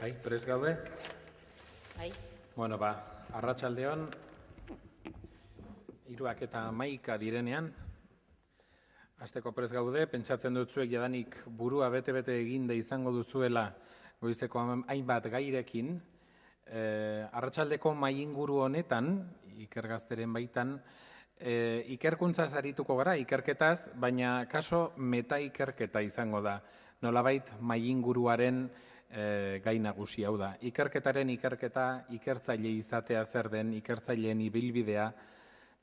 Bai, prest gaude? Bai. Bueno, arratsaldeon, 3:11 direnean, hasteko prest gaude, pentsatzen dut zuek jadanik burua bete-bete eginde izango duzuela goizeko hainbat gairekin. Arratsaldeko mahai inguru honetan, ikergazteren baitan, ikerkuntzaz arituko gara, ikerketaz, baina kaso meta ikerketa izango da. Nolabait mahai inguruaren gai nagusi hau da. Ikerketaren ikerketa, ikertzaile izatea zer den, ikertzaileen ibilbidea,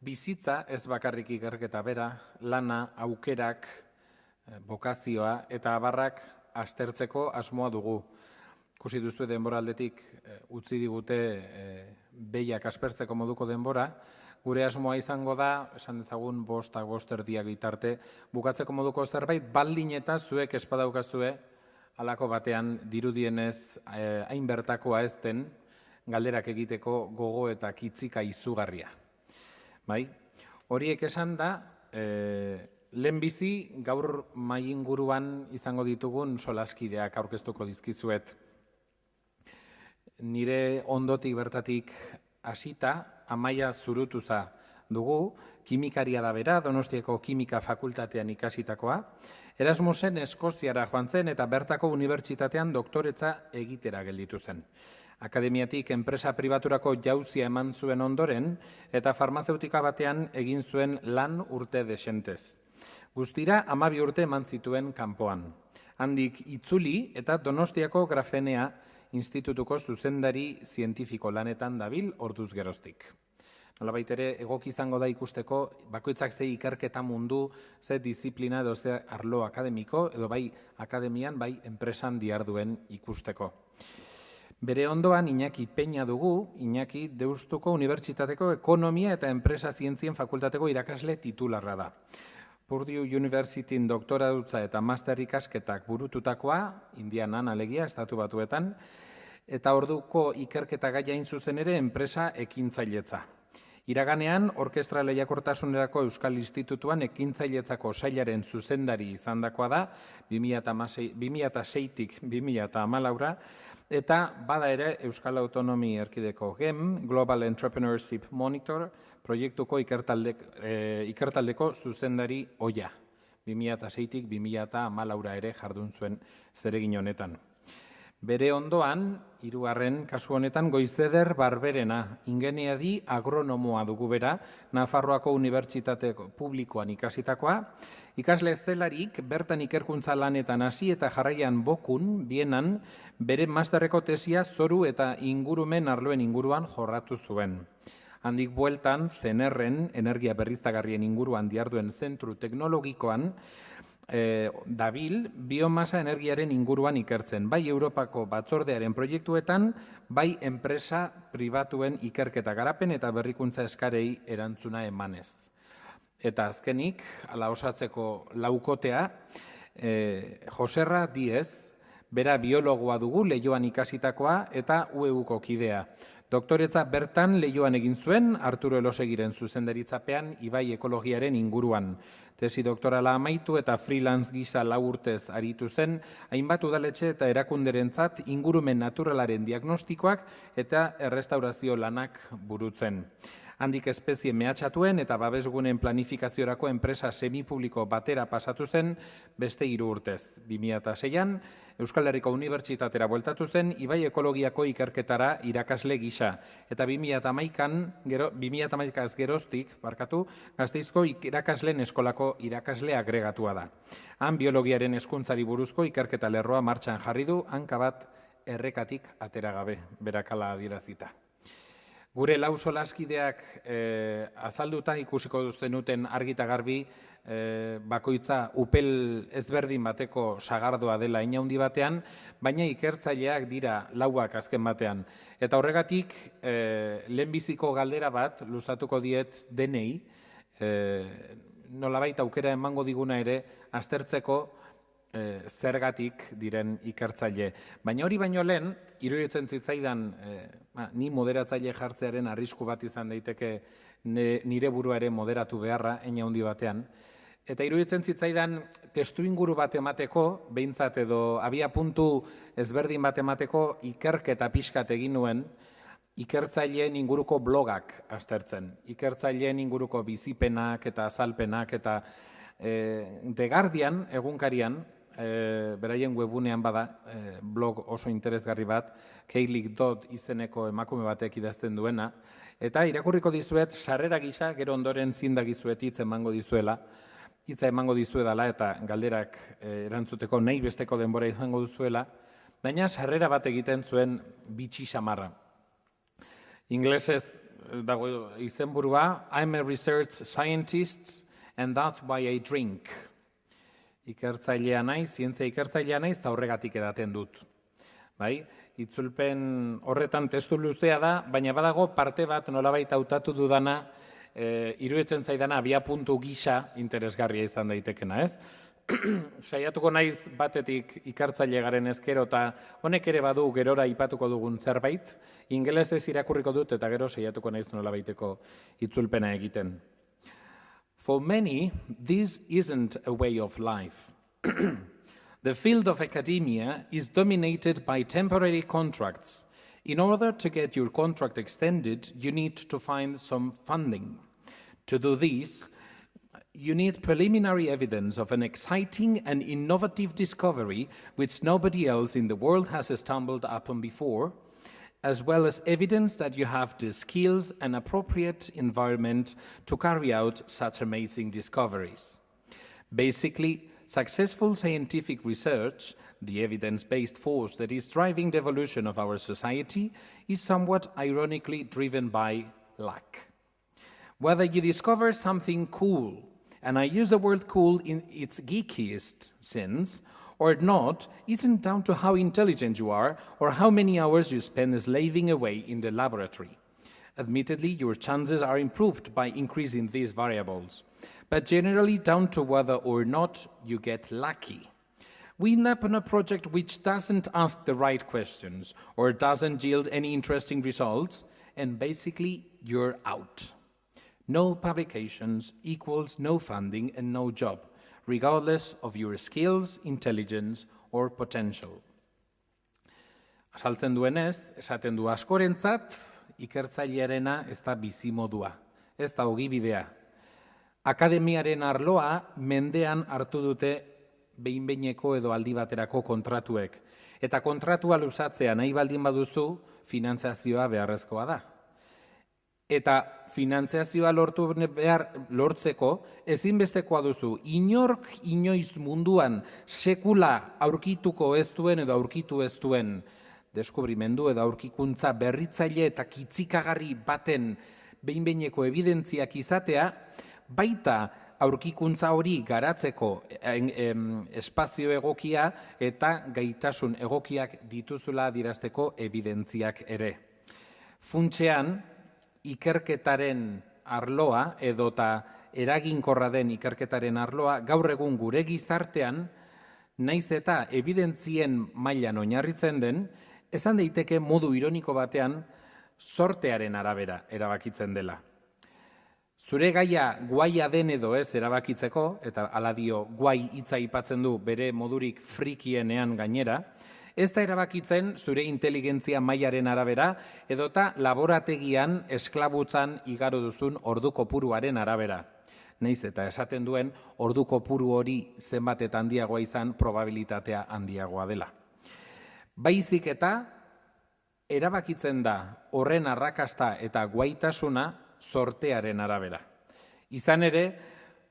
bizitza ez bakarrik ikerketa bera, lana, aukerak, bokazioa eta abarrak aztertzeko asmoa dugu. Ikusi duzue denboraldetik utzi digute behiak aspertzeko moduko denbora, gure asmoa izango da, esan dezagun 5:05 bitarte, bukatzeko moduko zerbait, baldin eta zuek espadaukazue, halako batean dirudienez hain bertakoa ez den galderak egiteko gogo eta kitzika izugarria. Bai? Horiek esan da, lehenbizi gaur mahai inguruan izango ditugun solaskideak aurkeztuko dizkizuet. Nire ondotik bertatik hasita, Amaia Zurutuza dugu, kimikaria da bera, Donostiako Kimika Fakultatean ikasitakoa. Erasmusen Eskoziara joan zen eta bertako unibertsitatean doktoretza egitera gelditu zen. Akademiatik enpresa pribaturako jauzia eman zuen ondoren eta farmazeutika batean egin zuen lan urte desentez. Guztira 12 urte eman zituen kanpoan. Handik itzuli eta Donostiako Grafenea Institutuko zuzendari zientifiko lanetan dabil orduz geroztik. Nolabait ere, egoki izango da ikusteko, bakoitzak ze ikerketa mundu, ze disiplina edo ze arlo akademiko, edo bai akademian, bai enpresan diharduen ikusteko. Bere ondoan, Iñaki Peña dugu, Iñaki Deustuko Unibertsitateko Ekonomia eta Enpresa Zientzien Fakultateko irakasle titularra da. Purdue Universityn doktoradutza eta master ikasketak burututakoa, Indianan alegia, Estatu Batuetan, eta orduko ikerketa gaia hain zuzen ere enpresa ekintzailetza. Iraganean, Orkestra Lehiakortasunerako Euskal Institutuan ekintzailetzako sailaren zuzendari izandakoa da, 2006-tik 2014, eta bada ere Euskal Autonomi Erkideko GEM, Global Entrepreneurship Monitor, proiektuko ikertaldeko zuzendari oia. 2006-tik 2014 ere jardun zuen zeregin honetan. Bere ondoan, 3. kasu honetan, Goizeder Barberena, ingeniari agronomoa dugu bera, Nafarroako Unibertsitate Publikoan ikasitakoa. Ikasle zelarik, bertan ikerkuntza lanetan hasi eta jarraian Bokun, Bienan, bere masterreko tesia zoru eta ingurumen arloen inguruan jorratu zuen. Handik bueltan, CNR-en, energia berriztagarrien inguruan diharduen zentru teknologikoan, dabil biomasa energiaren inguruan ikertzen, bai Europako batzordearen proiektuetan, bai enpresa pribatuen ikerketa garapen eta berrikuntza eskarei erantzuna emanez. Eta azkenik, ala osatzeko laukotea, Joserra Diez, bera biologoa dugu Leioan ikasitakoa eta UEUko kidea. Doktoretza bertan Leioan egin zuen, Arturo Elosegiren zuzendaritzapean ibai ekologiaren inguruan. Tesi doktorala amaitu eta freelance gisa 4 urtez aritu zen, hainbat udaletxe eta erakunderentzat ingurumen naturalaren diagnostikoak eta errestaurazio lanak burutzen. Handik espezie mehatxatuen eta babesgunen planifikaziorako enpresa semipubliko batera pasatu zen beste 3 urtez. 2006an, Euskal Herriko Unibertsitatera bueltatu zen, ibai ekologiako ikerketara irakasle gisa. Eta 2011az geroztik, Gasteizko irakasleen eskolako irakasle agregatua da. Han biologiaren hezkuntzari buruzko ikerketa lerroa martxan jarri du, hanka bat errekatik atera gabe, berakala adierazita. Gure lau solaskideak azalduta ikusiko zenuten argita garbi, bakoitza upel ezberdin bateko sagardoa dela inaundi batean, baina ikertzaileak dira lauak azken batean. Eta horregatik, lehenbiziko galdera bat, luzatuko diet denei, nolabait aukera emango diguna ere, aztertzeko zergatik diren ikertzaile. Baina hori baino lehen, iruditzen zitzaidan, ni moderatzaile jartzearen arrisku bat izan daiteke nire burua ere moderatu beharra, hein handi batean, Eta iruditzen zitzaidan testu inguru bat emateko, behintzat edo abia puntu ezberdin bat emateko ikerketa pixkat egin nuen, ikertzaileen inguruko blogak aztertzen. Ikertzaileen inguruko bizipenak eta azalpenak eta The Guardian egunkarian, beraien webunean bada, blog oso interesgarri bat, Kayleigh Dodd izeneko emakume batek idazten duena, eta irakurriko dizuet, sarrera gisa, gero ondoren zindagizuet hitz emango dizuela, hitza emango dizuedala eta galderak erantzuteko nahi besteko denbora izango duzuela, baina sarrera bat egiten zuen bitxi samarra. Inglesez dago izenburua, I'm a research scientist and that's why I drink. Ikertzailea naiz, zientzia ikertzailea naiz, eta horregatik edaten dut. Bai? Itzulpen horretan testu luzea da, baina badago parte bat nolabait hautatu dudana, iruditzen zaidana abia puntu gisa interesgarria izan daitekena, ez? Saiatuko naiz batetik ikertzaile garen ezkero eta honek ere badu gerora aipatuko dugun zerbait, ingelesez irakurriko dut eta gero saiatuko naiz nolabaiteko itzulpena egiten. For many, this isn't a way of life. The field of academia is dominated by temporary contracts. In order to get your contract extended, you need to find some funding. To do this, you need preliminary evidence of an exciting and innovative discovery which nobody else in the world has stumbled upon before, as well as evidence that you have the skills and appropriate environment to carry out such amazing discoveries. Basically, successful scientific research, the evidence-based force that is driving the evolution of our society, is somewhat ironically driven by luck. Whether you discover something cool, and I use the word cool in its geekiest sense, or not, isn't down to how intelligent you are or how many hours you spend slaving away in the laboratory. Admittedly, your chances are improved by increasing these variables, but generally down to whether or not you get lucky. We end up on a project which doesn't ask the right questions or doesn't yield any interesting results, and basically you're out. No publications equals no funding and no job, regardless of your skills, intelligence, or potential. Azaltzen duenez, esaten du askorentzat, ikertzailearena ez da bizimodua, ez da ogibidea. Akademiaren arloa mendean hartu dute behin-behineko edo aldi baterako kontratuek. Eta kontratua luzatzea nahi baldin baduzu, finantzazioa beharrezkoa da. Eta finantzazioa lortzeko ezinbestekoa duzu, inork inoiz munduan sekula aurkituko ez duen edo aurkitu ez duen deskubrimendu edo aurkikuntza berritzaile eta kitzikagarri baten behin-behineko evidentziak izatea, baita aurkikuntza hori garatzeko espazio egokia eta gaitasun egokiak dituzula adierazteko evidentziak ere. Funtsean, ikerketaren arloa edota eraginkorra den ikerketaren arloa gaur egun gure gizartean, naiz eta evidentzien mailan oinarritzen den, esan daiteke modu ironiko batean sortearen arabera erabakitzen dela. Zure gaia guaia den edo ez erabakitzeko, eta hala dio guai hitza aipatzen du bere modurik frikienean gainera, ez da erabakitzen zure inteligentzia mailaren arabera edota laborategian esklabutzan igaro duzun ordu kopuruaren arabera. Naiz eta esaten duen ordu kopuru hori zenbat eta handiagoa izan probabilitatea handiagoa dela. Baizik eta erabakitzen da horren arrakasta eta guaitasuna sortearen arabera. Izan ere,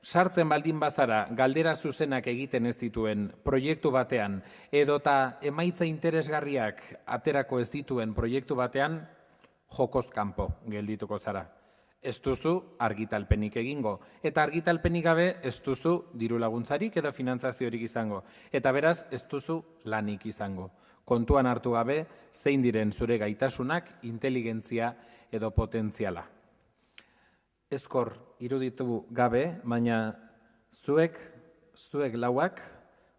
sartzen baldin bazara galdera zuzenak egiten ez dituen proiektu batean edota emaitza interesgarriak aterako ez dituen proiektu batean, jokoz kanpo geldituko zara. Ez duzu argitalpenik egingo, eta argitalpenik gabe ez duzu diru laguntzarik edo finantzaziorik izango, eta beraz ez duzu lanik izango. Kontuan hartu gabe zein diren zure gaitasunak, inteligentzia edo potentziala. Ezkor iruditu gabe, baina zuek lauak,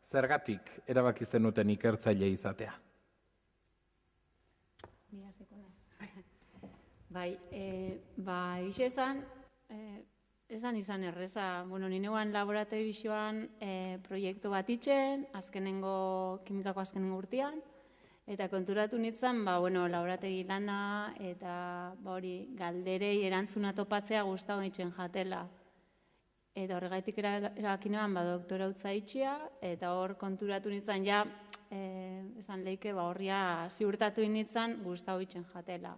zergatik erabakizten duten ikertzaile izatea? Bai, esan, Esan izan erreza, ni neuan laboratorioan proiektu bat itxen, kimikako azkenengo urtean, eta konturatu nintzen, laborategi lana eta galderei erantzuna topatzea gustatu itxen jatela. Eta horregaitik erabaki neban doktorautza itxia, eta hor konturatu nintzen, esan leike horria ziurtatu nintzen gustatu itxen jatela.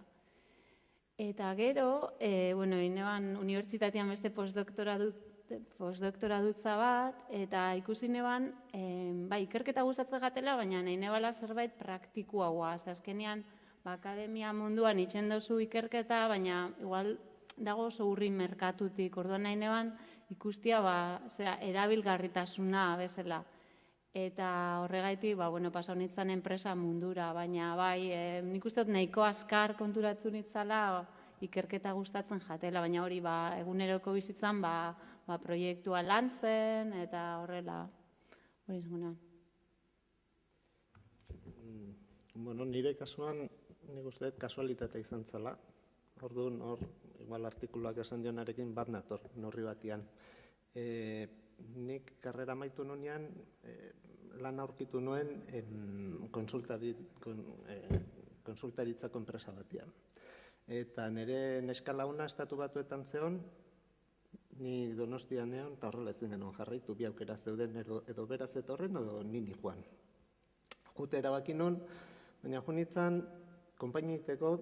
Eta gero, neban unibertsitatean beste postdoktoradutza bat, eta ikusi neban, ikerketa gustatzen jatela, baina nahi nebala zerbait praktikoagoa. Azkenean, akademia munduan itxen dozu ikerketa, baina igual dago oso urri merkatutik. Orduan nahi neban ikustia erabilgarritasuna bezala. Eta horregaitik, pasau nintzen enpresa mundura, baina nik uste dut nahiko azkar konturatu nintzala ikerketa gustatzen jatela, baina hori eguneroko bizitzan proiektua lantzen eta horrela. Hori izan. Nire kasuan, nik uste dut kasualitatea izan zela. Orduan, igual artikuluak esan dionarekin bat nator, norri batian. Nik karrera amaitu nunean, lan aurkitu nuen konsultaritzako enpresa batian. Eta nire neska launa estatu batuetan zeon, ni Donostian neon, eta horrela ezin genuen jarraitu, bi aukera zeuden edo beraz etorren, edo nini joan. Jute erabaki nun, baina junitzen, konpainiiteko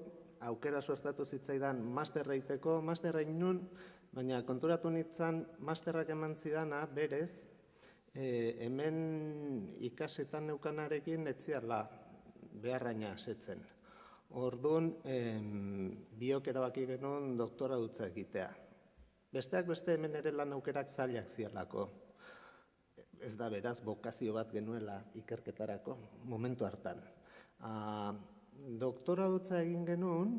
aukera suertatu zitzaidan masterra iteko, masterra nun, baina konturatu nintzen, masterrak eman zidana berez, hemen ikasetan neukanarekin etziala beharraina asetzen. Orduan, biok erabaki genuen doktora dutza egitea. Besteak beste hemen ere lan aukerak zailak zialako. Ez da beraz, bokazio bat genuela ikerketarako, momentu hartan. Doktora dutza egin genuen,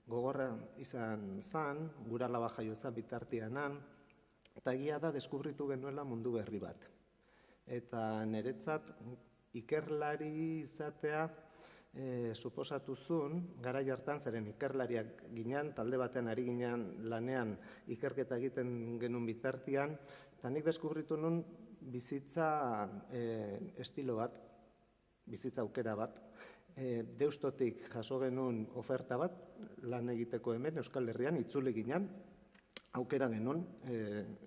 gogorra izan zan, gura laba jaiotza bitartianan, eta egia da deskubritu genuela mundu berri bat. Eta niretzat ikerlari izatea suposatu zuen, garai hartan zeren ikerlariak ginen, talde batean ari ginen lanean ikerketa egiten genuen bitartian, eta nik deskubritu nuen bizitza estilo bat, bizitza aukera bat, Deustotik jaso genuen oferta bat, lan egiteko hemen, Euskal Herrian, itzuli ginen, aukera genuen,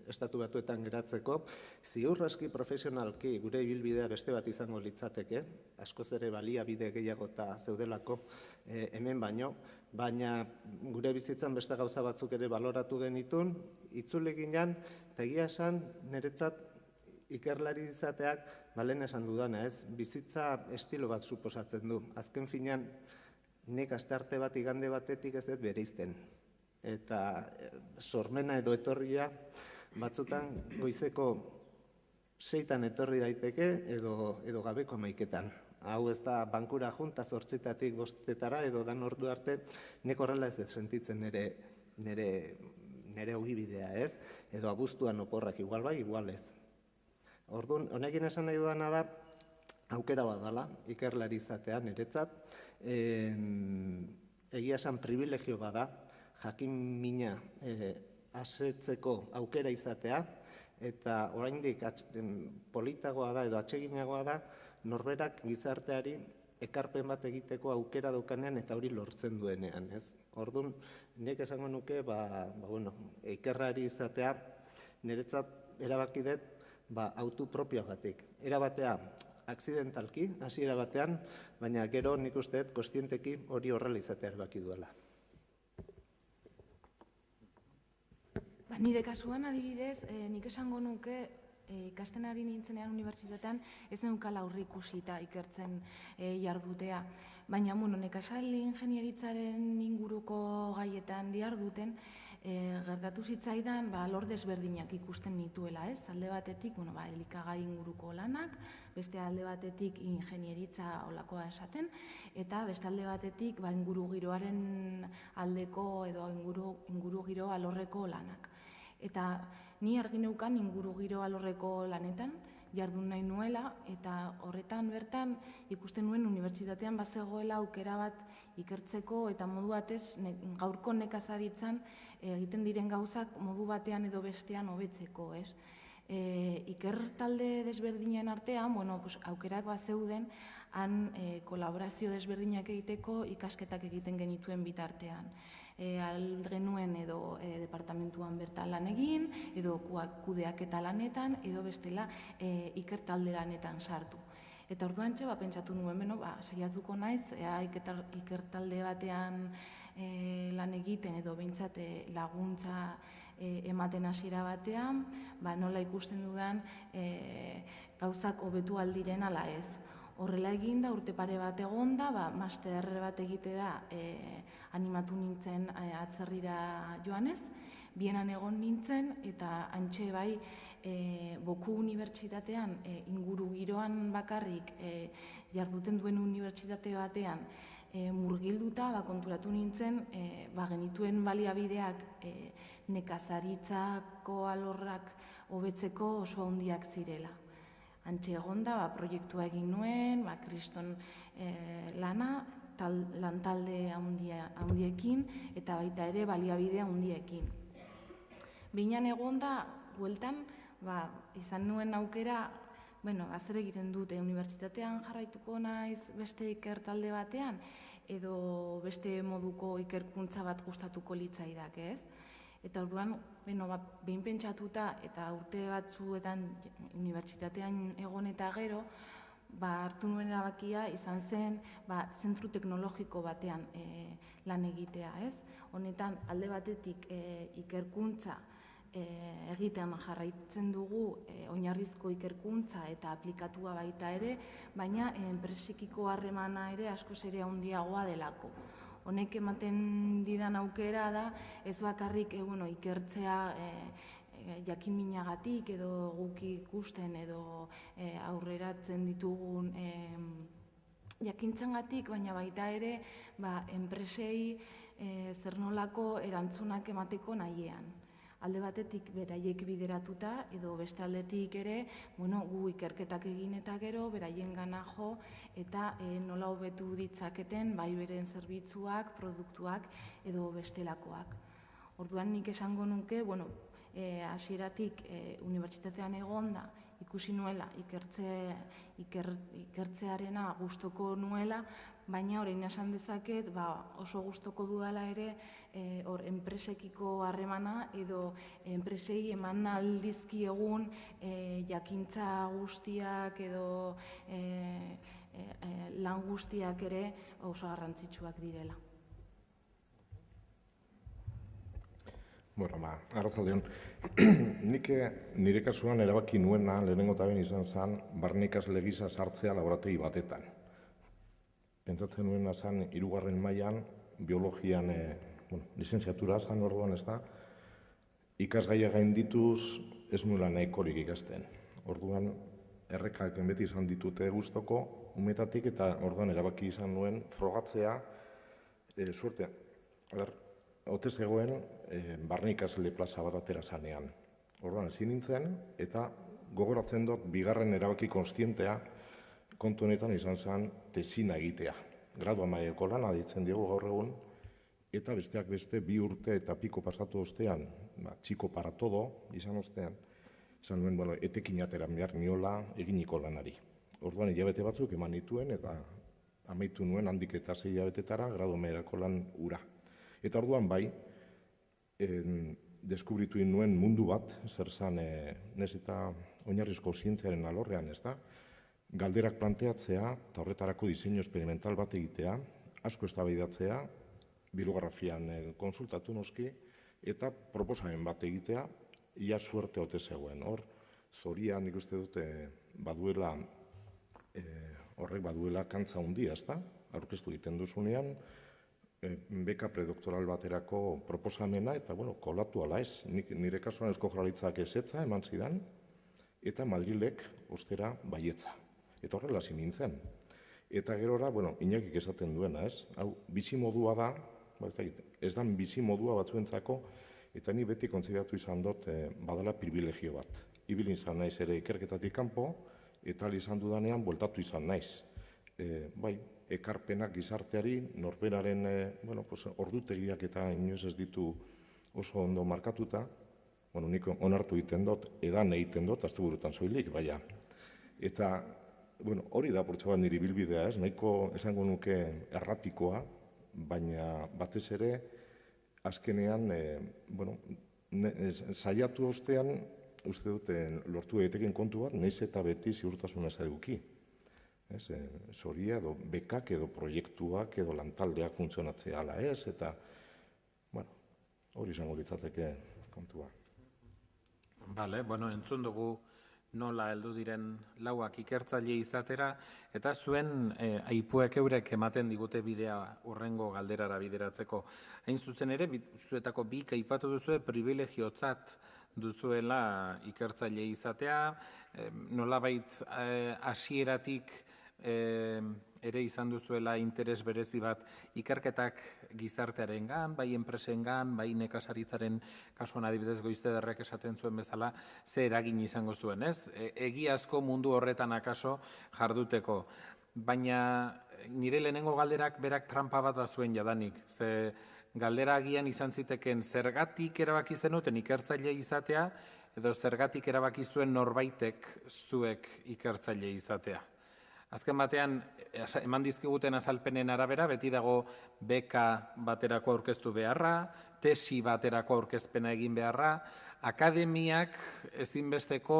estatu batuetan geratzeko, ziurraski profesionalki gure ibilbidea beste bat izango litzateke, askoz ere baliabide gehiago eta zeudelako hemen baino, baina gure bizitzan beste gauza batzuk ere baloratu genitun, itzuli ginen, eta egia esan niretzat ikerlari izateak, lehen esan dudana ez, bizitza estilo bat suposatzen du. Azken finean, nik astearte bat igande batetik ez dut bereizten. Eta sormena edo etorria batzutan goizeko 6 etorri daiteke edo gabeko 11. Hau ez da bankura junta 8-tatik 5 edo dan ordu arte, nik horrela ez dut sentitzen nire ogibidea ez, edo abuztuan oporrak igual bai, igual ez. Orduan, honekin esan nahi dudana da, aukera bat dela, ikerlari izatea niretzat, egia esan privilegio bada, jakin mina asetzeko aukera izatea, eta oraindik politagoa da edo atseginagoa da, norberak gizarteari ekarpen bat egiteko aukera daukanean eta hori lortzen duenean. Orduan, nik esango nuke, ikerlari izatea niretzat erabaki dut, autu propioagatik. Erabatea, akzidentalki, hasiera batean, baina gero nik uste dut kostienteki hori horrela izatea erabaki duela. Nire kasuan adibidez, nik esango nuke ikasten ari nintzenean unibertsitatean ez neukala aurreikusita ikertzen jardutea. Baina, nekazal ingenieritzaren inguruko gaietan diharduten, gertatu zitzaidan alor desberdinak ikusten nituela, ez? Alde batetik, elikagai inguruko lanak, beste alde batetik ingenieritza olakoa esaten, eta beste alde batetik inguru giroaren aldeko edo inguru giro alorreko lanak. Eta ni argi neukan inguru giro alorreko lanetan jardun nahi nuela, eta horretan bertan ikusten nuen unibertsitatean bazegoela aukera bat ikertzeko eta modu batez gaurko nekazaritzan egiten diren gauzak modu batean edo bestean hobetzeko, ez? Ikertalde desberdinen artean, aukerak bat zeuden, han kolaborazio desberdinak egiteko ikasketak egiten genituen bitartean. Genuen edo departamentuan bertan lan egin, edo kudeaketa lanetan, edo bestela ikertalde lanetan sartu. Eta orduan pentsatu nuen, saiatuko naiz, ikertalde batean lan egiten edo behintzat laguntza ematen hasiera batean, nola ikusten dudan gauzak hobetu aldiren ala ez. Horrela eginda, urte pare bat egonda, master bat egitea animatu nintzen atzerrira joanez, Bienan egon nintzen eta hantxe bai Boku Unibertsitatean inguru giroan bakarrik jarduten duen unibertsitate batean murgilduta konturatu nintzen genituen baliabideak nekazaritzako alorrak hobetzeko oso handiak zirela. Hantxe egonda proiektua egin nuen, kriston lana, lantalde handiekin eta baita ere baliabide handiekin. Binean egonda, bueltan, izan nuen aukera, zer egiten dute, unibertsitatean jarraituko naiz beste ikertalde batean, edo beste moduko ikerkuntza bat gustatuko litzaidak, ez? Eta orduan, behin pentsatuta eta urte batzuetan unibertsitatean egon eta gero, hartu nuen erabakia izan zen zentru teknologiko batean lan egitea, ez? Honetan, alde batetik ikerkuntza egitean jarraitzen dugu oinarrizko ikerkuntza eta aplikatua baita ere, baina enpresekiko harremana ere askoz ere handiagoa delako. Honek ematen didan aukera da, ez bakarrik ikertzea jakinminagatik edo guk ikusten edo aurreratzen ditugun jakintzangatik, baina baita ere enpresei zer nolako erantzunak emateko nahiean. Alde batetik beraiek bideratuta edo beste aldetik ere gu ikerketak egin eta gero beraien gana jo eta nola hobetu ditzaketen bai beren zerbitzuak, produktuak edo bestelakoak. Orduan nik esango nuke, hasieratik unibertsitatean egonda ikusi nuela ikertzearena gustoko nuela, baina orain esan dezaket oso gustoko dudala ere enpresekiko harremana edo enpresei eman aldizkiegun jakintza guztiak edo lan guztiak ere oso garrantzitsuak direla. Arratsaldeon. Nik nire kasuan erabaki nuena lehenengo eta behin izan zen barne ikasle gisa sartzea laborategi batetan. Pentsatzen nuena zen 3. mailan biologian lizentziatura zen orduan, ez da, ikasgaia gaindituz ez nuela nahikorik ikasten. Orduan errekak beti izan ditute gustoko umetatik eta orduan erabaki izan nuen frogatzea suertea. Ote zegoen barne ikasle plaza bat atera zanean. Orduan ezin nintzen eta gogoratzen dut bigarren erabaki konstientea kontu honetan izan zen tesina egitea. Gradua mailako lana deitzen diegu gaur egun eta besteak beste 2 urte eta piko pasatu ostean, txiko para todo izan ostean, izan nuen etekin atera behar niola eginiko lanari. Orduan hilabete batzuk eman nituen eta amaitu nuen handik eta 6 hilabetetara gradua mailako lan ura. Eta orduan bai, deskubritu nuen mundu bat, zer zan, nez eta oinarrizko zientziaren alorrean, ez da, galderak planteatzea eta horretarako diseinu experimental bat egitea, asko eztabaidatzea, bibliografian konsultatu noski, eta proposamen bat egitea, ia suerte ote zegoen. Hor, zorian ikuste dute horrek baduela kantza handia, ez da, aurkeztu egiten duzunean, beka predoktoral baterako proposamena eta, kolatu ala ez. Nire kasuan Eusko Jaurlaritzak ezetza eman zidan eta Madrilek ostera baietza. Eta horrela hasi nintzen. Eta gerora, Iñakik esaten duena, ez? Hau, bizimodua da, ez da bizimodua batzuentzako, eta ni beti kontsideratu izan dut badala privilegio bat. Ibil izan naiz ere ikerketatik kanpo, eta izan dudanean bueltatu izan naiz. Ekarpenak gizarteari, norberaren ordutegiak eta inoiz ez ditu oso ondo markatuta, nik onartu egiten dut, edan egiten dut, asteburutan soilik, baina. Eta, hori da purtsu bat niri bilbidea, nahiko esango nuke erratikoa, baina batez ere, azkenean, saiatu ostean, uste dut, lortu egiteken kontu bat, nahiz eta beti ziurtasuna ez eduki. Zoria edo bekak edo proiektuak edo lantaldeak funtzionatzea ala ez, eta hori izango litzateke kontua. Bale, entzun dugu nola heldu diren lauak ikertzaile izatera, eta zuen aipuek eurek ematen digute bidea urrengo galderara bideratzeko. Hain zuzen ere, zuetako bik aipatu duzue privilegiotzat duzuela ikertzaile izatea, nolabait hasieratik ere izan duzuela interes berezi bat ikerketak gizartearengan, bai enpresengan, bai nekazaritzaren kasuan adibidez Goizederrek esaten zuen bezala, ze eragin izango zuen, ez? Egiazko mundu horretan akaso jarduteko. Baina nire lehenengo galderak berak trampa bat bazuen jadanik, ze galdera agian izan ziteken zergatik erabaki zenuten ikertzaile izatea, edo zergatik erabaki zuen norbaitek zuek ikertzaile izatea. Azken batean, eman dizkiguten azalpenen arabera, beti dago beka baterako aurkeztu beharra, tesi baterako aurkezpena egin beharra, akademiak ezinbesteko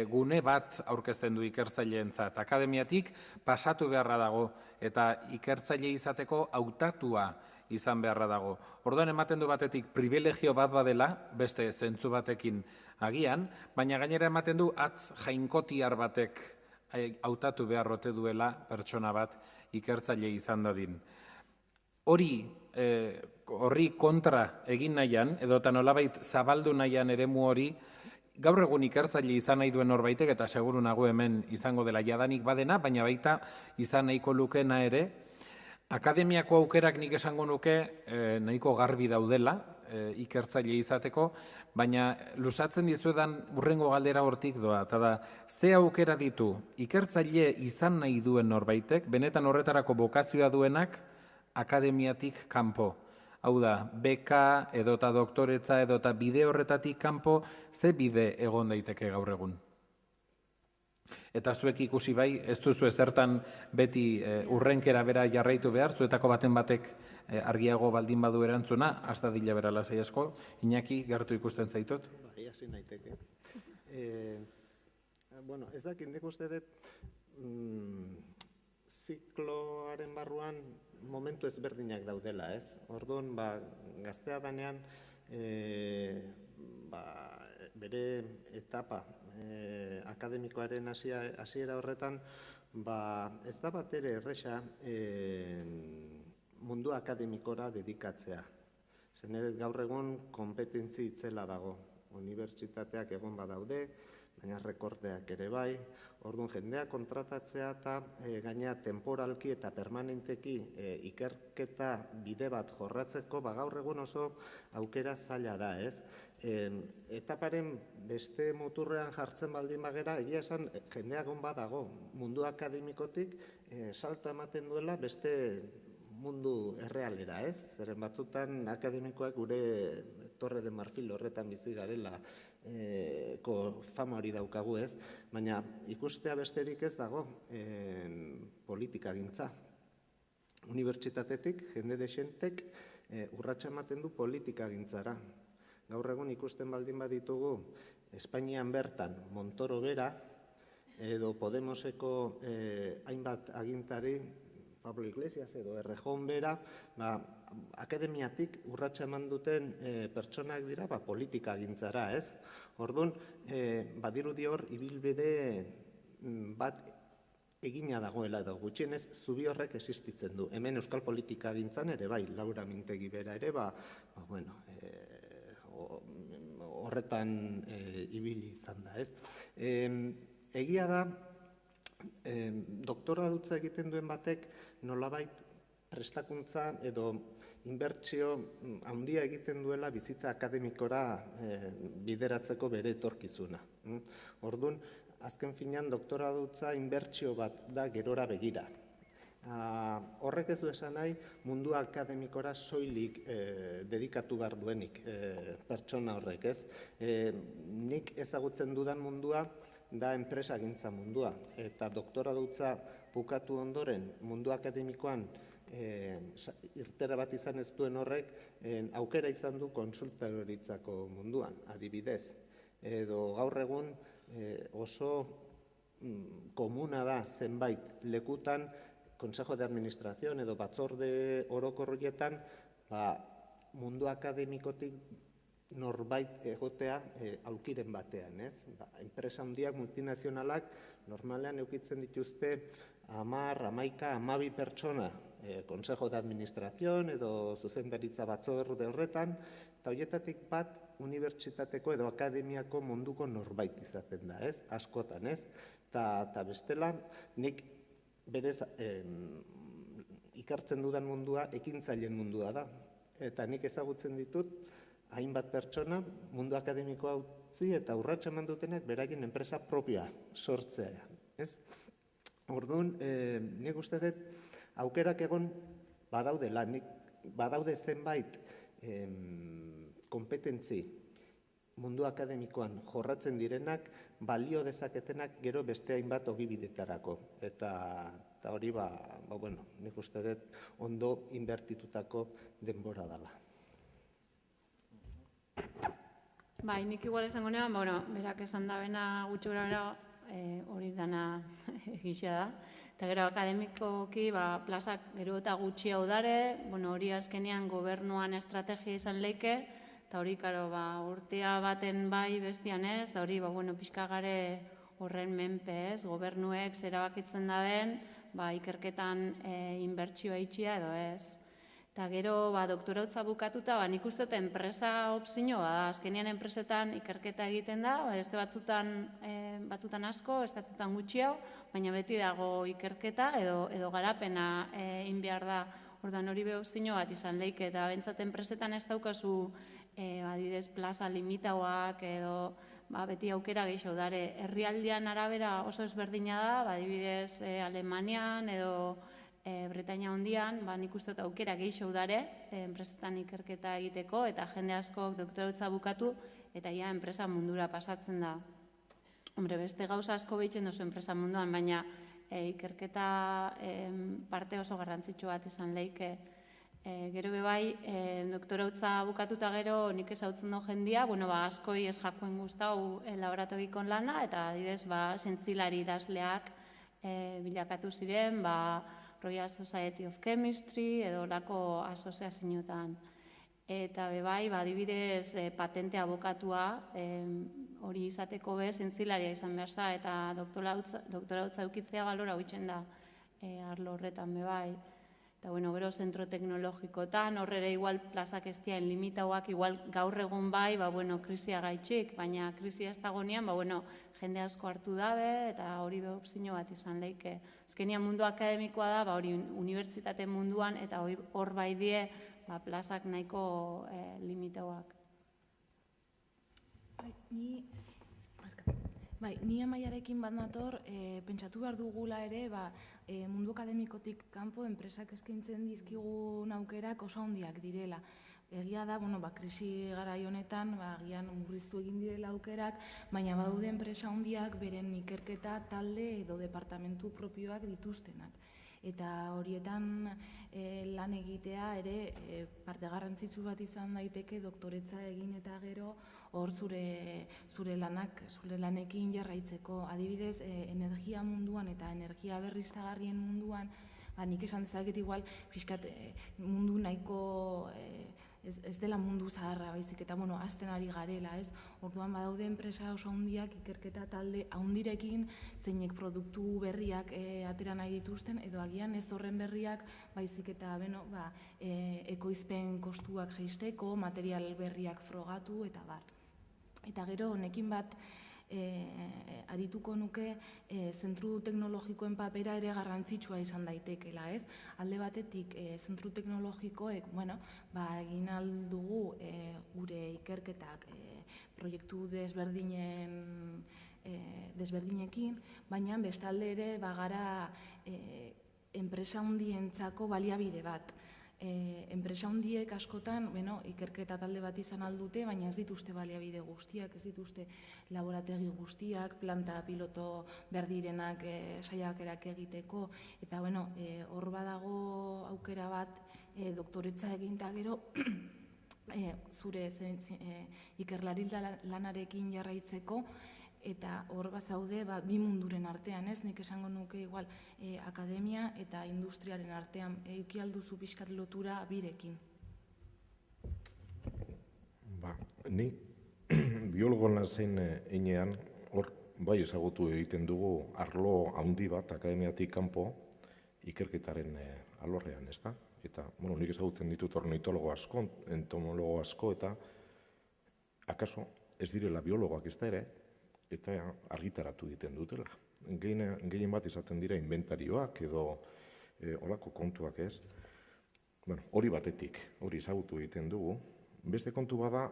gune bat aurkezten du ikertzaileentzat. Akademiatik pasatu beharra dago eta ikertzaile izateko hautatua izan beharra dago. Orduan ematen du batetik privilegio bat badela, beste zentzu batekin agian, baina gainera ematen du atz jainkotiar batek hautatu beharrote duela pertsona bat ikertzaile izan dadin. Horri kontra egin nahian, edota nolabait zabaldu nahian eremu hori, gaur egun ikertzaile izan nahi duen norbaitek, eta seguru nago hemen izango dela jadanik badena, baina baita izan nahiko lukena ere, akademiako aukerak nik esango nuke nahiko garbi daudela, ikertzaile izateko, baina luzatzen dizuedan urrengo galdera hortik doa, eta da, ze aukera ditu ikertzaile izan nahi duen norbaitek, benetan horretarako bokazioa duenak akademiatik kanpo. Hau da, beka edota doktoretza edota bide horretatik kanpo, ze bide egon daiteke gaur egun? Eta zuek ikusi bai, ez duzu ezertan beti urrenkera bera jarraitu behar, zuetako baten batek argiago baldin badu erantzuna, hasta dila bera lasai asko, Iñaki, gertu ikusten zaitut? Bai, hasi naiteke. Ez dakit, nik uste dut zikloaren barruan momentu ezberdinak daudela, ez? Orduan, gaztea danean bere etapa akademikoaren hasiera horretan, ez da bat ere erresa mundu akademikora dedikatzea. Zen gaur egun konpetentzi itzela dago. Unibertsitateak egon badaude, baina rekorteak ere bai. Orduan jendea kontratatzea eta gaina temporalki eta permanenteki ikerketa bide bat jorratzeko, gaur egun oso aukera zaila da, ez? Etaparen beste muturrean jartzen baldin bagera, egia esan jendea egon badago mundu akademikotik salto ematen duela beste mundu errealera, ez? Zeren batzutan akademikoak gure Torre de Marfil horretan bizi garela fama hori daukagu, ez? Baina ikustea besterik ez dago politikagintza. Unibertsitatetik jende desentek urratsa ematen du politikagintzara. Gaur egun ikusten baldin baditugu Espainian bertan Montoro bera edo Podemoseko hainbat agintari, Pablo Iglesias edo Errejón bera, akademiatik urratsa eman duten pertsonak dira politikagintzara, ez? Orduan, badirudi hor ibilbide bat egina dagoela edo gutxienez zubi horrek existitzen du. Hemen euskal politikagintzan ere bai, Laura Mintegi bera ere, horretan ibili izan da, ez? Egia da, doktora dutza egiten duen batek nolabait prestakuntza edo inbertsio handia egiten duela bizitza akademikora bideratzeko bere etorkizuna. Orduan, azken finean doktora dutza inbertsio bat da gerora begira. Horrek ez du esan nahi mundu akademikora soilik dedikatu behar duenik pertsona horrek, ez? Nik ezagutzen dudan mundua da enpresagintza mundua, eta doktoradutza bukatu ondoren mundu akademikoan irtera bat izan ez duen horrek aukera izan du konsultoritzako munduan, adibidez. Edo gaur egun oso komuna da zenbait lekutan Consejo de Administración edo batzorde orokorrietan mundu akademikotik norbait egotea aulkiren batean, ez? Enpresa handiak multinazionalak normalean eukitzen dituzte 10, 11, 12 pertsona Consejo de Administración edo zuzendaritza batzorde horretan, eta horietatik bat unibertsitateko edo akademiako munduko norbait izaten da, ez? Askotan, ez? Eta bestela, nik berez ikartzen dudan mundua ekintzaileen mundua da. Eta nik ezagutzen ditut, hainbat pertsona mundu akademikoa utzi eta urratsa eman dutenak beraien enpresa propioa sortzea. Orduan, nik uste dut aukerak egon badaudela, badaude zenbait kompetentzi mundu akademikoan jorratzen direnak, balio dezaketenak gero beste hainbat ogibidetarako. Eta hori, nik uste dut ondo inbertitutako denbora dela. Bai, nik igual esango nean, berak esan da bena gutxi gara hori dana egizia da. Eta gero akademikoki plazak gero eta gutxi hau dare, hori azkenean gobernuan estrategia izan leike, eta hori, urtea baten bai bestian ez, eta hori, pixka gare horren menpe ez, gobernuek zera bakitzen daben, ikerketan inbertsioa itxia edo ez. Eta gero, doktorautza bukatuta, nik uste dut enpresa opzioa da, azkenean enpresetan ikerketa egiten da, beste batzutan asko, beste batzutan gutxiago, baina beti dago ikerketa edo garapena egin behar da, orduan hori opzio bat izan leike, eta bentsat enpresetan ez daukazu adibidez plaza limitagoak edo beti aukera gehiago dare. Herrialdean arabera oso ezberdina da, adibidez Alemanian edo Britainia Handian, nik uste dut aukera gehiago dare enpresetan ikerketa egiteko, eta jende askok doktorautza bukatu eta ja enpresa mundura pasatzen da. Beste gauza asko behitzen duzu enpresa munduan, baina ikerketa parte oso garrantzitsu bat izan leike. Gero bebai, doktorautza bukatuta gero nik ezautzen du jendia, askoi ez jakoen guztau laboratorikon lana, eta adibidez, zientzilari idazleak bilakatu ziren, Royal Society of Chemistry edo lako asoziazioetan. Eta bebai, adibidez, patente abokatua hori izateko zientzilaria izan behar za, eta doktorautza eukitzea balora huitzen da arlo horretan bebai. Eta gero zentro teknologikotan, horrela igual plazak ez dian limitauak, igual gaur egun bai, krisia gaitxik, baina krisia ez dagoenean, jende asko hartu dabe, eta hori opzio bat izan leike. Azkenean mundu akademikoa da, hori unibertsitate munduan, eta hor bai die plazak nahiko limitauak. Ni amaiarekin bat nator, pentsatu behar dugula ere, mundu akademikotik kanpo enpresak eskaintzen dizkigun aukerak oso handiak direla. Egia da, krisi garai honetan, agian murriztu egin direla aukerak, baina badaude enpresa handiak beren ikerketa talde edo departamentu propioak dituztenak. Eta horietan lan egitea ere parte garrantzitsu bat izan daiteke doktoretza egin eta gero hor zure lanekin jarraitzeko. Adibidez, energia munduan eta energia berriztagarrien munduan, nik esan dezaket igual, pixkat mundu nahiko ez dela mundu zaharra baizik, eta azten ari garela, ez? Orduan badaude enpresa oso handiak ikerketa talde handirekin zeinek produktu berriak atera nahi dituzten, edo agian ez horren berriak baizik eta ekoizpen kostuak jeisteko, material berriak frogatu eta bar. Eta gero honekin bat arituko nuke zentru teknologikoen papera ere garrantzitsua izan daitekela, ez? Alde batetik zentru teknologikoek, egin aldugu gure ikerketak proiektu desberdinekin, baina bestalde ere bagara enpresa handientzako baliabide bat. Enpresa handiek askotan, ikerketa talde bat izan aldute, baina ez dituzte baliabide guztiak, ez dituzte laborategi guztiak, planta piloto behar direnak saiakerak egiteko, eta hor badago aukera bat doktoretza egin eta gero zure ikerlari lanarekin jarraitzeko, eta hor bazaude bi munduren artean, ez? Nik esango nuke igual akademia eta industriaren artean eduki alduzu pixkat lotura birekin. Ni biologo nazen heinean, hor bai ezagutu egiten dugu arlo handi bat akademiatik kanpo ikerketaren alorrean, ez da? Eta, nik ezagutzen ditut ornitologo asko, entomologo asko, eta akaso ez direla biologoak ez da ere, eta argitaratu egiten dutela. Gehien bat izaten dira inventarioak edo olako kontuak ez. Hori batetik, hori ezagutu egiten dugu. Beste kontu bada,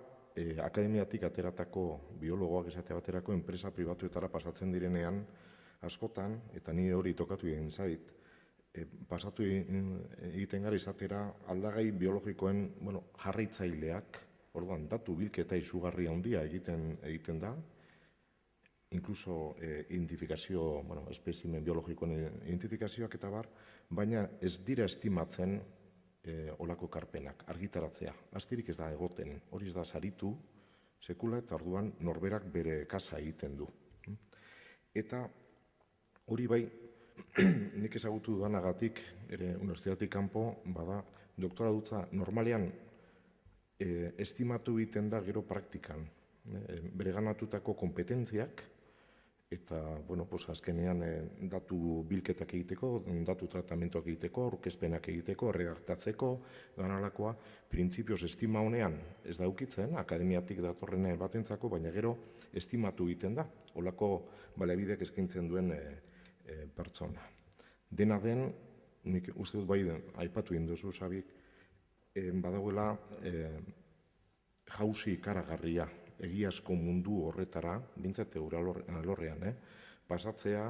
akademiatik ateratako biologoak esate baterako enpresa pribatuetara pasatzen direnean askotan, eta ni hori tokatu egin zait, pasatu egiten gara izatera aldagai biologikoen jarraitzaileak, orduan datu bilketa izugarri handia egiten da, inkluso identifikazio, espezimen biologikoen identifikazioak eta bar, baina ez dira estimatzen olako karpenak, argitaratzea. Astirik ez da egoten, hori ez da saritu, sekula, eta orduan norberak bere kasa egiten du. Eta hori bai, nik ezagutu dudanagatik, ere universitatetik kanpo, bada, doktoradutza normalean estimatu egiten da gero praktikan. Bereganatutako kompetentziak, eta, azkenean datu bilketak egiteko, datu tratamentoak egiteko, aurkezpenak egiteko, erredaktatzeko, danalakoa, printzipioz estima honean ez da ukitzen, akademiatik datorren batentzako, baina gero estimatu egiten da, holako baliabideak eskaintzen duen pertsona. Dena den, nik uste dut bai aipatu induzu, Sabik, badagoela jauzi ikaragarria, egiazko mundu horretara, bintzate gure alorrean, pasatzea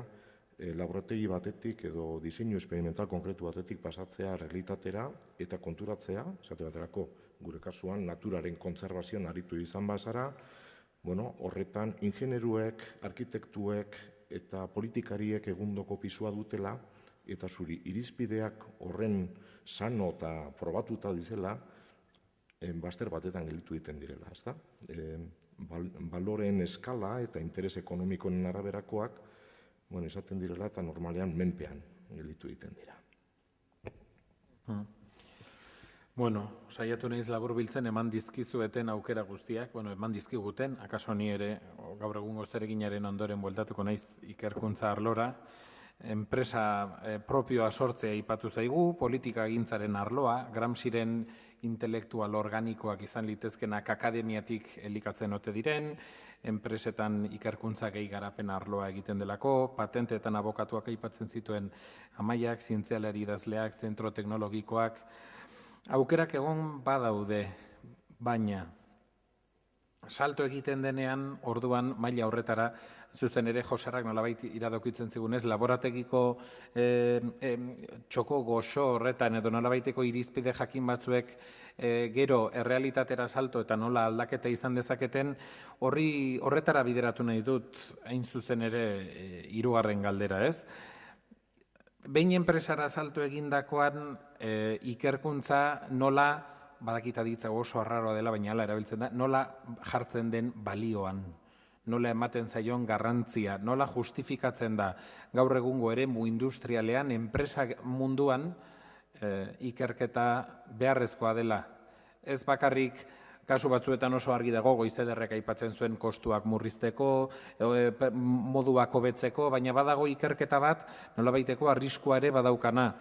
laborategi batetik edo diseinu experimental konkretu batetik pasatzea realitatera eta konturatzea, esate baterako gure kasuan naturaren kontserbazioan aritu izan bazara, horretan ingenieruek, arkitektuek eta politikariek egundoko pisua dutela eta zuri irizpideak horren sano eta probatuta dizela, bazter batetan gelditu egiten direla, ez da? Baloren eskala eta interes ekonomikoen araberakoak, esaten direla eta normalean menpean gelditu egiten dira. Saiatu nahiz laburbiltzen eman dizkizueten aukera guztiak, eman dizkiguten, akaso ni ere gaur egungo zereginaren ondoren bueltatuko naiz ikerkuntza arlora, enpresa propioa sortzea aipatu zaigu, politika gintzaren arloa, Gramsciren intelektual organikoak izan litezkenak akademiatik elikatzen ote diren, enpresetan ikerkuntza gehi garapen arloa egiten delako, patenteetan abokatuak aipatzen zituen Amaiak, zientzialari idazleak, zentro teknologikoak, aukerak egon badaude, baina salto egiten denean, orduan maila horretara, zuzen ere Joserrak nolabait iradokitzen zigunez, laborategiko txoko goxo horretan edo nolabaiteko irizpide jakin batzuek gero errealitatera salto eta nola aldaketa izan dezaketen, horretara bideratu nahi dut, hain zuzen ere hirugarren galdera, ez? Behin enpresara salto egindakoan ikerkuntza nola, badakita ditza oso arraroa dela, baina hala erabiltzen da, nola jartzen den balioan, nola ematen zaion garrantzia, nola justifikatzen da gaur egungo eremu industrialean, enpresa munduan ikerketa beharrezkoa dela. Ez bakarrik, kasu batzuetan oso argi dago, Goizederrek aipatzen zuen kostuak murrizteko, moduak hobetzeko, baina badago ikerketa bat, nolabaiteko arriskua ere badaukana.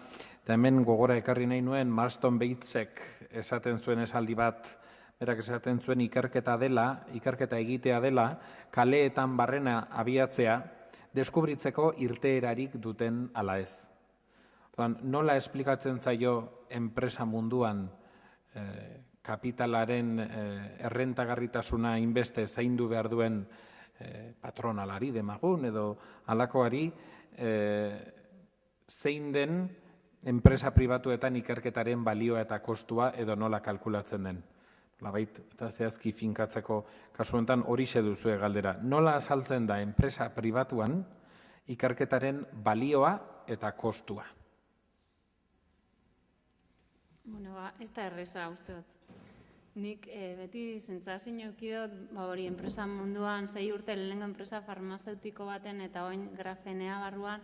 Eta hemen gogora ekarri nahi nuen, Marston Batesek esaten zuen esaldi bat, berak esaten zuen ikerketa egitea dela, kaleetan barrena abiatzea, deskubritzeko irteerarik duten ala ez. Nola esplikatzen zaio enpresa munduan kapitalaren errentagarritasuna inbeste zaindu behar duen patronalari demagun edo halakoari zein den enpresa pribatuetan ikerketaren balioa eta kostua edo nola kalkulatzen den. Labait eta zehazki finkatzeko kasu honetan horixe duzue galdera. Nola azaltzen da enpresa pribatuan ikerketaren balioa eta kostua? Bueno, ez da erreza uste dut. Nik beti zentzazio eukidot, hori enpresa munduan 6 urte lehenengo enpresa farmazeutiko baten eta oin grafenea barruan,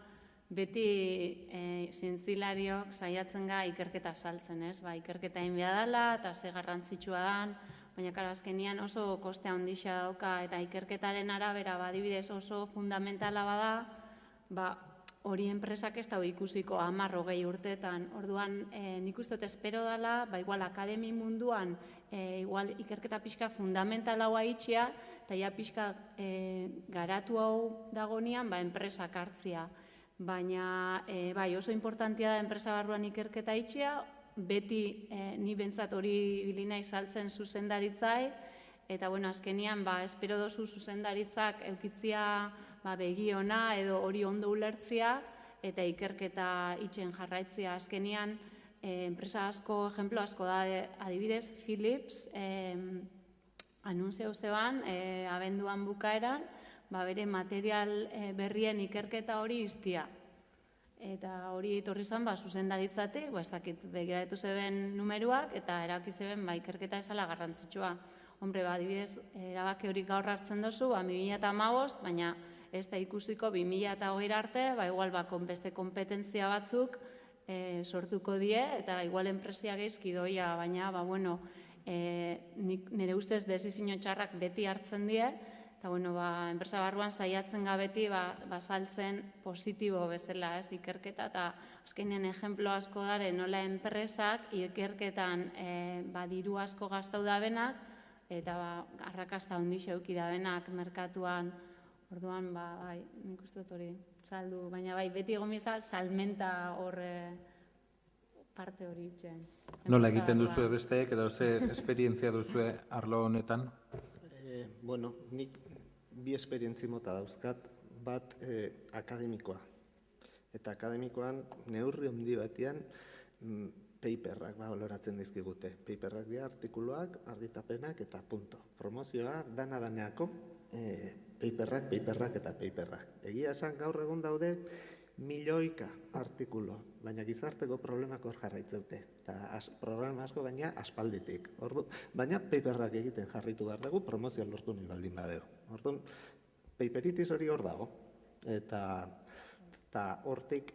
beti zientzilariok saiatzen ga ikerketa saltzen, ez? Ikerketa inbia dela eta ze garrantzitsua dan, baina karo azkenian oso kostea handixa dauka eta ikerketaren arabera adibidez oso fundamentala bada, hori enpresak ez da ikusiko 10-20 urteetan. Orduan, nik uste dut espero dela, igual akademi munduan, igual ikerketa pixka fundamental hau itxia, eta ja pixka garatu hau dagonean, enpresak hartzia. Baina, oso importantia da enpresa barruan ikerketa itxia, beti ni bentsat hori bilinai saltzen zuzendaritzai, eta azkenian, espero dozu zuzendaritzak eukitzia begiona edo hori ondo ulertzia eta ikerketa itxen jarraitzia. Azkenian, enpresa asko, ejemplo asko da, adibidez, Philips, anunzio zeban, abenduan bukaeran, bere material berrien ikerketa hori iztia. Eta hori etorri zen, zuzendaritzatik, ez dakit begiratu zeben numeruak, eta erabaki zeben ikerketa esala garrantzitsua. Hombre, adibidez, erabaki hori gaur hartzen dozu, 2015, baina ez da ikusiko 2020 arte, igual beste kompetentzia batzuk sortuko die, eta igual enpresia geizki doia, baina, nire ustez desizio txarrak beti hartzen die, eta, enpresa barruan saiatzen gabeti saltzen positibo bezala, ez, ikerketa, eta azkenean ejemplo asko dare nola enpresak ikerketan diru asko gaztau da benak, eta arrakasta handixe euki da benak merkatuan. Orduan, nik uste dut hori saldu, baina beti egon bizal salmenta horre parte hori itxen. Nola egiten duzue besteek edo ze esperientzia duzue arlo honetan? Bueno, nik bi esperientzi mota dauzkat, bat akademikoa. Eta akademikoan neurri handi batean paperrak baloratzen dizkigute. Paperrak dira artikuluak, argitapenak eta punto. Promozioa dana-daneako paperrak eta paperrak. Egia esan gaur egun daude milioika artikulo, baina gizarteko problemak hor jarraitzeute. Eta problema asko baina aspalditik. Baina paperrak egiten jarritu behar dugu, promozioa lortu nahi baldin badeu. Orduan, paperitis hori hor dago. Eta hortik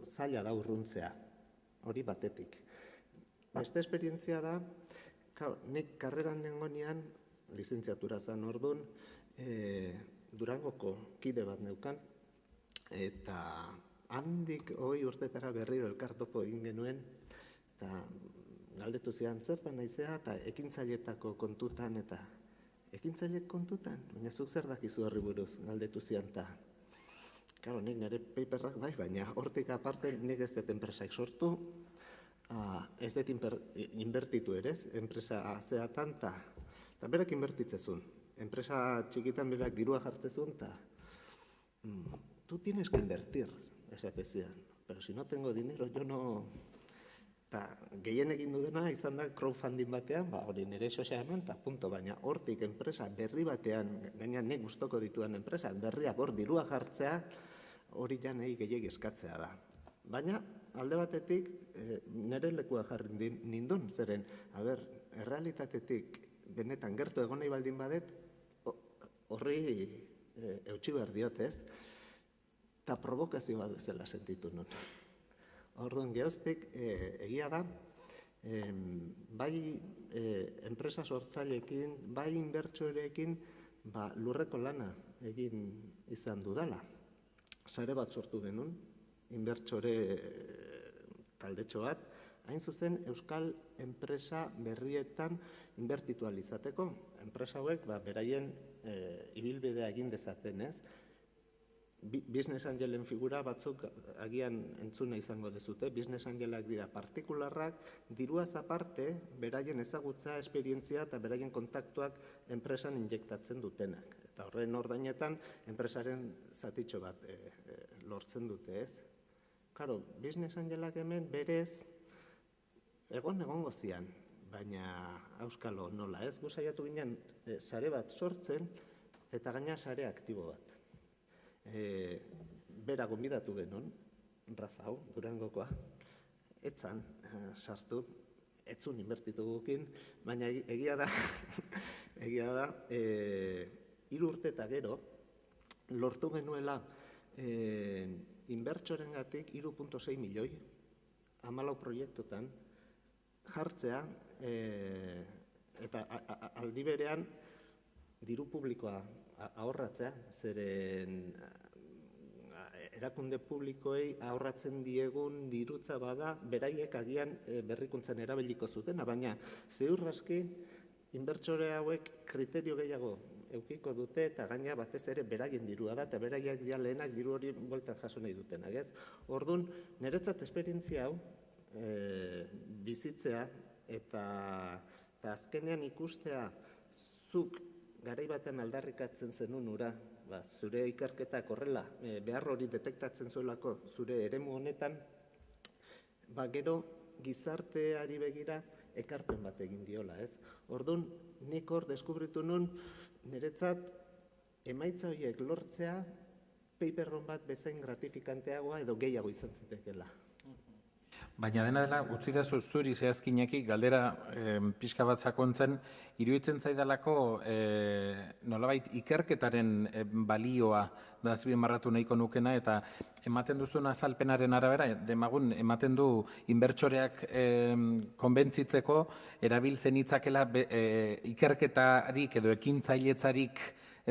zaila da urruntzea, hori batetik. Beste esperientzia da, nik karreran nengonean, lizentziatura zen orduan, Durangoko kide bat neukan, eta handik 20 urtetara berriro elkartopo egin genuen, eta galdetu zian zertan naizea, eta ekintzailetako kontutan, eta ekintzailek kontutan, baina zuk zer dakizu horri buruz, galdetu zian, eta karo, nik nire paperrak baina hortik aparte nik ez dut enpresak sortu, ez dut inbertitu ere, enpresa zeatan, eta berak inbertitzezun. Enpresa txikitan berak dirua jartzezun, eta tú tienes que invertir, esatezian. Pero si no tengo dinero, yo no... Eta gehien egin dudena izan da crowdfunding batean, hori nire sosa eman, eta punto, baina hortik enpresa berri batean, gaina nik gustoko dituen enpresa, berriak hor dirua jartzea, hori ja nahi gehiagi eskatzea da. Baina, alde batetik, nire lekua jarri nindun, zeren, errealitatetik benetan gertu egon nahi baldin badet, horri eutxi behar diot, ez? Eta provokazio bat bezala sentitu nun. Orduan gehoztik, egia da, bai enpresa sortzaileekin, bai inbertsoreekin, lurreko lana egin izan dudala. Sare bat sortu genuen, inbertsore taldetxo bat, hain zuzen Euskal enpresa berrietan inbertitu izateko. Enpresa hauek beraien ibilbidea egin dezaten, ez? Business angelen figura batzuk agian entzuna izango dezute. Business angelak dira partikularrak, diruaz aparte, beraien ezagutza, esperientzia eta beraien kontaktuak enpresan injektatzen dutenak. Eta horren ordainetan, enpresaren zatitxo bat lortzen dute, ez? Karo, business angelak hemen berez egongo zian, baina auskalo nola, ez? Gu saiatu ginen sare bat sortzen eta gaina sare aktibo bat. Bera gonbidatu genuen, Rafa hau, Durangokoa, etzan sartu, etzun inbertitu gukin, baina egia da, 3 urte eta gero, lortu genuela inbertsorengatik 3,6 milioi, 14 proiektutan, jartzea, eta aldi berean diru publikoa ahorratzea, zeren erakunde publikoei ahorratzen diegun dirutza bada, beraiek agian berrikuntzan erabiliko zutena, baina ziur aski inbertsore hauek kriterio gehiago eukiko dute eta gaina batez ere beraien dirua da eta beraiek ja lehenak diru hori bueltan jaso nahi dutenak, ez? Orduan, niretzat esperientzia hau bizitzea eta azkenean ikustea zuk garai baten aldarrikatzen zenun ura, zure ikerketak horrela, behar hori detektatzen zuelako zure eremu honetan, gero gizarteari begira ekarpen bat egin diola, ez? Orduan, nik hor deskubritu nun, niretzat emaitza horiek lortzea paperon bat bezain gratifikanteagoa edo gehiago izan zitekela. Baina dena dela, utzi da zuri zehazkineki, galdera pixka bat sakontzen, iruditzen zaidalako nolabait ikerketaren balioa da azpimarratu nahiko nukena, eta ematen duzun azalpenaren arabera, demagun ematen du inbertsoreak konbentzitzeko erabiltzen itzakela ikerketarik edo ekintzailetzarik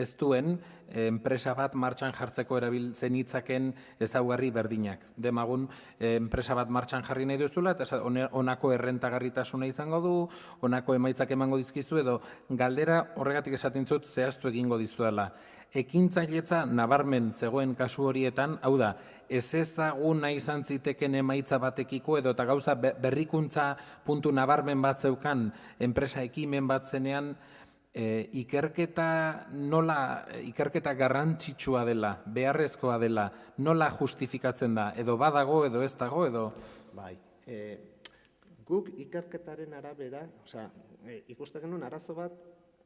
ez duen enpresa bat martxan jartzeko erabiltzen itzaken ezaugarri berdinak. Demagun, enpresa bat martxan jarri nahi duzula, eta honako errentagarritasuna izango du, honako emaitzak emango dizkizu, edo galdera horregatik esaten zut zehaztu egingo dizuela. Ekintzailetza nabarmen zegoen kasu horietan, hau da, ez ezaguna izan ziteken emaitza batekiko, edo eta gauza berrikuntza puntu nabarmen bat zeukan enpresa ekimen bat zenean, ikerketa garrantzitsua dela, beharrezkoa dela, nola justifikatzen da, edo badago, edo ez dago, edo... Bai, guk ikerketaren arabera, ikusten genuen arazo bat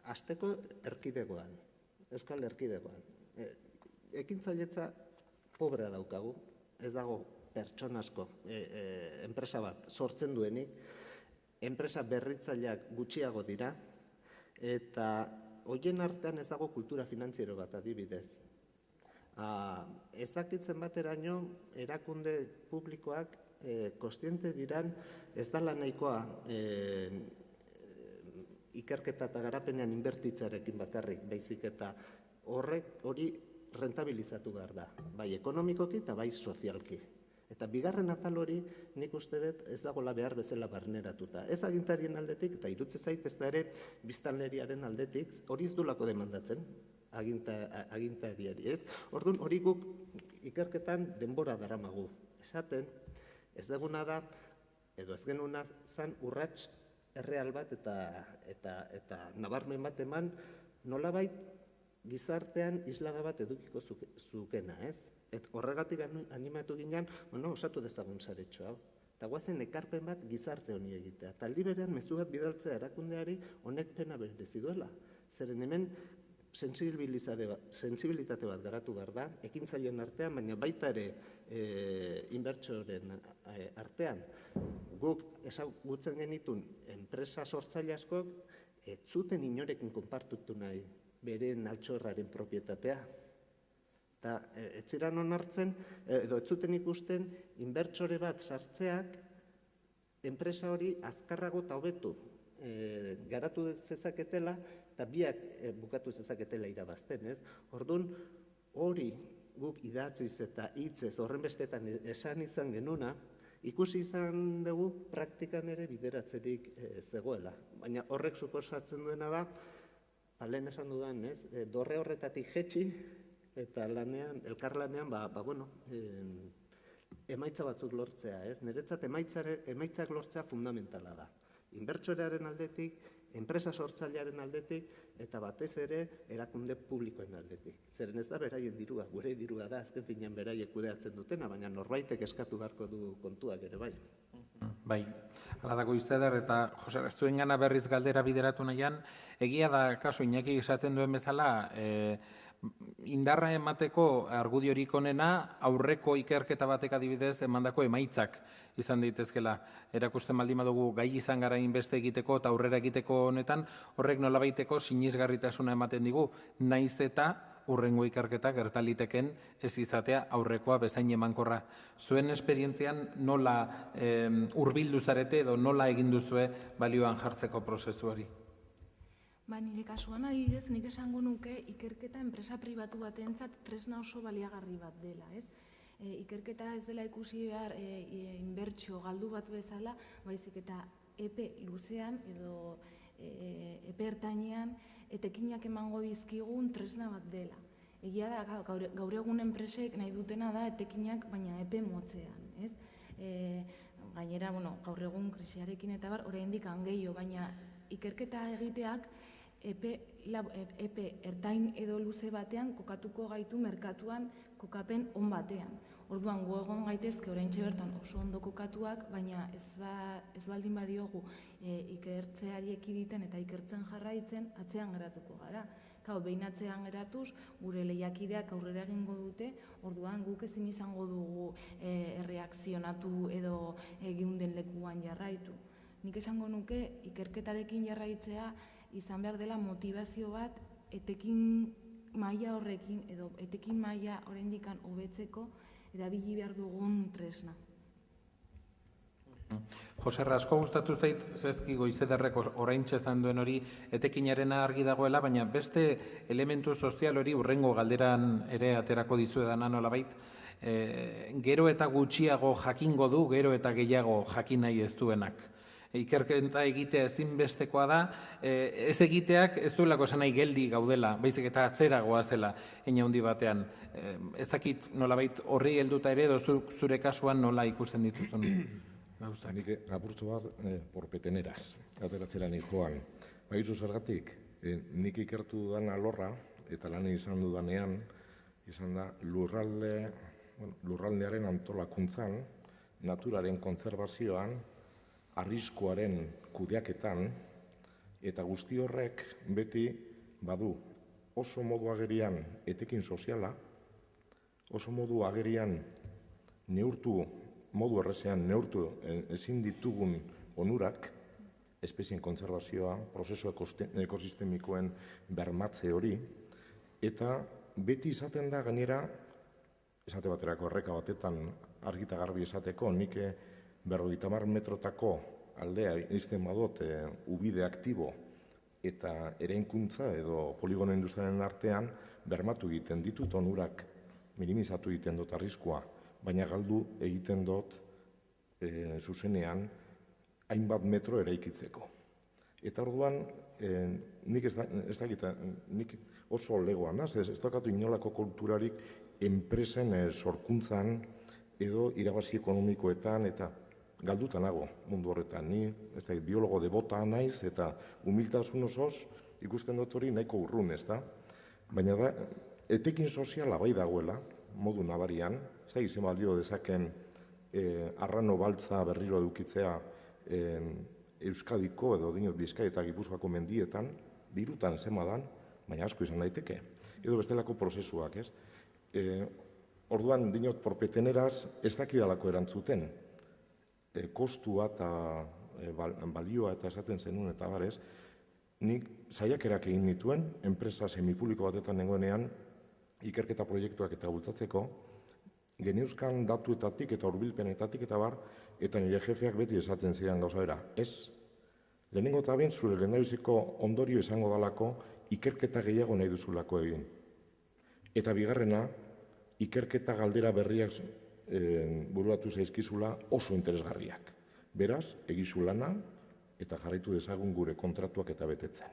hasteko erkidegoan, Euskal Erkidegoan. Ekintzailetza pobrea daukagu, ez dago pertsonasko enpresa bat sortzen duenik, enpresa berritzaileak gutxiago dira, eta horien artean ez dago kultura finantziero bat adibidez. Ez dakitzen bateraino erakunde publikoak kontziente diran ez dela nahikoa ikerketa eta garapenean inbertitzarekin bakarrik, baizik eta hori rentabilizatu behar da, bai ekonomikoki eta bai sozialki. Eta bigarren atal hori nik uste dut ez dagoela behar bezala barneratuta. Ez agintarien aldetik eta irutze zait ez da ere biztanleriaren aldetik, hori ez dulako demandatzen agintariari. Orduan hori guk ikerketan denbora daramagu. Esaten, ez deguna da, edo ez genuna zan urrats erreal bat eta nabarmen bat eman nolabait gizartean islaga bat edukiko zukena, ez? Horregatik animatu ginen, osatu dezagun saretxo hau. Eta guazen ekarpen bat gizarte honi egitea. Eta aldi berean mezu bat bidaltzea erakundeari honek pena berezi duela. Zeren hemen sensibilitate bat garatu behar da, ekintzaileen artean, baina baita ere inbertsoren artean. Guk ezagutzen genitun enpresa sortzaile askok ez zuten inorekin konpartutu nahi beren altxorraren propietatea. Eta ez ziren onartzen, edo ez zuten ikusten, inbertsore bat sartzeak enpresa hori azkarrago eta hobetu garatu zezaketela eta biak bukatu zezaketela irabazten, ez? Orduan, hori guk idatziz eta hitzez horren bestetan esan izan genuna, ikusi izan dugu praktikan ere bideratzerik zegoela. Baina horrek suposatzen duena da, lehen esan dudan, ez? Dorre horretatik jetxi, eta elkarlanean, emaitza batzuk lortzea, ez? Niretzat emaitzak lortzea fundamentala da. Inbertsorearen aldetik, enpresa sortzailearen aldetik eta batez ere erakunde publikoen aldetik. Zeren ez da beraien dirua, gure dirua da azken finean beraiek kudeatzen dutena, baina norbaitek eskatu beharko du kontuak ere bai. Bai, hala dago izteder, eta Jose, zuen gana berriz galdera bideratu nahian, egia da, kasu, Iñaki esaten duen bezala, indarra emateko argudiorik onena aurreko ikerketa batek adibidez emandako emaitzak izan daitezkela. Erakusten baldin badugu gai izan gara inbeste egiteko eta aurrera egiteko honetan, horrek nolabaiteko sinesgarritasuna ematen digu, naiz eta hurrengo ikerketa gertaliteken ez izatea aurrekoa bezain emankorra. Zuen esperientzian nola hurbildu zarete edo nola egin duzue balioan jartzeko prozesu hori? Nire kasuan adibidez, nik esango nuke ikerketa enpresa pribatu batentzat tresna oso baliagarri bat dela, ez? Ikerketa ez dela ikusi behar inbertsio galdu bat bezala, baizik eta epe luzean edo epe ertainean etekinak emango dizkigun tresna bat dela. Egia da, gaur egun enpresek nahi dutena da etekinak, baina epe motzean, ez? Gainera, gaur egun krisiarekin eta bar, oraindik gehiago, baina ikerketa egiteak epe ertain edo luze batean kokatuko gaitu merkatuan kokapen on batean. Orduan, gu egon gaitezke oraintxe bertan oso ondo kokatuak, baina ez baldin badiogu ikertzeari ekiditen eta ikertzen jarraitzen atzean geratuko gara. Behin atzean geratuz, gure lehiakideak aurrera egingo dute, orduan guk ezin izango dugu erreakzionatu edo geunden lekuan jarraitu. Nik esango nuke ikerketarekin jarraitzea izan behar dela motivazio bat etekin maila horrekin edo etekin maila oraindik hobetzeko erabili behar dugun tresna. Jose, asko gustatu zait, zezki Goizederreko oraintxe zan duen hori etekinarena argi dagoela, baina beste elementu sozial hori hurrengo galderan ere aterako dizuedana nolabait, gero eta gutxiago jakingo du, gero eta gehiago jakin nahi ez duenak. Ikerketa egitea ezinbestekoa da, ez egiteak ez duelako esan nahi geldi gaudela, baizik eta atzeragoa zela hein handi batean. Ez dakit nolabait horri helduta ere edo zure kasuan nola ikusten dituzun gauzak. Nik apurtxo bat porpeteneraz, ateratzera nik joan. Baizu zergatik, nik ikertu dudan alorra eta lan izan dudanean, izan da lurraldearen antolakuntzan, naturaren kontserbazioan, arriskuaren kudeaketan, eta guzti horrek beti badu oso modu agerian etekin soziala, oso modu agerian modu errezean neurtu ezin ditugun onurak, espezien kontserbazioa, prozesu ekosistemikoen bermatze hori, eta beti izaten da gainera, esate baterako erreka batetan argita garbi esateko, nik 50 metrotako aldea izten badot ubide aktibo eta ereinkuntza edo poligono industrialen artean bermatu egiten ditut onurak, minimizatu egiten dut arriskua, baina galdu egiten dut zuzenean hainbat metro eraikitzeko. Eta orduan, nik ez dakit, nik oso legoan, ez dakatu inolako kulturarik enpresen sorkuntzan edo irabazi ekonomikoetan eta galduta nago mundu horretan. Ni ez da, biologo debota naiz eta humiltasun osoz ikusten dut hori nahiko urrun, ez da? Baina da, etekin soziala bai dagoela, modu nabarian, ez da izan baldio dezaken arrano baltza berriro edukitzea Euskadiko edo dinot Bizkai eta Gipuzkoako mendietan, dirutan zemadan, baina asko izan daiteke. Edo bestelako prozesuak, ez? Orduan, dinot, porpeteneraz ez dakidalako erantzuten. Kostua eta balioa eta esaten zenuen eta barez, nik saiakerak egin nituen, enpresa semipubliko batetan nengoenean, ikerketa proiektuak eta bultzatzeko, geneuzkan datuetatik eta hurbilpenetatik eta bar, eta nire jefeak beti esaten zidan gauza bera. Ez, lehenengo eta behin zure lehendabiziko ondorio izango dalako ikerketa gehiago nahi duzulako egin. Eta bigarrena, ikerketa galdera berriak bururatu zaizkizula oso interesgarriak. Beraz, egizu lana eta jarraitu dezagun gure kontratuak eta betetzen.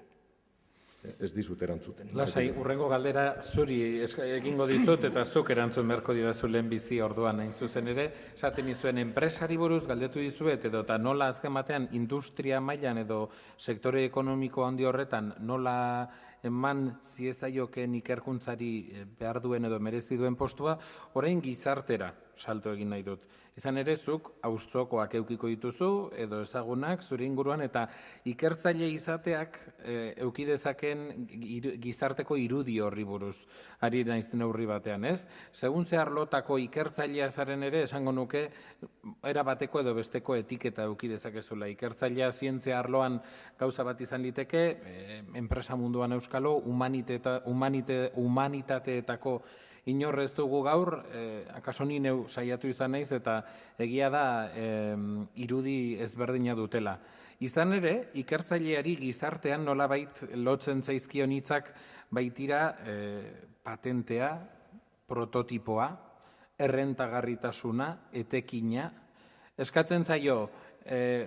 ez dizut erantzuten. Lasai, urrengo galdera zuri egingo dizut eta zuk erantzun beharko didazu lehenbizi orduan hain zuzen ere, esaten izuen enpresari buruz galdetu dizuet edo eta nola azken batean industria mailan edo sektore ekonomiko handi horretan nola eman ziezaioken ikerkuntzari behar duen edo merezi duen postua, orain gizartera salto egin nahi dut. Izan ere, zuk auzokoak eukiko dituzu edo ezagunak zure inguruan eta ikertzaile izateak euki dezaken gizarteko irudi horri buruz ari naiz neurri batean, ez? Segun ze arlotako ikertzailea zaren ere, esango nuke era bateko edo besteko etiketa euki dezakezula. Ikertzailea zientzia arloan gauza bat izan liteke, enpresa munduan euskalo, humanitateetako inorrez dugu gaur, akaso ni neu saiatu izan naiz eta egia da irudi ezberdina dutela. Izan ere, ikertzaileari gizartean nolabait lotzen zaizkion hitzak baitira patentea, prototipoa, errentagarritasuna, etekina. Eskatzen zaio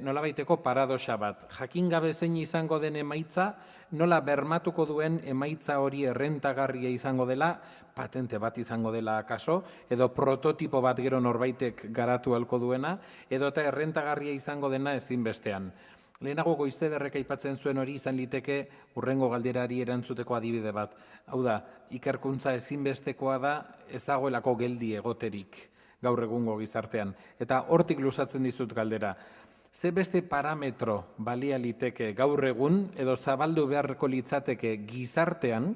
nolabaiteko paradoxa bat. Jakin gabe zein izango den emaitza, nola bermatuko duen emaitza hori errentagarria izango dela, patente bat izango dela akaso, edo prototipo bat gero norbaitek garatu halko duena, edo eta errentagarria izango dena ezinbestean. Lehenago Goizederrek aipatzen zuen hori izan liteke urrengo galderari erantzuteko adibide bat. Hau da, ikerkuntza ezinbestekoa da ezagoelako geldi egoterik gaur egungo gizartean. Eta hortik luzatzen dizut galdera. Ze beste parametro balia liteke gaur egun edo zabaldu beharko litzateke gizartean,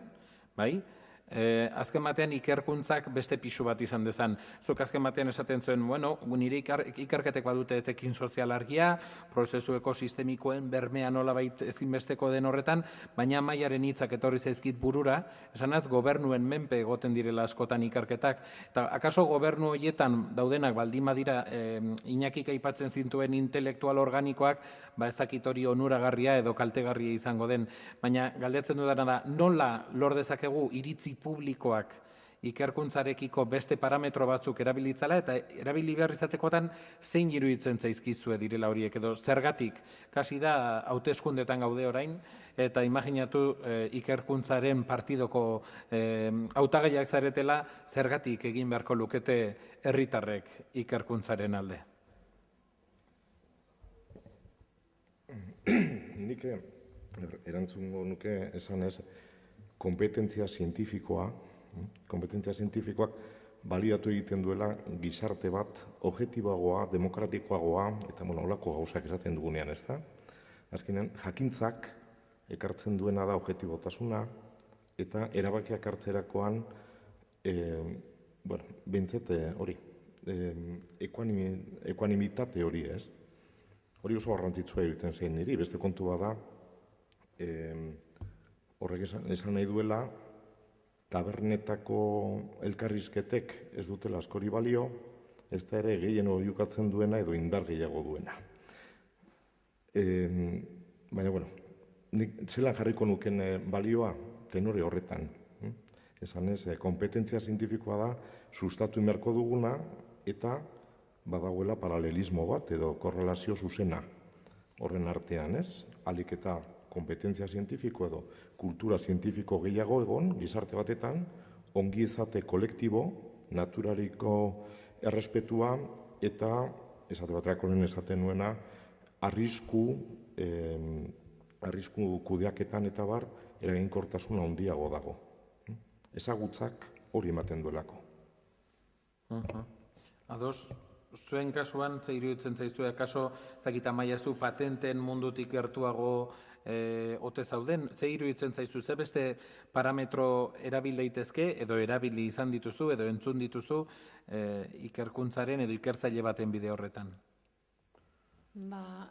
bai? Azken batean ikerkuntzak beste pisu bat izan dezan. Zuk azken batean esaten zuen, bueno, nire ikerketek badute etekin sozial argia, prozesu ekosistemikoen bermea nolabait ezinbesteko den horretan, baina mailaren hitzak etorri zaizkit burura, esanaz gobernuen menpe egoten direla askotan ikerketak, eta akaso gobernu horietan daudenak baldin badira Iñakik aipatzen zintuen intelektual organikoak, ez dakit hori onuragarria edo kaltegarria izango den, baina galdetzen dudana da, nola lor dezakegu iritzi publikoak ikerkuntzarekiko beste parametro batzuk erabilitzala eta erabili behar izatekotan zein iruditzen zaizkizue direla horiek edo zergatik. Kasi da hauteskundetan gaude orain eta imaginatu ikerkuntzaren partidoko hautagaiak zaretela zergatik egin beharko lukete herritarrek ikerkuntzaren alde. Nik erantzungo nuke esan ez, kompetentzia zientifikoak baliatu egiten duela gizarte bat objektiboagoa, demokratikoagoa, eta holako gauzak esaten dugunean, ez da? Azkenean, jakintzak ekartzen duena da objektibotasuna, eta erabakiak hartzerakoan, bintzet hori, ekuanimitate hori, ez? Hori oso garrantzitsua iruditzen zein niri, beste kontua da, horrek esan nahi duela, tabernetako elkarrizketek ez dutela askori balio, ez da ere gehien oiukatzen duena edo indar gehiago duena. Baina, bueno, zelan jarriko nuken balioa tenore horretan. Esan ez, kompetentzia zientifikoa da sustatu inberko duguna eta badagoela paralelismo bat edo korrelazio zuzena horren artean, ez? Alik eta kompetentzia zientifiko edo kultura zientifiko gehiago egon, gizarte batetan, ongi izate kolektibo, naturariko errespetua eta, esate baterako lehen esaten nuena, arrisku kudeaketan eta bar, eraginkortasuna handiago dago. Ezagutzak hori ematen duelako. Ados, zuen kasuan, ze iruditzen zaizue, kaso, zakita maiazu patenten mundutik gertuago ote zauden, ze iruditzen zaizu, ze beste parametro erabil daitezke, edo erabili izan dituzu, edo entzun dituzu ikerkuntzaren edo ikertzaile baten bide horretan?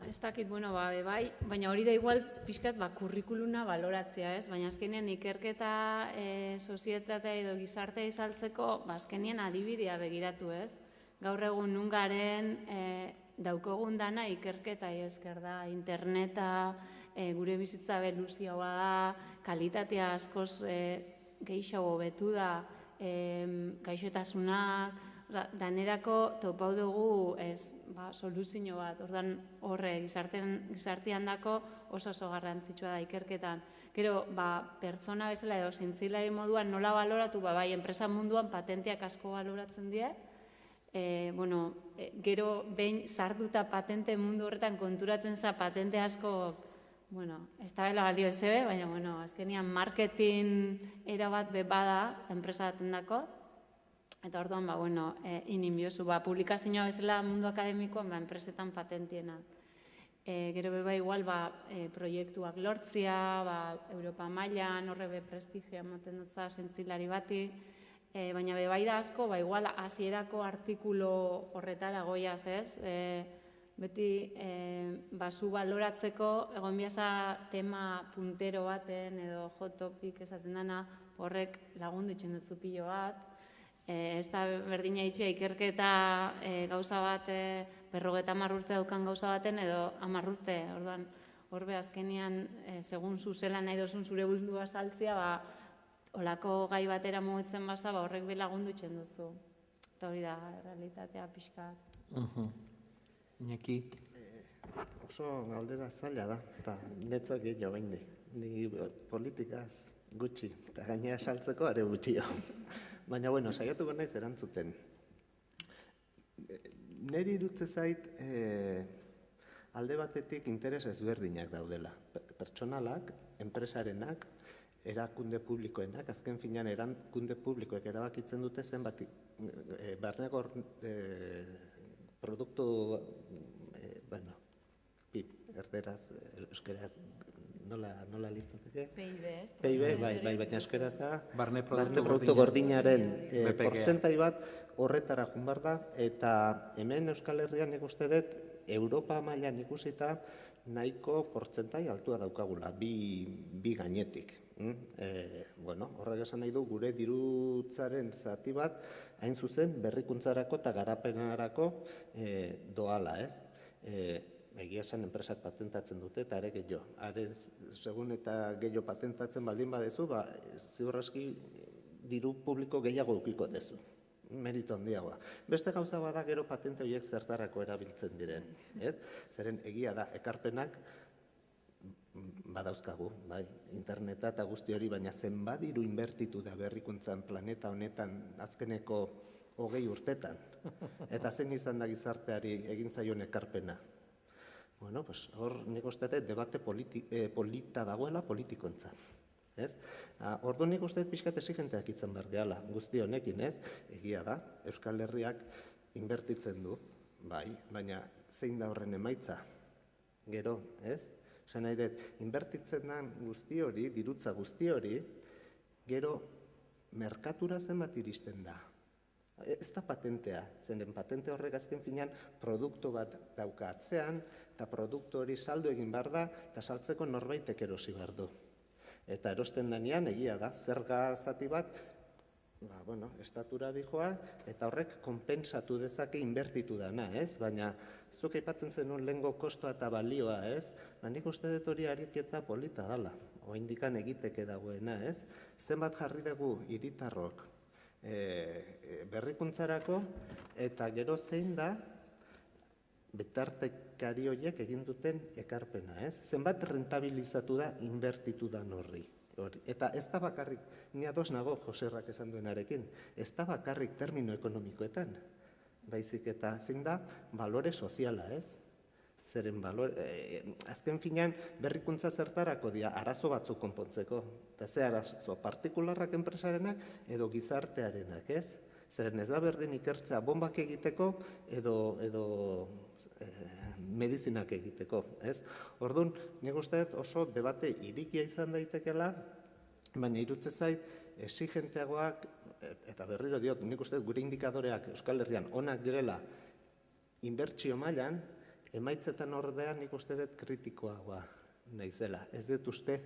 Ez dakit, bai, baina hori da igual pixkat kurrikuluna baloratzea, ez? Baina azkenean ikerketa sozietatea edo gizartea izaltzeko, azkenean adibidea begiratu, ez? Gaur egun nungaren daukogun dana ikerketa esker da, interneta, gure bizitza beluziagoa da, kalitatea askoz gehiago betu da, gaixotasunak, danerako topau dugu soluzio bat. Orduan horre gizartean dako oso garrantzitsua da ikerketan. Gero, pertsona bezala edo zientzilari moduan nola baloratu, bai, enpresa munduan patenteak asko baloratzen die. Gero, behin sartuta patente mundu horretan konturatzen za patente asko, ez da bela balio ezebe, baina, azkenian marketing erabat bada enpresa baten dako. Eta orduan, inimbiozu, publikazioa bezala mundu akademikoan, enpresetan patentienak. Gero beba igual, proiektuak lortzia, Europa mailan, horre prestigioa ematen dutza zentzilari bati, baina bebai da asko, igual hasierako artikulo horretara goiaz, ez? Beti, zu baloratzeko, egon biasa tema puntero baten, edo hot topic esaten dana, horrek lagundu itxen dutzu pilo bat, ez da berdina itxia ikerketa gauza bat 50 urte daukan gauza baten edo 10 urte. Orduan, horbe azkenean, segun zu zela nahi dozun zure bundua saltzia, olako gai batera mugitzen basa, horrek belagundu itxen dutzu. Eta hori da, realitatea pixka. Iñaki? Oso galdera zaila da, eta netzak gehiago gaindik. Ni politikaz gutxi, eta gainera saltzeko are gutxio. Baina, saiatuko naiz erantzuten. Neri irutze zait alde batetik interes ezberdinak daudela. Pertsonalak, enpresarenak, erakunde publikoenak, azken finean erakunde publikoek erabakitzen dute zenbat barneko produktu, PIB, erderaz, euskeraz, nola litzateke? PIB, baina euskeraz da, barne produktu gordinaren portzentai bat horretara junbar da, eta hemen Euskal Herrian nik uste dut, Europa mailan ikusita, nahiko portzentai altua daukagula, bi gainetik. Horrek esan nahi du gure dirutzaren zati bat, hain zuzen berrikuntzarako eta garapenarako doala, ez? Egia esan enpresak patentatzen dute, eta ere gehiago. Segun eta gehiago patentatzen baldin badezu, ziur aski diru publiko gehiago ukiko dezu. Merito handiagoa. Beste gauza bada gero patente horiek zertarako erabiltzen diren. Zeren egia da, ekarpenak badauzkagu, interneta eta guzti hori, baina zenbat diru inbertitu da berrikuntzan planeta honetan azkeneko 20 urtetan. Eta zen izan da gizarteari egintzaion ekarpena. Hor nik uste debate polita dagoela politikontzat. Ordu nik uste pixkat exigenteak itzen behar gehala, guzti honekin, egia da, Euskal Herriak inbertitzen du, baina zein da horren emaitza, gero, esan nahi dut, inbertitzen da guzti hori, dirutza guzti hori, gero, merkatura zenbat iristen da. Ez da patentea, zenen patente horrek azken finean produktu bat dauka atzean, eta produktu hori saldo egin behar da, eta saltzeko norbaitek erosi behar du. Eta erosten denean, egia da, zerga zati bat, estatura dijoa, eta horrek konpentsatu dezake inbertitu dana, baina zuk aipatzen zenun lehengo kostoa eta balioa, nik uste dut hori ariketa polita dala, oindikan egiteke dagoena, zenbat jarri dugu hiritarrok berrikuntzarako, eta gero zein da bitartekari horiek egin duten ekarpena, zenbat rentabilizatu da inbertitu da horri. Eta ez da bakarrik, ni ados nago Joserrak esan duenarekin, ez da bakarrik termino ekonomikoetan, baizik eta zein da balore soziala, zeren azken finean berrikuntza zertarako dira arazo batzuk konpontzeko, eta ze arazo partikularrak enpresarenak edo gizartearenak, zeren ez da berdin ikertzea bombak egiteko edo medizinak egiteko, Orduan, nik uste dut oso debate irikia izan daitekela, baina irutze zait exigenteagoak, eta berriro diot, nik uste dut gure indikadoreak Euskal Herrian onak direla inbertsio mailan, emaitzetan ordean nik uste dut kritikoagoa naizela. Ez dut uste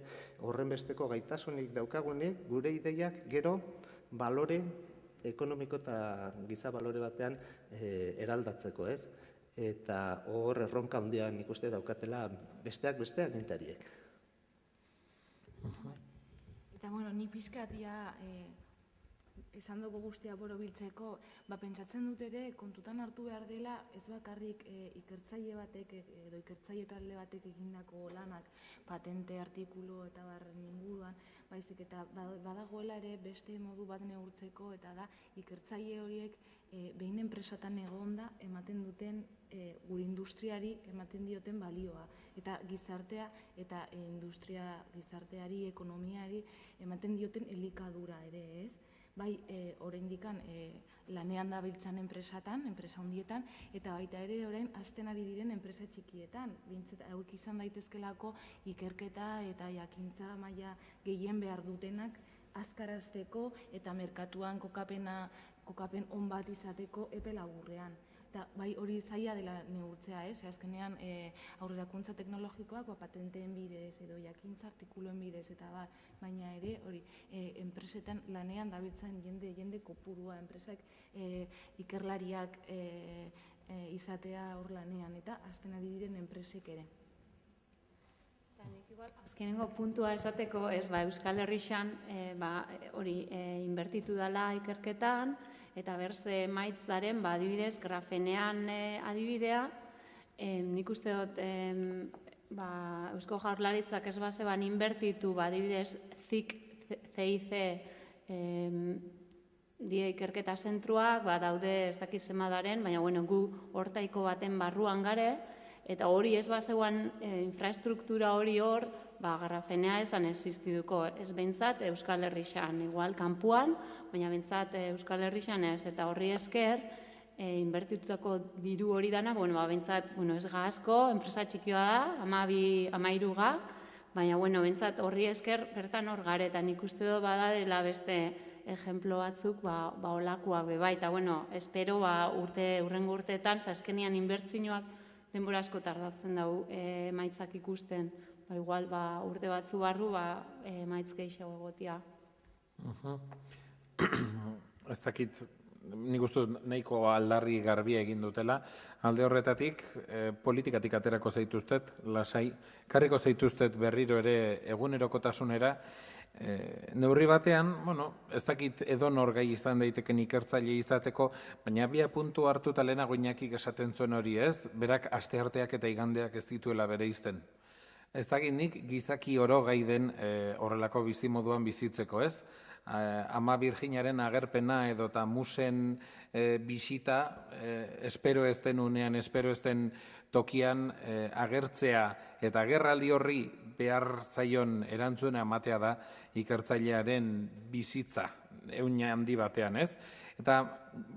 horren besteko gaitasunik daukagunik gure ideiak gero balore ekonomiko eta giza balore batean eraldatzeko, Eta hor erronka handia nik uste daukatela besteak nintariek. Eta, ni pixkatia esan dugu guztia borobiltzeko, pentsatzen dut ere kontutan hartu behar dela ez bakarrik ikertzaile batek edo ikertzaile talde batek egindako lanak patente, artikulu eta barren inguruan, baizik eta badagoela ere beste modu bat neurtzeko eta da ikertzaile horiek behin enpresatan egonda ematen duten gure industriari ematen dioten balioa eta gizartea eta industria gizarteari, ekonomiari ematen dioten elikadura ere, ez? Bai, oraindikan lanean dabiltzan enpresatan, enpresa handietan, eta baita ere orain hasten ari diren enpresa txikietan. Bintzat, hauek izan daitezkelako ikerketa eta jakintza maila gehien behar dutenak azkarazteko eta merkatuan kokapen on bat izateko epe laburrean. Eta bai hori zaila dela neurtzea, azkenean aurrerakuntza teknologikoak patenteen bidez edo jakintza artikuluen bidez eta baina ere hori enpresetan lanean dabiltzen jende kopurua, enpresak ikerlariak izatea hor lanean eta hasten ari diren enpresek ere. Azkenengo puntua esateko, Euskal Herrixan hori inbertitu dela ikerketan, eta berze maitz daren, adibidez, grafenean adibidea, nik uste dut Eusko Jaurlaritzak ez bazeban inbertitu, adibidez, CIC die ikerketa zentruak, daude ez dakiz emadaren, baina gu hortaiko baten barruan gare, eta hori ez bazegoan infrastruktura hori hor, grafenea esan existituko, ez behintzat Euskal Herrixan, igual kanpuan, baina behintzat Euskal Herrixan ez, eta horri esker, inbertitutako diru hori dana, behintzat ez asko, enpresa txikioa da, 13 ga, baina behintzat horri esker bertan hor gare, eta nik uste dut badadela beste ejemplo batzuk olakoak beba, eta espero urrengo urteetan, azkenean inbertzioak denbora asko tardatzen dugu maitzak ikusten, igual urte batzu barru maitz gehiago egotia. Ez dakit, nik uste nahiko aldarri garbia egin dutela, alde horretatik politikatik aterako zaituztet, lasai, karriko zaituztet berriro ere egunerokotasunera, neurri batean, ez dakit edonor gai izan daiteken ikertzaile izateko, baina bia puntu hartu eta lehenago Iñakik esaten zuen hori ez, berak astearteak eta igandeak ez dituela bereizten. Ez dakit nik gizaki oro gai den horrelako bizimoduan bizitzeko ez, Ama Birjinaren agerpena edo eta musen bisita, espero ez den unean, espero ez den tokian agertzea eta agerraldi horri behar zaion erantzuna ematea da ikertzailearen bizitza, ehuna handi batean, ez? Eta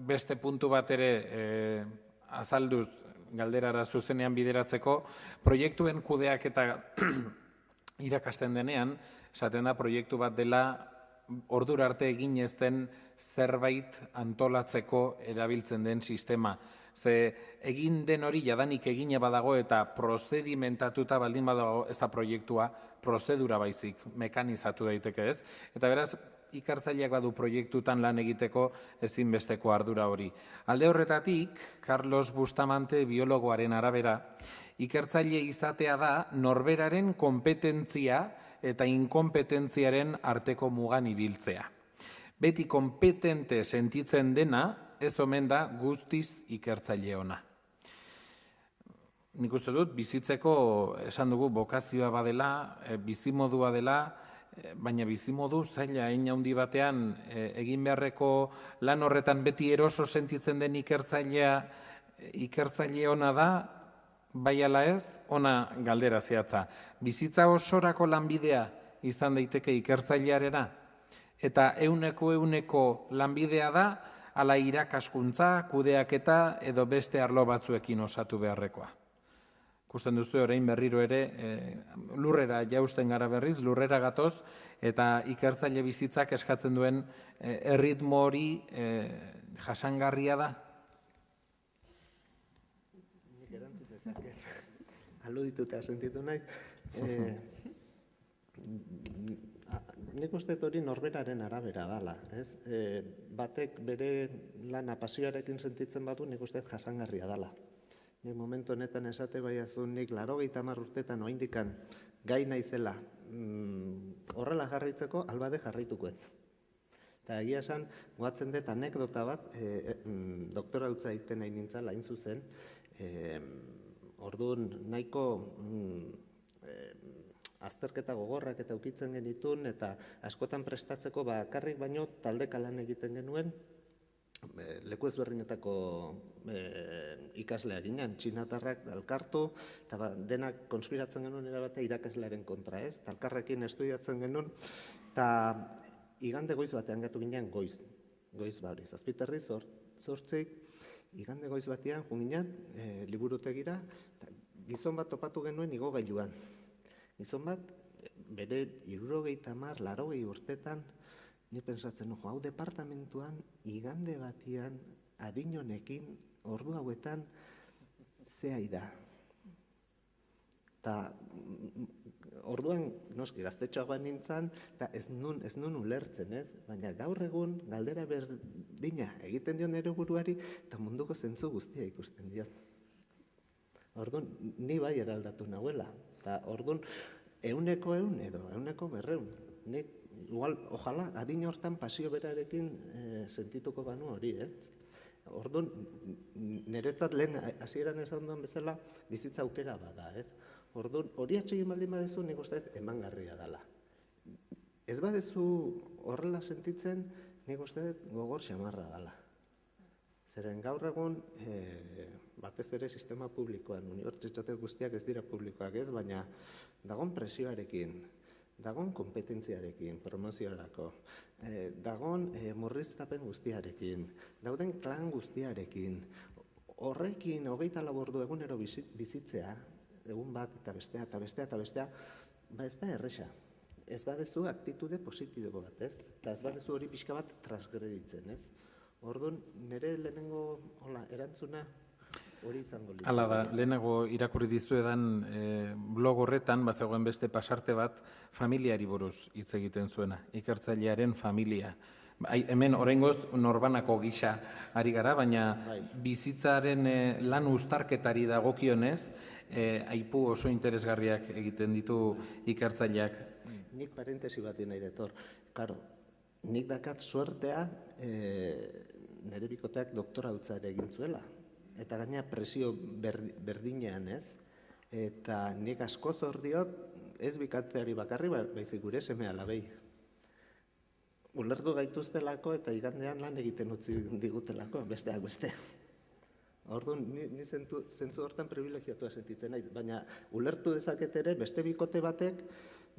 beste puntu bat ere azalduz galderara zuzenean bideratzeko, proiektuen kudeak eta irakasten denean, esaten da proiektu bat dela ordura arte egin ez den zerbait antolatzeko erabiltzen den sistema. Ze egin den hori jadanik egine badago eta prozedimentatuta baldin badago ez da proiektua, prozedura baizik, mekanizatu daiteke ez. Eta beraz, ikertzaileak badu proiektutan lan egiteko ezinbesteko ardura hori. Alde horretatik, Carlos Bustamante biologoaren arabera, ikertzaile izatea da norberaren kompetentzia eta inkompetentziaren arteko mugan ibiltzea. Beti kompetente sentitzen dena, ez omen da guztiz ikertzaile ona. Nik uste dut, bizitzeko esan dugu bokazioa badela, bizimodua dela, baina bizimodu zaila hein handi batean egin beharreko lan horretan beti eroso sentitzen den ikertzaile ona da, bai ala ez, ona galdera zehatza. Bizitza osorako lanbidea izan daiteke ikertzailearena, eta euneko lanbidea da, ala irakaskuntza, kudeaketa edo beste arlo batzuekin osatu beharrekoa. Ikusten duzu orain berriro ere lurrera jausten gara berriz, lurrera gatoz, eta ikertzaile bizitzak eskatzen duen erritmo hori jasangarria da. Nik erantzun dezaket, aludituta sentitu naiz. Nik uste hori norberaren arabera dala. Batek bere lana pasioarekin sentitzen badu, nik uste jasangarria dala. Nik momentu honetan esate baiazu, nik 80 urtetan oindikan gai naizela horrela jarraitzeko albade jarraitukoet. Eta egia esan, goatzen dut anekdota bat, doktora utza egiten nahi nintzen, hain zuzen, orduan nahiko azterketa gogorrak eta ukitzen genitun, eta askotan prestatzeko bakarrik baino taldeka lan egiten genuen, leku ezberdinetako ikaslea ginen, txinatarrak elkartu, eta denak konspiratzen genuen erabate irakaslearen kontra, ez? Elkarrekin estudiatzen genuen, eta igande goiz batean gatu ginen goiz hori, 7:30 igande goiz batean junginan liburutegira, gizon bat topatu genuen igogailuan. Gizon bat, bere 70, 80 urtetan, ni pentsatzen, hau departamentuan igande batian adin honekin ordu hauetan zehai da. Eta orduan, noski, gaztetxoagoan nintzen, eta ez nun ulertzen, ez? Baina gaur egun galdera berdina egiten dion nire buruari, eta munduko zentzu guztia ikusten diot. Orduan, ni bai eraldatu nahuela. Eta orduan, 100 edo 100. Nik, igual, ojala, adin hortan pasio berarekin sentituko banu hori, ez? Orduan, niretzat lehen hasieran esan duen bezala, bizitza aukera bada, ez? Orduan, hori atxegin baldin badezu, nik uste emangarria dela. Ez badezu horrela sentitzen, nik uste gogor xamarra dela. Zeren gaur egun, batez ere sistema publikoan, unibertsitate guztiak ez dira publikoak ez, baina dagon presioarekin, dagon kompetentziarekin, promoziorako, dagon murriztapen guztiarekin, dauden klan guztiarekin, horrekin 24 ordu egunero bizitzea, egun bat eta bestea, ba ez da erresa. Ez badezu aktitude positibo bat, ez? Eta ez badezu hori pixka bat transgreditzen, ez? Orduan, nire lehenengo erantzuna hori izango litzateke. Hala da, lehenago irakurri dizuedan blog horretan, bazegoen beste pasarte bat, familiari buruz hitz egiten zuena, ikertzailearen familia. Hemen oraingoz norbanako gisa ari gara, baina bizitzaren lan uztarketari dagokionez, aipu oso interesgarriak egiten ditu ikertzaileak. Nik parentesi bat nahi detor. Karo, nik dakat suertea nire bikoteak doktora utzare egin zuela. Eta gaina presio berdinean, ez? Eta nik asko zor diot, ez bikatzeari bakarri, baizik gure seme alabei. Ulertu gaituztelako eta igandean lan egiten utzi digutelako, besteak beste. Orduan, ni zentzu hortan privilegiatua sentitzen naiz, baina ulertu dezaket ere, beste bikote batek,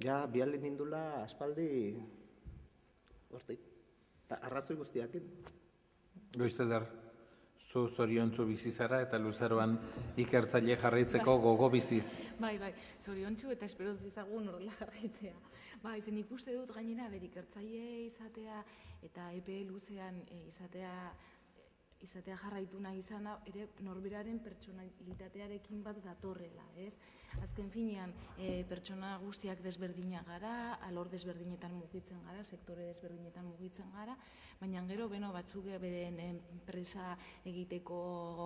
ja biali nindula aspaldi hortik. Eta arrazoi guztiakin. Goizeder, zu zoriontzu bizizara eta luzaroan ikertzaile jarraitzeko gogo biziz. Bai, zoriontsu eta espero dezagun horrela jarraitzea. Bai, zen ikuste dut gainera berikertzaile izatea eta epe luzean izatea jarraitu nahi izana, ere norberaren pertsonalitatearekin bat datorrela, ez? Azken finean, pertsona guztiak desberdina gara, alor desberdinetan mugitzen gara, sektore desberdinetan mugitzen gara, baina gero, batzuk beren enpresa egiteko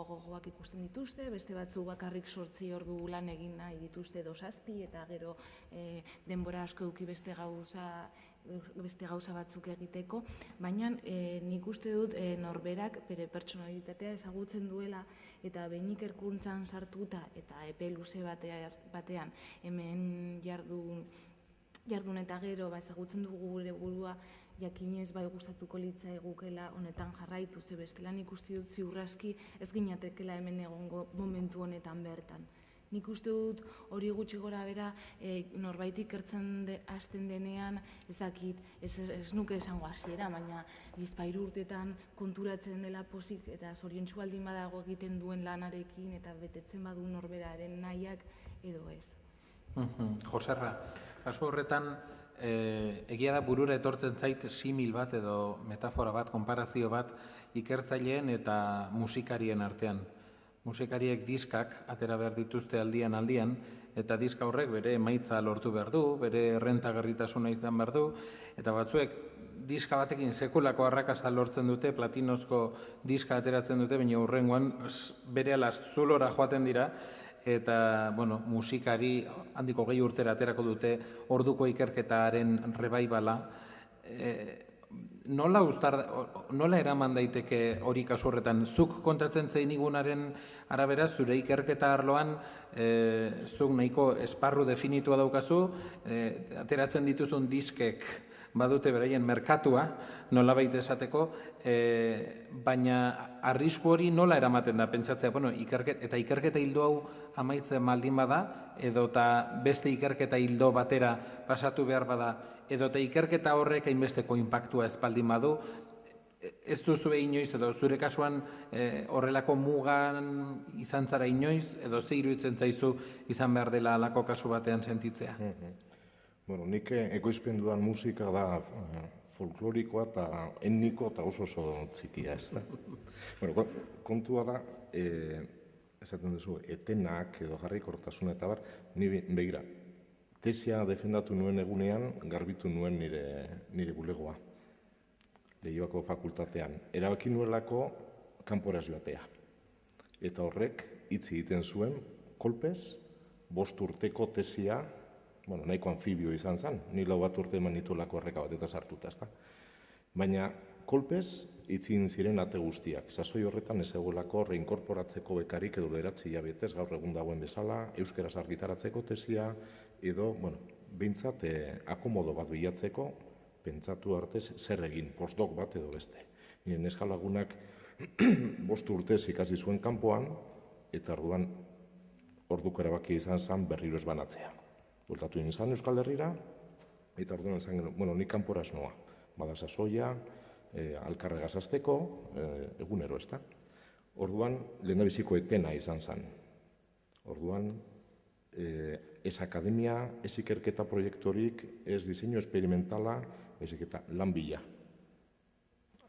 gogoak ikusten dituzte, beste batzuk bakarrik 8 ordu lan egin nahi dituzte 2-7, eta gero denbora asko eduki beste gauza batzuk egiteko, baina nik uste dut norberak bere pertsonalitatea ezagutzen duela eta behin ikerkuntzan sartuta eta epe luze batean hemen jardun eta gero ezagutzen dugu gure burua jakinez bai gustatuko litza egukela honetan jarraitu, ze bestela nik uste dut ziurraski ez ginatekela hemen egongo momentu honetan bertan. Nik uste dut hori gutxi gora bera norbait ikertzen hasten denean ezakit, ez nuke esango hasiera, baina 2 urtetan konturatzen dela pozik eta zoriontsu baldin badago egiten duen lanarekin eta betetzen badu norberaren nahiak edo ez. Joserra, kasu horretan egia da burura etortzen zait simil bat edo metafora bat, konparazio bat ikertzaileen eta musikarien artean. Musikariek diskak atera behar dituzte aldian, eta diska horrek bere emaitza lortu behar du, bere errentagarritasuna izan behar du, eta batzuek diska batekin sekulako arrakasta lortzen dute, platinozko diska ateratzen dute, baina hurrengoan bere zulora joaten dira, eta musikari handiko 20 urtera aterako dute orduko ikerketaren rebaibala. nola eraman daiteke hori kasu horretan? Zuk kontatzen zeinigunaren arabera, zure ikerketa arloan, zuk nahiko esparru definitua daukazu, ateratzen dituzun diskek badute beraien merkatua, nolabait esateko, baina arrisku hori nola eramaten da, pentsatzea, bueno, eta ikerketa hildo hau amaitzen baldin bada, edota beste ikerketa hildo batera pasatu behar bada, edota ikerketa horrek hainbesteko inpaktua ez baldin badu, ez duzu inoiz, edo zure kasuan horrelako mugan izan zara inoiz, edo ze iruditzen zaizu izan behar dela alako kasu batean sentitzea? Bueno, nik ekoizpen dudan musika da folklorikoa eta etniko eta oso txikia, ez da. Bueno, kontua da, esaten duzu, etenak edo jarraikortasuna eta bar, ni begira, tesia defendatu nuen egunean, garbitu nuen nire bulegoa, Leioako fakultatean. Erabaki nuelako kanpora joatea. Eta horrek hitz egiten zuen, kolpez, 5 urteko tesia, bueno, nahiko anfibio izan zen, ni 4 urte eman nituelako erreka bat eta sartuta, ezta. Baina kolpez itzin ziren ate guztiak. Sasoi horretan ez egolako reinkorporatzeko bekarik edo 9 hilabetez gaur egun dagoen bezala, euskaraz argitaratzeko tesia, edo, bueno, behintzat akomodo bat bilatzeko, pentsatu artez zer egin, postdoc bat edo beste. Nire neskalagunak 5 urtez ikasi zuen kanpoan, eta orduko erabaki izan zen berriro ez banatzea. Bueltatu izan Euskal Herrira, eta orduan izan, bueno, nik kanpora ez noa. Bada sasoia, alkarregaz azteko, egunero ez da. Orduan, lehendabiziko etena izan zen. Orduan, ez akademia, ez ikerketa proiektorik, ez diseinu esperimentala, ez ikerketa lan bila.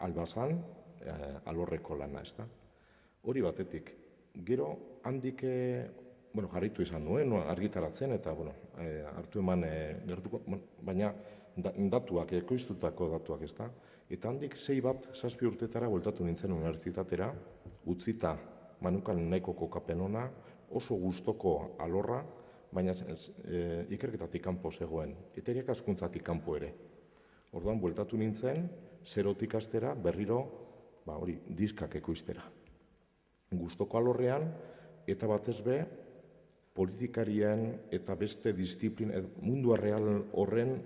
Albazan, alorreko lana ez da. Hori batetik, gero handik, bueno, jarritu izan nuen, argitaratzen, eta, bueno, hartu eman gertuko, baina datuak, ekoiztutako datuak ez da. Eta handik 6-7 urtetara bueltatu nintzen unibertsitatera, utzita manukan nahiko kokapen ona, oso gustoko alorra, baina ikerketatik kanpo zegoen, eta irakaskuntzatik kanpo ere. Orduan, bueltatu nintzen, zerotik hastera berriro, diskak ekoiztera. Gustoko alorrean, eta batez be, politikarien eta beste disiplina, mundua real horren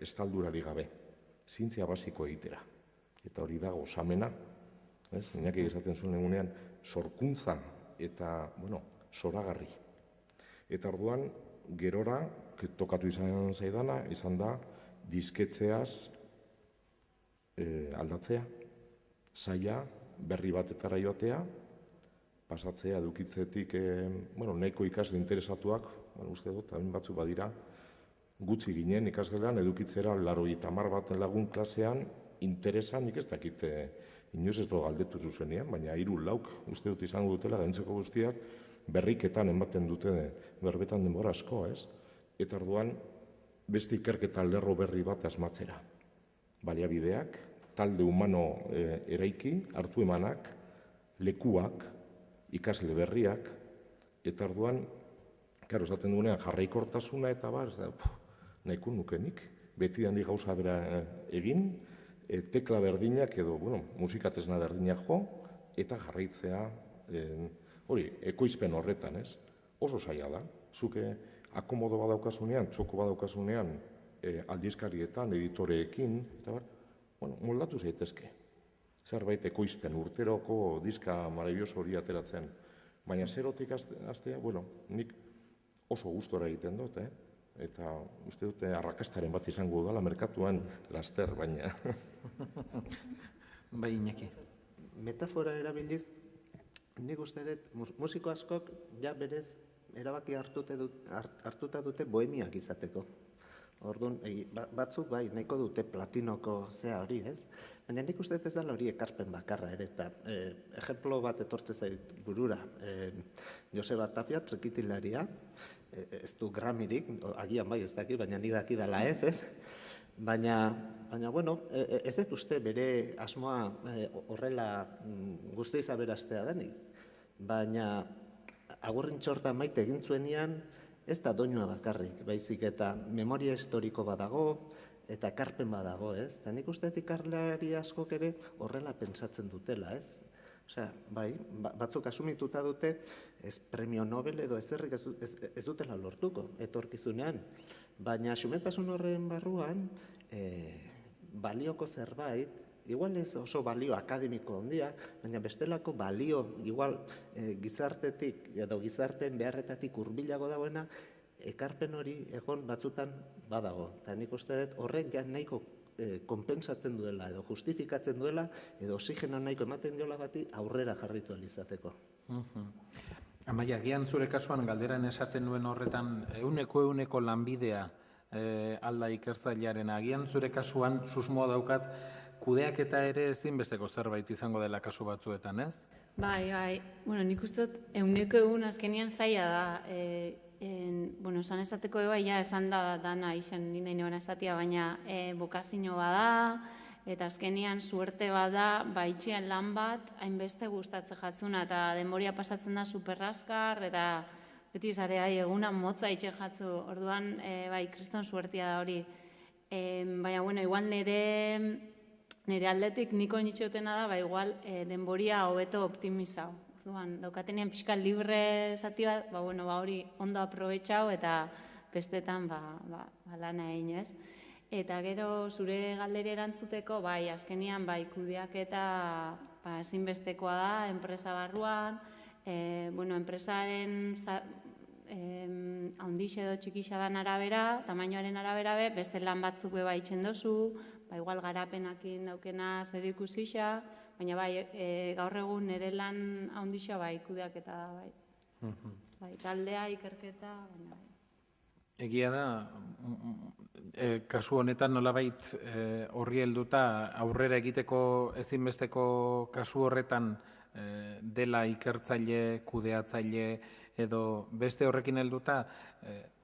estaldurari gabe, zientzia basiko egitera. Eta hori da gozamena, Iñaki esaten zuen egunean, sorkuntza eta, bueno, zoragarri. Eta orduan, gerora, tokatu izan zaidana, izan da, disketzeaz aldatzea, saia, berri batetara joatea, pasatzea edukitzetik, nahiko ikasle interesatuak, uste dut, hain batzuk badira, gutxi ginen ikasgelan edukitzera 80 bat lagun klasean, interesan, nik ez dakit, inoiz ez dugu galdetu zuzenean, baina 3-4 uste dut izango dutela, gaintzeko guztiak, berriketan ematen dute berbetan denbora asko, ez? Eta orduan, beste ikerketa lerro berri bat asmatzera. Baliabideak, talde humano eraiki, hartu emanak, lekuak, ikasle berriak, eta orduan, karo, esaten duenean, jarraikortasuna eta bar, nahiko nukenik, beti handi gauza bera egin, tekla berdinak edo, musikatesna berdinak jo, eta jarraitzea, hori, ekoizpen horretan, ez? Oso zaila da, zuke akomodo badaukasunean, txoko badaukasunean, aldizkarietan, editoreekin, eta bar, moldatu zaitezke. Zerbait ekoizten, urteroko diska marabioso hori ateratzen. Baina zerotik hastea, nik oso gustora egiten dut, eta uste dute arrakastaren bat izango dela merkatuan laster, baina. Bai, Iñaki. Metafora erabiliz, nik uste dut, musiko askok ja berez erabaki hartuta dute bohemiak izateko. Orduan, batzuk bai, nahiko dute platinoko zea hori, ez? Baina nik uste ez dela hori ekarpen bakarra ere, eta ejemplo bat etortze zait burura. Joseba Tapia, trekitilaria, ez du gramirik, agian bai ez daki, baina nik daki dela ez? Baina, ez dut uste bere asmoa horrela guztiz aberastea denik. Baina, agurrin txorta maite egin zuenean, ez da doinua bakarrik, baizik eta memoria historiko badago, eta ekarpen badago, ez? Eta nik uste dut ikerlari askok ere horrela pentsatzen dutela, ez? Osea, bai, batzuk asumituta dute ez premio Nobel edo ezerrik ez dutela lortuko etorkizunean. Baina xumetasun horren barruan, balioko zerbait, igual ez oso balio akademiko handia, baina bestelako balio, igual gizartetik edo gizarteen beharretatik hurbilago dagoena, ekarpen hori egon batzutan badago. Eta nik uste dut horrek ja nahiko konpensatzen duela edo justifikatzen duela edo oxigeno nahiko ematen diola bati aurrera jarritu alizateko. Amaia, gian zure kasuan galderan esaten duen horretan euneko lanbidea alda ikertzailearen agian zure kasuan susmoa daukat kudeaketa ere ezinbesteko zerbait izango dela kasu batzuetan, ez? Bai. Bueno, nik uste dut euneko azkenian zaila da. Bueno, esan esateko eba, ja esan da dana izan nina inoan esatia, baina bokazio bada, eta azkenian suerte bada, itxian lan bat, hainbeste gustatzen jatzuna, eta denboria pasatzen da superraskar, eta beti zarea eguna motza itxe jatzu, orduan, kriston suertia da hori. Baina, bueno, igual nire aldetik niko nitxeutena da, igual denboria hobeto optimizau. Orduan, daukatenean pixka libre zati bat, hori ondo aprobetxau eta bestetan lana egin, ez? Eta gero zure galderi erantzuteko, azkenian kudeak eta ezinbestekoa da, enpresa barruan, enpresaren handixe edo txikixa dan arabera, tamainoaren arabera beste lan batzuk beba itxen dozu, igual garapenakin daukena zer ikusixa, baina gaur egun nire lan handixa kudeaketa da, taldea, ikerketa, Egia da, kasu honetan nolabait horri helduta aurrera egiteko ezinbesteko kasu horretan dela ikertzaile, kudeatzaile edo beste horrekin helduta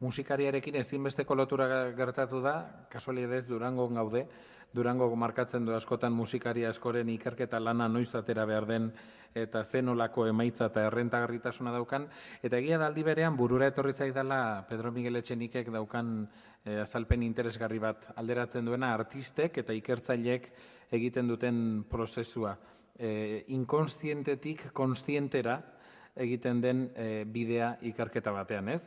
musikariarekin ezinbesteko lotura gertatu da, kasualidadez Durangon gaude, Durango markatzen du askotan musikari askoren ikerketa lana noiz atera behar den eta zenolako emaitza eta errentagarritasuna daukan. Eta egia da aldi berean burura etorri zaidala Pedro Miguel Etxenikek daukan azalpen interesgarri bat alderatzen duena artistek eta ikertzaileek egiten duten prozesua. Inkonstientetik konstientera egiten den bidea ikerketa batean, ez?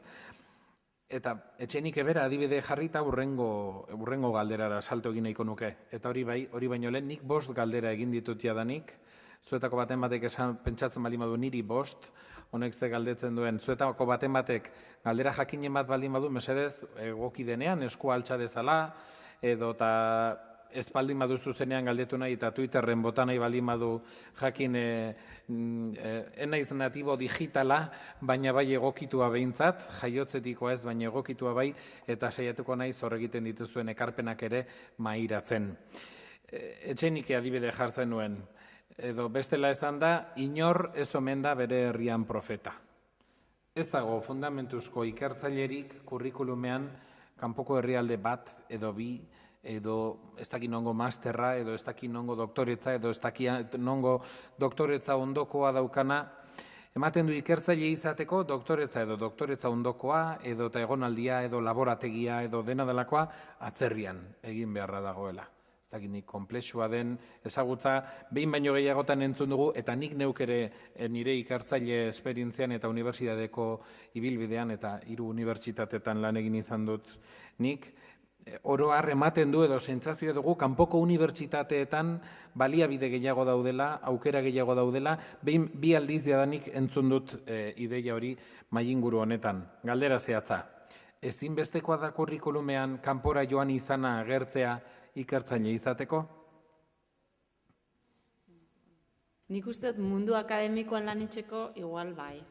Eta Etxenik ebera adibide jarrita urrengo galderara salto egin nahiko nuke. Eta hori baino lehen, nik 5 galdera egin ditut jadanik. Zuetako baten batek pentsatzen baldin badu niri 5, honek ze galdetzen duen. Zuetako baten batek galdera jakinen bat baldin badu, mesedez, egoki denean, eskua altxa dezala, edo eta ez baldin badu zuzenean galdetu nahi eta Twitterren bota nahi baldin badu jakin enaiz natibo digitala, baina bai egokitua behintzat, jaiotzetikoa ez, baina egokitua bai, eta saiatuko nahi zor egiten dituzuen ekarpenak ere mairatzen. Etxenik adibide jartzen nuen, edo bestela esan da, inor ez omen da bere herrian profeta. Ez dago fundamentuzko ikertzailerik kurrikulumean kanpoko herrialde bat edo bi, edo ez daki nongo masterra, edo ez daki nongo doktoretza, edo ez daki nongo doktoretza ondokoa daukana, ematen du ikertzaile izateko doktoretza edo doktoretza ondokoa, edo eta egonaldia, edo laborategia, edo dena delakoa atzerrian egin beharra dagoela. Ez daki nik konplexua den ezagutza, behin baino gehiagotan entzun dugu, eta nik neuk ere nire ikertzaile esperientzian eta unibertsitateko ibilbidean, eta 3 unibertsitatetan lan egin izan dut nik, oro har ematen du edo sentsazio dugu kanpoko unibertsitateetan baliabide gehiago daudela, aukera gehiago daudela, behin 2 aldiz jadanik entzun dut ideia hori mailinguru honetan. Galdera zehatza, ezinbestekoa da kurrikulumean kanpora joan izana agertzea ikertzaile izateko? Nik uste dut mundu akademikoan lan itxeko igual bai.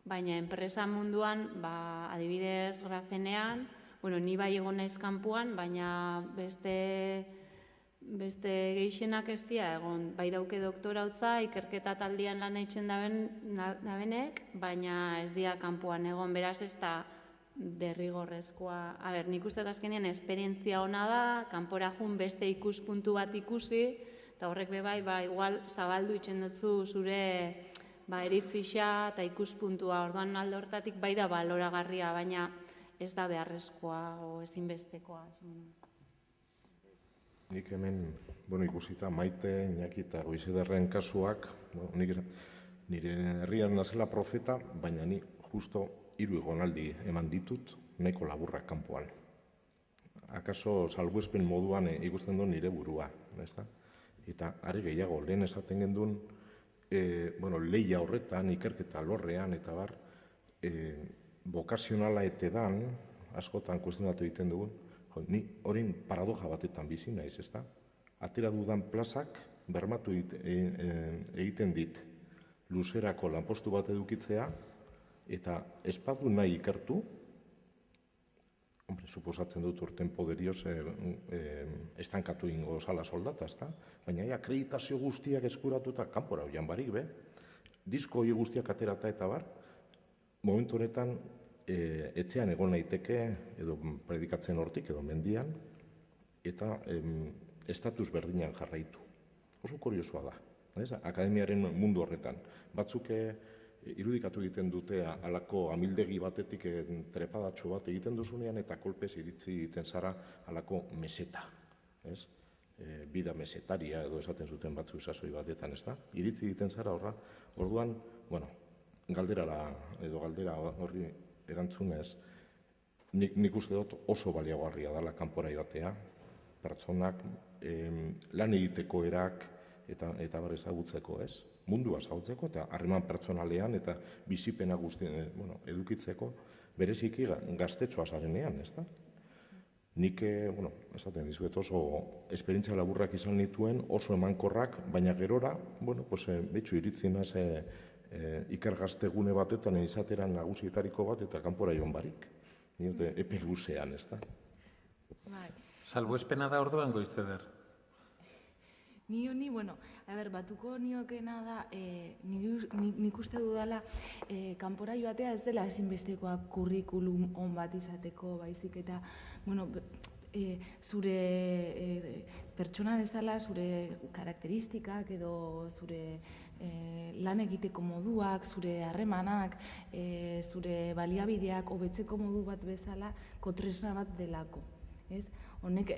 Baina enpresa munduan, adibidez grafenean, ni bai egon naiz kanpuan, baina beste gehixenak ez dira egon. Bai dauke doktorautza, ikerketa taldian lan eitzen dabenek, baina ez dira kanpuan egon. Beraz ez da derrigorrezkoa. Nik uste dut azkenean esperientzia ona da, kanpora jun beste ikuspuntu bat ikusi, eta horrek bai, igual zabaldu itzen dutzu zure eritzixa eta ikuspuntua. Orduan alde hortatik bai da baloragarria, baina ez da beharrezkoa o ezinbestekoa. Nik hemen, ikusita Maite, Iñaki eta Goizederren kasuak, nire herrian nazela profeta, baina ni justo 3 egonaldi eman ditut, nahiko laburrak kanpoan. Akaso salbuespen moduan ikusten du nire burua, ezta? Eta are gehiago, lehen esaten genduen, lehia horretan, ikerketa lorrean, eta bar, bokazionala etedan, askotan kuestionatu egiten dugun, ni horin paradoja batetan bizi naiz, ezta? Atera dudan plazak bermatu egiten dit luzerako lanpostu bat edukitzea, eta espadu nahi ikertu, suposatzen dut urten poderioz estankatu ingo zala soldata, ezta? Baina akreditazio guztiak eskuratuta kanpora hoian barik, disko hori guztiak aterata eta bar, momentu honetan etxean egon naiteke, edo predikatzen hortik, edo mendian, eta estatus berdinan jarraitu. Oso kuriosoa da, akademiaren mundu horretan. Batzuk irudikatu egiten dute alako amildegi batetik trepadatxo bat egiten duzunean, eta kolpez iritzi egiten zara alako meseta. Bida mesetaria edo esaten zuten batzu sasoi batetan, ez da? Iritzi egiten zara horra, orduan, galdera horri erantzunez, nik uste dut oso baliagarria dela kanpora joatea, pertsonak lan egiteko erak eta bar ezagutzeko, ez? Mundua ezagutzeko eta harreman pertsonalean eta bizipena guztien edukitzeko bereziki gaztetxoa zarenean, ez da? Nik, esaten dizuet oso esperientzia laburrak izan nituen, oso emankorrak, baina gerora, betxu iritzi naz ikergaztegune batetan izateran nagusietariko bat eta kanpora joan barik. Epe luzean, ez da? Salbuespena da orduan Goizeder? Ni, batuko niokena da, nik uste dudala, kanpora joatea ez dela ezinbestekoa kurrikulum on bat izateko, baizik eta, zure pertsona bezala, zure karakteristikak edo zure lan egiteko moduak, zure harremanak, zure baliabideak hobetzeko modu bat bezala kotresna bat delako. Honek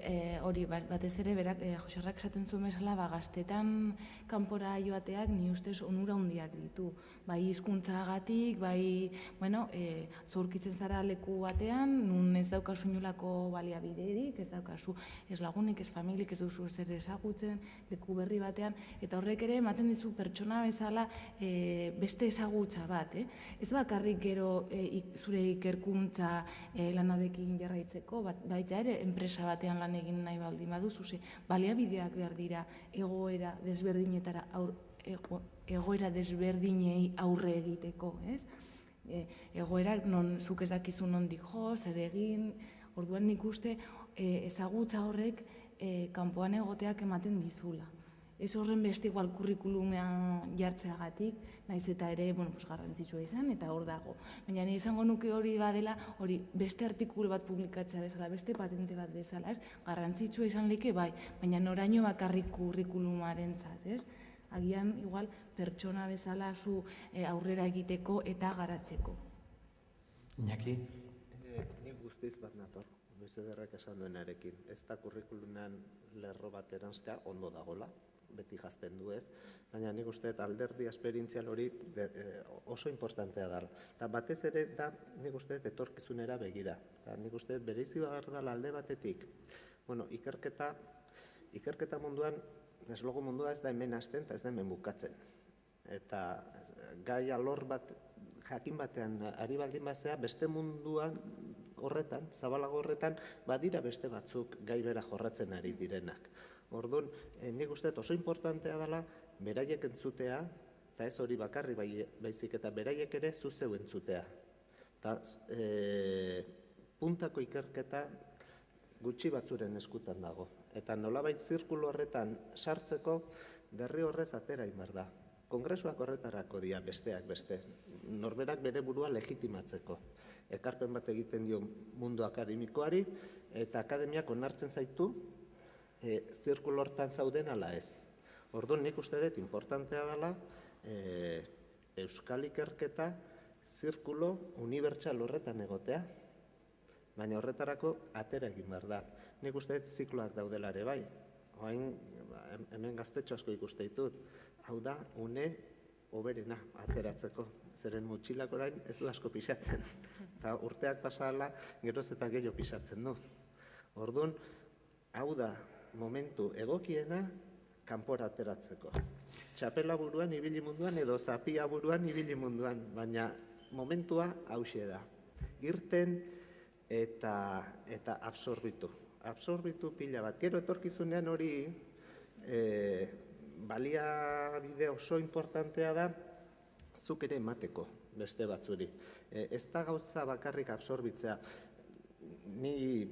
hori batez ere berak Joserrak esaten zuen bezala gaztetan kanpora joateak ni ustez onura handiak ditu. Bai hizkuntzagatik, bai zaurkitzen zara leku batean, nun ez daukazu inolako baliabiderik, ez daukazu ez lagunik, ez familik, ez duzu zer ezagutzen leku berri batean, eta horrek ere ematen dizu pertsona bezala beste ezagutza bat. Ez bakarrik gero zure ikerkuntza lanarekin jarraitzeko, baita ere enpresa batean lan egin nahi baldin baduzu, baliabideak behar dira egoera desberdinei aurre egiteko, ez? Egoerak non zuk ezakizu nondik jo, zer egin, orduan nik uste ezagutza horrek kanpoan egoteak ematen dizula. Ez horren beste igual kurrikulumean jartzeagatik, naiz eta ere garrantzitsua izan, eta hor dago. Baina nire izango nuke hori badela, hori beste artikulu bat publikatzea bezala, beste patente bat bezala, ez? Garrantzitsua izan leke bai, baina noraino bakarrik kurrikulumaren zat, ez? Agian, igual, pertsona bezala zu aurrera egiteko eta garatzeko. Iñaki? Nik guztiz bat nator, Goizederrek esan duenarekin. Ez da kurrikulumean lerro bat eranztea ondo dagola, beti jazten du ez, baina nik uste alderdi esperientzial hori oso importantea da. Eta batez ere da nik uste etorkizunera begira. Nik uste bereizi behar dela alde batetik. Ikerketa munduan, deslogo mundua ez da hemen hasten eta ez da hemen bukatzen. Eta gai alor bat jakin batean ari baldin bazea, beste munduan horretan, zabalago horretan, badira beste batzuk gai bera jorratzen ari direnak. Orduan, nik uste oso importantea dela beraiek entzutea, eta ez hori bakarri baizik eta beraiek ere zuzeu entzutea. Eta puntako ikerketa gutxi batzuren eskutan dago. Eta nolabait zirkulu horretan sartzeko derri horrez atera inbar da. Kongresuak horretarako dira besteak beste. Norberak bere burua legitimatzeko. Ekarpen bat egiten dio mundu akademikoari, eta akademiak onartzen zaitu zirkulo hortan zauden ala ez. Orduan nik uste dut importantea dela euskal ikerketa zirkulo unibertsal horretan egotea, baina horretarako atera egin behar da. Nik uste dut zikloak daudelare bai. Oain, hemen gaztetxo asko ikuste ditut, hau da, une hoberena ateratzeko. Zeren motxilak orain ez du asko pixatzen. Eta urteak pasala, geroz eta gehiago pixatzen du. Orduan, hau da, momentu egokiena kanpora ateratzeko. Txapela buruan ibili munduan edo zapia buruan ibili munduan, baina momentua hauxe da. Irten eta absorbitu. Absorbitu pila bat. Gero etorkizunean hori baliabide oso importantea da zuk ere emateko beste batzuri. Ez da gauza bakarrik absorbitzea. Ni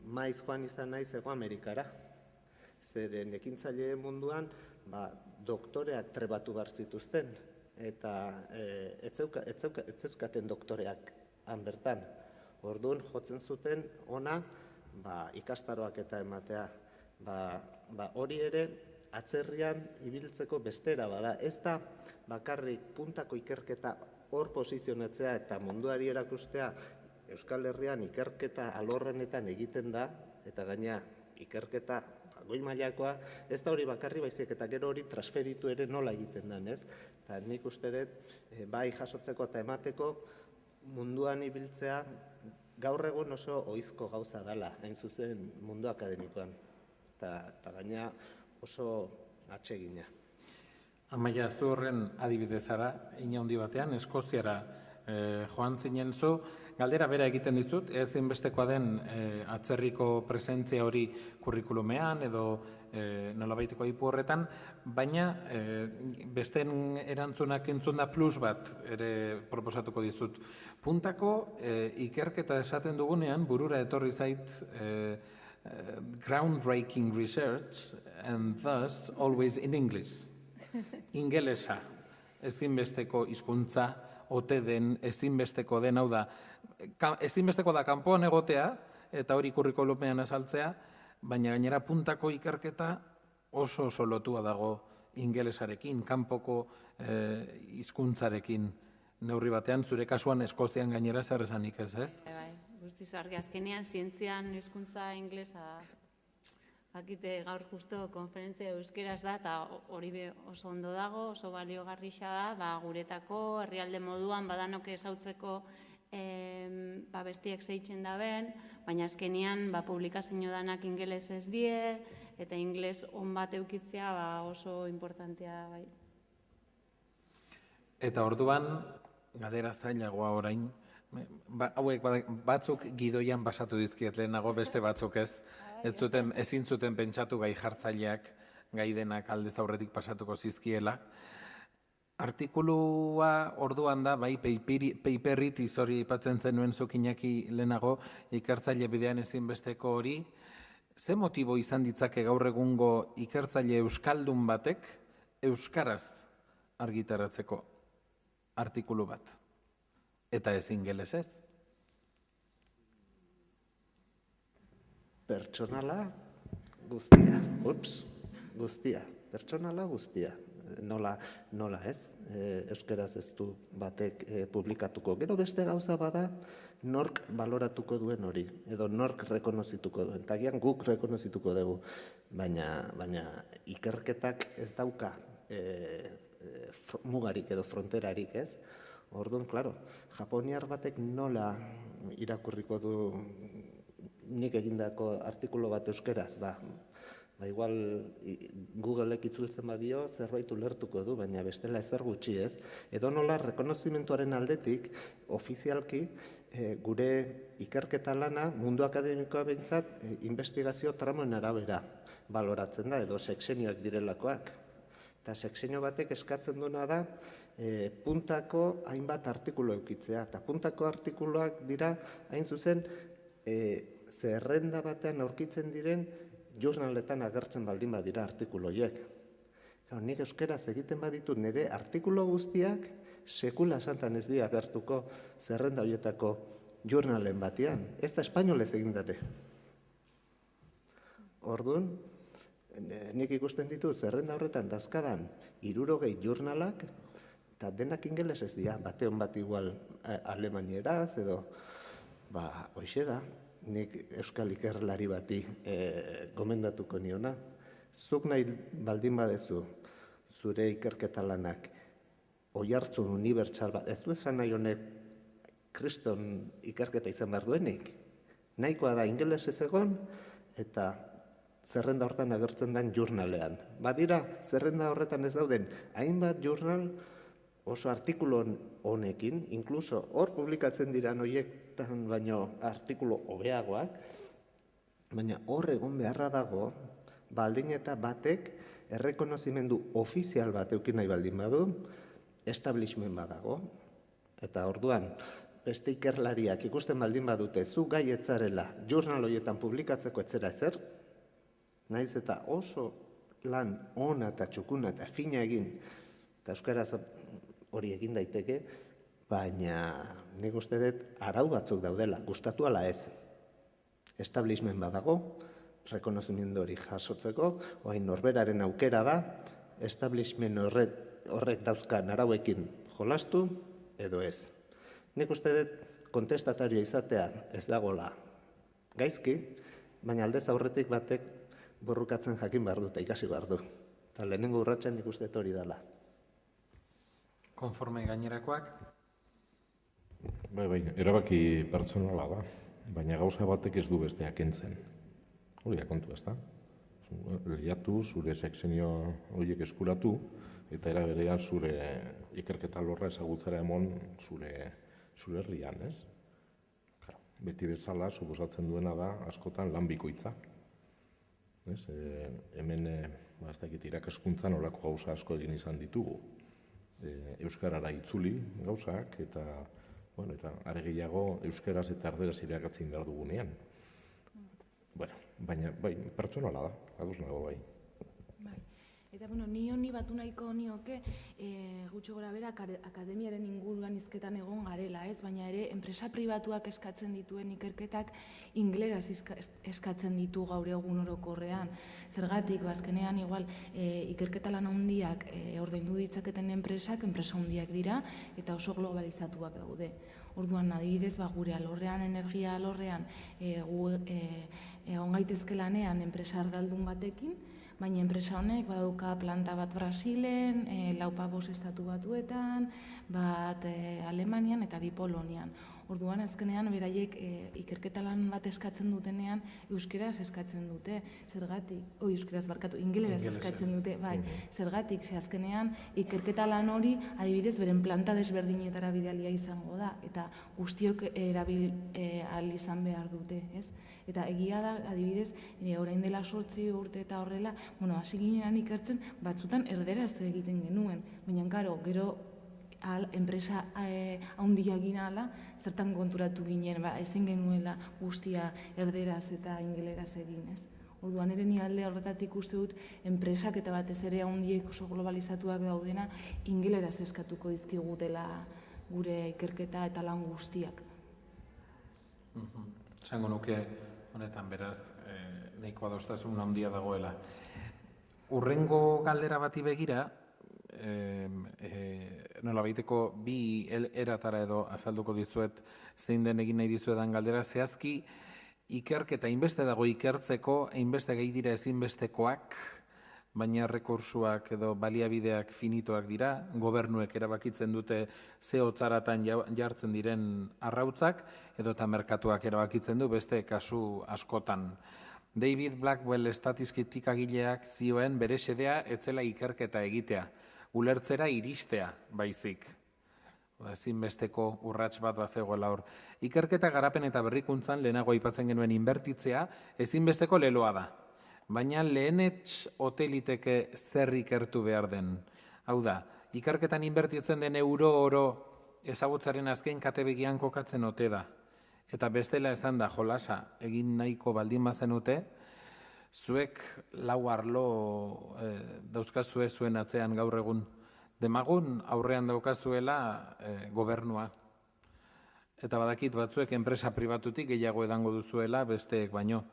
maiz joan izan naiz Hego Amerikara. Zeren ekintzaile munduan doktoreak trebatu behar zituzten. Eta ez zeukaten doktoreak han bertan. Orduan jotzen zuten ona ikastaroak eta ematea. Hori ere atzerrian ibiltzeko bestera bada. Ez da bakarrik puntako ikerketa hor posizionatzea eta munduari erakustea Euskal Herrian ikerketa alorrenetan egiten da, eta gaina ikerketa goi mailakoa, ez da hori bakarri baizik eta gero hori transferitu ere nola egiten den, ez? Eta nik uste dut, bai jasotzeko eta emateko munduan ibiltzea gaur egun oso ohizko gauza dela, hain zuzen mundu akademikoan. Eta gaina oso atsegina. Amaia, ez du horren adibidez zara, ina handi batean, Eskoziara joan zinen zu, galdera bera egiten dizut, ezinbestekoa den atzerriko presentzia hori kurrikulumean edo nolabaiteko aipu horretan, baina besteen erantzunak entzunda plus bat ere proposatuko dizut. Puntako ikerketa esaten dugunean, burura etorri zait groundbreaking research and thus always in English. Ingelesa, ezinbesteko hizkuntza, ote den, ezinbesteko den, hau da, ezinbesteko da kanpoan egotea, eta hori kurrikulumean azaltzea, baina gainera puntako ikerketa oso lotua dago ingelesarekin, kanpoko hizkuntzarekin neurri batean, zure kasuan Eskozian gainera zer esanik ez, ez? Bai, guztiz argi, azkenean zientzian hizkuntza inglesa, bakite gaur justo konferentzia euskeraz da, eta hori oso ondo dago, oso baliogarria da, guretako, herrialde moduan, badanok ezautzeko bestiek zeitzen daben, baina azkenean publikazio danak ingeles ez die, eta ingles on bat eukitzea oso importantea bai. Eta orduan, galdera zailagoa orain, hauek batzuk gidoian basatu dizkiet lehenago, beste batzuk ez, ezin zuten pentsatu gai jartzaileak, gai denak aldez aurretik pasatuko zizkiela. Artikulua orduan da, bai, paperitiz hori ipatzen zenuen zukinaki lehenago, ikertzaile bidean ezinbesteko hori, ze motibo izan ditzake gaur egungo ikertzaile euskaldun batek euskaraz argitaratzeko artikulu bat? Eta ez ingelesez? Pertsonala guztia, guztia, pertsonala guztia. Nola ez, euskeraz ez du batek publikatuko. Gero beste gauza bada, nork baloratuko duen hori, edo nork rekonozituko duen. Tagian guk rekonozituko dugu, baina ikerketak ez dauka mugarik edo fronterarik ez. Orduan, klaro, japoniar batek nola irakurriko du nik egindako artikulu bat euskeraz, igual Googleek itzultzen badio zerbait ulertuko du, baina bestela ezer gutxi ez. Edo nola rekonozimentuaren aldetik, ofizialki, gure ikerketa lana mundu akademikoa behintzat investigazio tramoen arabera baloratzen da, edo sexenioak direlakoak. Eta sexenio batek eskatzen duena da puntako hainbat artikulu eukitzea. Eta puntako artikuluak dira hain zuzen zerrenda batean aurkitzen diren jurnaletan agertzen baldin badira artikuloiek. Nik euskeraz egiten baditut nire artikulu guztiak sekula santan ez dira agertuko zerrenda horietako jurnalen batean. Ez da espainolez egin dare. Orduan, nik ikusten ditut zerrenda horretan dauzkadan 60 jurnalak, eta denak ingeles ez dira, batean bat igual alemanieraz edo, hoxe da. Nik euskal ikerlari bati gomendatuko niona. Zuk nahi baldin badezu zure ikerketa lanak oihartzun unibertsal bat, ez du esan nahi honek kriston ikerketa izan behar duenik. Nahikoa da ingelesez egon eta zerrenda hortan agertzen den jurnalean. Badira, zerrenda horretan ez dauden hainbat jurnal oso artikulu honekin, inkluso hor publikatzen dira hoietan baino artikulu hobeagoak, baina hor egon beharra dago, baldin eta batek errekonozimendu ofizial bat eukin nahi baldin badu, establishment badago, eta orduan, beste ikerlariak ikusten baldin badute zu gai etzarela jurnal horietan publikatzeko etzera ezer, naiz eta oso lan ona eta txukuna eta fina egin, eta euskaraz hori egin daiteke, baina nik uste dut arau batzuk daudela, gustatu ala ez. Establishment badago, rekonozimendu hori jasotzeko, orain norberaren aukera da, establishment horrek dauzkan arauekin jolastu edo ez. Nik uste dut kontestatario izatea ez dagoela gaizki, baina aldez aurretik batek borrukatzen jakin behar du eta ikasi behar du. Eta lehenengo urratsen nik uste dut hori dela. Konforme gainerakoak? Bai, erabaki pertsonala da, baina gauza batek ez du besteak kentzen. Hori da kontu, ez da? Lehiatu, zure sekzenio horiek eskuratu, eta era berean zure ikerketa lorra ezagutzera emon zure herrian, ez? Beti bezala, suposatzen duena da, askotan lan bikoitza. Hemen, ez dakit, irakaskuntzan horako gauza asko egin izan ditugu. Euskarara itzuli gauzak, eta are gehiago euskaraz eta erderaz irakatzen behar dugunean. Baina, pertsonala da, aduz nago bai. Eta, ni honi batu nahiko nioke gutxo gora bera akademiaren inguruan hizketan egon garela, ez? Baina ere, enpresa pribatuak eskatzen dituen ikerketak ingeleraz eskatzen ditu gaur egun orokorrean. Zergatik, bazkenean, igual, ikerketa lan handiak ordaindu ditzaketen enpresa handiak dira eta oso globalizatuak daude. Orduan, adibidez, gure alorrean, energia alorrean, egon gaitezke lanean enpresa ardaldun batekin, baina enpresa honek badauka planta bat Brasilen, 4 estatu batuetan, bat Alemanian eta 2 Polonian. Orduan, azkenean, beraiek ikerketa lan bat eskatzen dutenean, euskeraz eskatzen dute, zergatik, euskeraz barkatu, ingeleraz eskatzen dute, bai, zergatik, ze azkenean, ikerketa lan hori, adibidez, beren planta desberdinetara bidalia izango da, eta guztiok erabil ahal izan behar dute, ez? Eta egia da, adibidez, orain dela 8 urte eta horrela, hasi ginean ikertzen, batzutan erderaz egiten genuen, baina, karo, gero, enpresa handia ginala, zertan konturatu ginen, ezin genuela guztia erderaz eta ingeleraz egin, ez? Orduan ere ni alde horretatik uste dut enpresak eta batez ere handiek oso globalizatuak daudena ingeleraz eskatuko dizkigutela gure ikerketa eta lan guztiak. Esango nuke honetan beraz nahiko adostasun handia dagoela. Urrengo galdera bati begira, nola baiteko bi eratara edo azalduko dizuet zein den egin nahi dizuetan galdera, zehazki ikerketa inbeste dago ikertzeko, inbeste gehi dira ezinbestekoak, baina rekursuak edo baliabideak finitoak dira, gobernuek erabakitzen dute ze hotzaratan jartzen diren arrautzak, edo eta merkatuak erabakitzen du beste kasu askotan. David Blackwell estatistikagagileak zioen bere xedea etzela ikerketa egitea, ulertzera iristea baizik. Ezinbesteko urrats bat bazegoela hor. Ikerketa garapen eta berrikuntzan lehenago aipatzen genuen inbertitzea ezinbesteko leloa da. Baina lehenetz hoteliteke zer ikertu behar den. Hau da, ikerketan inbertitzen den euro oro ezagutzaren azken katebegian kokatzen ote da. Eta bestela esan da, jolasa, egin nahiko baldin bazenute, zuek 4 arlo dauzkazue zuen atzean gaur egun. Demagun aurrean daukazuela gobernua. Eta badakit batzuek enpresa pribatutik gehiago edango duzuela besteek baino.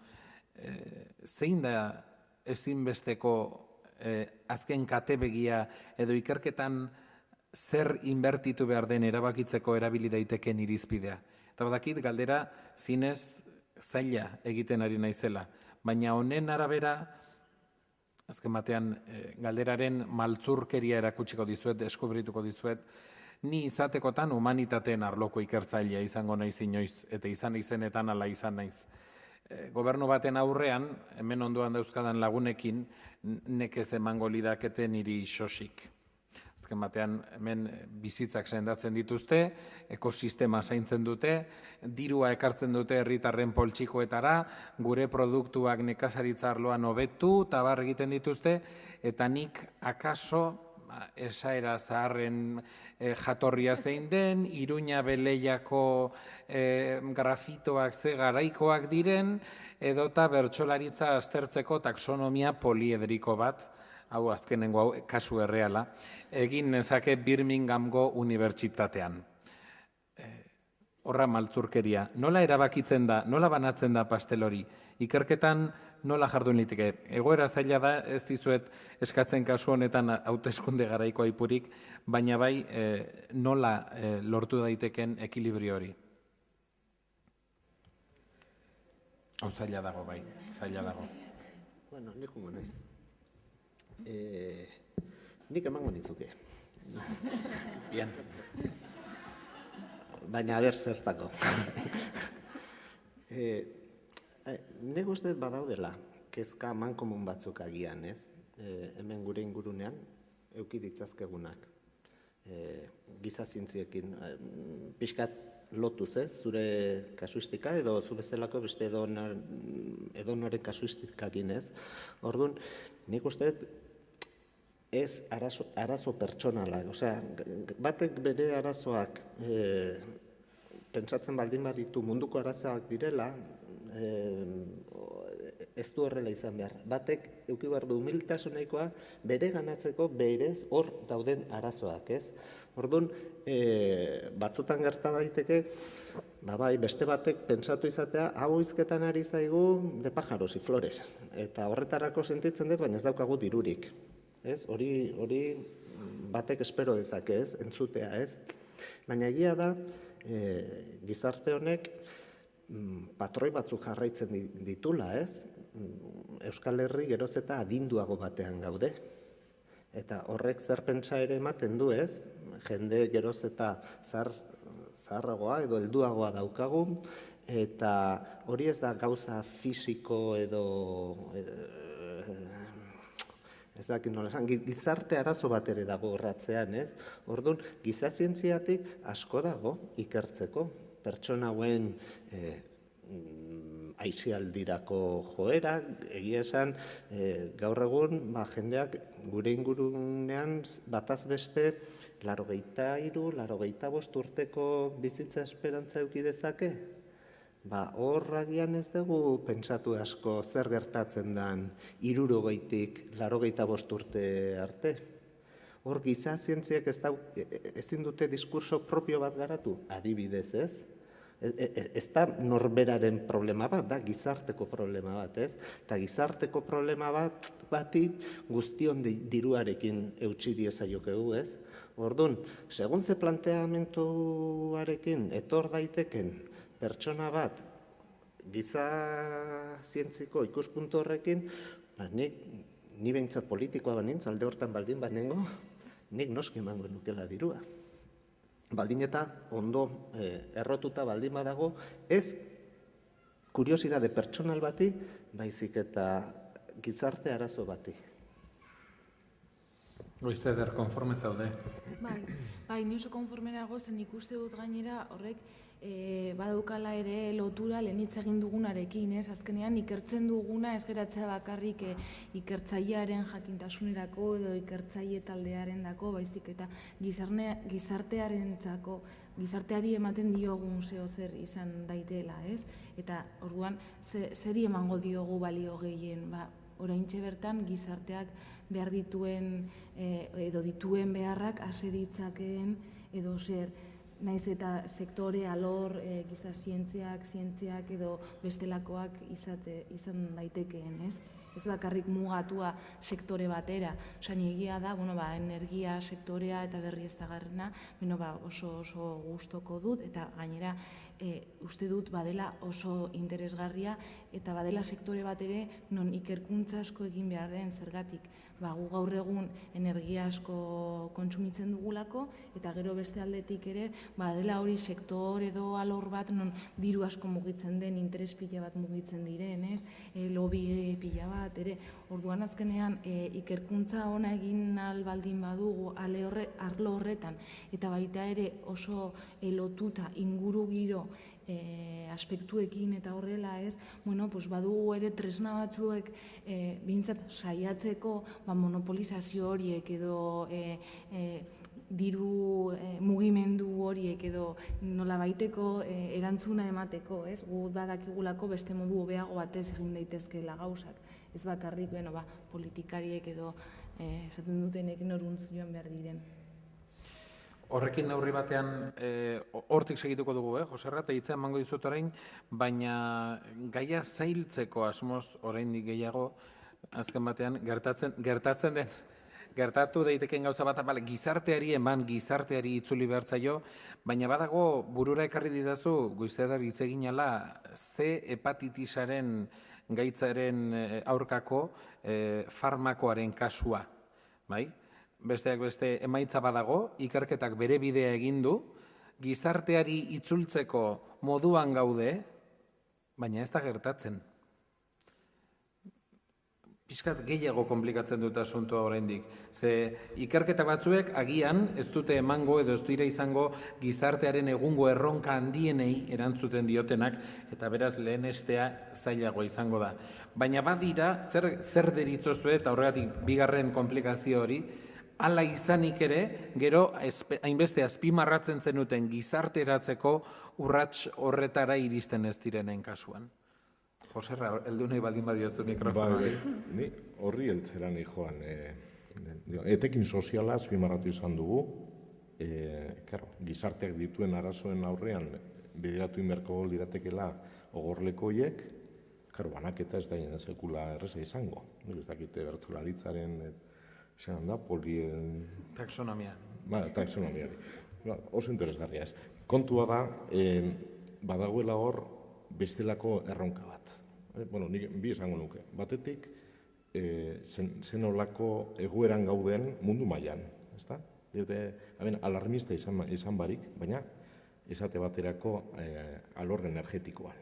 Zein da ezinbesteko azken katebegia edo ikerketan zer inbertitu behar den erabakitzeko erabili daiteken irizpidea. Eta badakit galdera zinez zaila egiten ari naizela. Baina honen arabera azken batean galderaren maltzurkeria erakutsiko dizuet, deskubrituko dizuet, ni izatekotan humanitateen arloko ikertzailea izango naiz inoiz, eta izan izenetan ala izan naiz. Gobernu baten aurrean, hemen ondoan dauzkadan lagunekin, nekez emango lidakete niri xosik. Azken batean, hemen bizitzak sendatzen dituzte, ekosistema zaintzen dute, dirua ekartzen dute herritarren poltsikoetara, gure produktuak nekazaritza arloan hobetu, tabar egiten dituzte, eta nik akaso esaera zaharren jatorria zein den, Iruña Beleiako grafitoak ze garaikoak diren, edota bertsolaritza aztertzeko taxonomia poliedriko bat, hau azkenengo hau kasu erreala, egin nezake Birminghamgo unibertsitatean. Horra maltzurkeria. Nola erabakitzen da, nola banatzen da pastel hori? Ikerketan nola jardun liteke? Egoera zaila da, ez dizuet eskatzen kasu honetan hauteskunde garaiko aipurik, baina bai nola lortu daiteken ekilibrio hori? Hau zaila dago, bai, zaila dago. Bueno, nik jungo naiz. Nik emango nitzuke. Bien. Baina ber zertako. Nik uste badaudela, kezka mankomun batzuk agian, ez? Hemen gure ingurunean, euki ditzazkegunak. Giza zientziekin, pixkat lotuz, ez? Zure kasuistika edo zu bezalako beste edonoren kasuistikakin, ez? Orduan, nik uste ez arazo pertsonalak, osea, batek bere arazoak pentsatzen baldin baditu munduko arazoak direla, ez du horrela izan behar. Batek eduki behar du humiltasunekoa bere ganatzeko berez hor dauden arazoak, ez? Orduan, batzutan gerta daiteke, bai, beste batek pentsatu izatea, hau hizketan ari zaigu de pájaros y flores. Eta horretarako sentitzen dut, baina ez daukagu dirurik. Hori batek espero dezake, ez, entzutea, ez. Baina egia da, gizarte honek patroi batzuk jarraitzen ditula, ez. Euskal Herri geroz eta adinduago batean gaude. Eta horrek zer pentsa ere ematen du, ez. Jende geroz eta zaharragoa edo helduagoa daukagu, eta hori ez da gauza fisiko edo ez dakit nola esan, gizarte arazo bat ere dago horratzean, ez? Orduan, giza zientziatik asko dago ikertzeko, pertsona hauen aisialdirako joera, egia esan, gaur egun, jendeak gure ingurunean bataz beste 83, 85 urteko bizitza esperantza eduki dezake? Hor agian ez dugu pentsatu asko zer gertatzen den 60tik 85 urte arte. Hor giza zientziak ezin dute diskurso propio bat garatu, adibidez, ez? Ez da norberaren problema bat, da gizarteko problema bat, ez? Eta gizarteko problema bati guztion diruarekin eutsi diezaiokegu, ez? Orduan, segun ze planteamenduarekin etor daiteken pertsona bat giza zientziko ikuspuntu horrekin, ni behintzat politikoa banintz, alde hortan baldin banengo, nik noski emango nukela dirua. Baldin eta ondo errotuta baldin badago, ez kuriosidade pertsonal bati, baizik eta gizarte arazo bati. Goizeder, konforme zaude? Bai, ni oso konforme nago, zen ikuste dut gainera horrek badaukala ere lotura lehen hitz egin dugunarekin, ez? Azkenean ikertzen duguna ez geratzea bakarrik ikertzailearen jakintasunerako edo ikertzaile taldearen dako, baizik eta gizartearentzako, gizarteari ematen diogun zer izan daitela, ez? Eta orduan zeri emango diogu balio gehien, oraintxe bertan gizarteak behar dituen edo dituen beharrak ase ditzakeen edo zer, naiz eta sektore, alor, giza zientziak edo bestelakoak izan daitekeen, ez? ez bakarrik mugatua sektore batera. Osea, egia da, energia sektorea eta berriztagarriena oso gustoko dut, eta gainera uste dut badela oso interesgarria eta badela sektore bat ere non ikerkuntza asko egin behar den zergatik. Gu gaur egun energia asko kontsumitzen dugulako eta gero beste aldetik ere badela hori sektor edo alor bat non diru asko mugitzen den, interes pila bat mugitzen diren, lobby pila bat ere. Orduan azkenean ikerkuntza ona egin ahal baldin badugu arlo horretan eta baita ere oso lotuta ingurugiro aspektuekin eta horrela badugu ere tresna batzuek behintzat saiatzeko monopolizazio horiek edo diru mugimendu horiek edo nolabaiteko erantzuna emateko, gu badakigulako beste modu hobeago batez egin daitezkeela gauzak. Ez bakarrik politikariek edo esaten dutenek noruntz joan behar diren. Horrekin neurri batean, hortik segituko dugu, Joserra, eta hitza emango dizut orain, baina gaia zailtzeko asmoz oraindik gehiago, azken batean, gertatzen den, gertatu daiteken gauza bat, gizarteari eman, gizarteari itzuli behartzaio, baina badago burura ekarri didazu, goizedar hitz eginala, C hepatitisaren gaitzaren aurkako farmakoaren kasua, bai? Besteak beste emaitza badago, ikerketak bere bidea egin du, gizarteari itzultzeko moduan gaude, baina ez da gertatzen. Pixkat gehiago konplikatzen dut asuntua oraindik. Ze ikerketa batzuek agian ez dute emango edo ez dira izango gizartearen egungo erronka handienei erantzuten diotenak, eta beraz lehenestea zailagoa izango da. Baina badira, zer deritzozue eta horregatik bigarren konplikazio hori, hala izanik ere, gero hainbeste azpimarratzen zenuten gizarteratzeko urrats horretara iristen ez direnen kasuan. Joserra, heldu nahi baldin badiozu mikrofonoari. Ni horri heltzera nahi joan. Etekin soziala azpimarratu izan dugu, gizarteak dituen arazoen aurrean bideratu inberko liratekela ogorlekoiek, banaketa ez da sekula erreza izango. Ez dakite bertsolaritzaren Taxonomia. Taxonomia. Oso interesgarria ez. Kontua da, badagoela hor bestelako erronka bat. Nik bi esango nuke. Batetik, zenolako egoeran gauden mundu mailan. Alarmista izan barik, baina esate baterako alor energetikoan.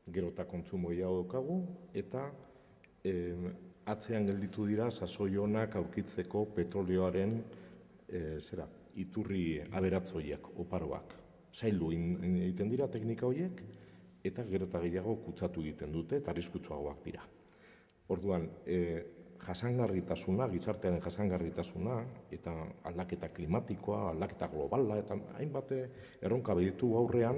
Gero eta kontsumo gehiago daukagu, eta atzean gelditu dira sasoi onak aurkitzeko petrolioaren iturri aberatzoiak, oparoak. Zaildu egiten dira teknika horiek, eta gero eta gehiago kutsatu egiten dute, eta arriskutsuagoak dira. Orduan, jasangarritasuna, gizartearen jasangarritasuna, eta aldaketa klimatikoa, aldaketa globala, eta hainbat erronka behitu aurrean,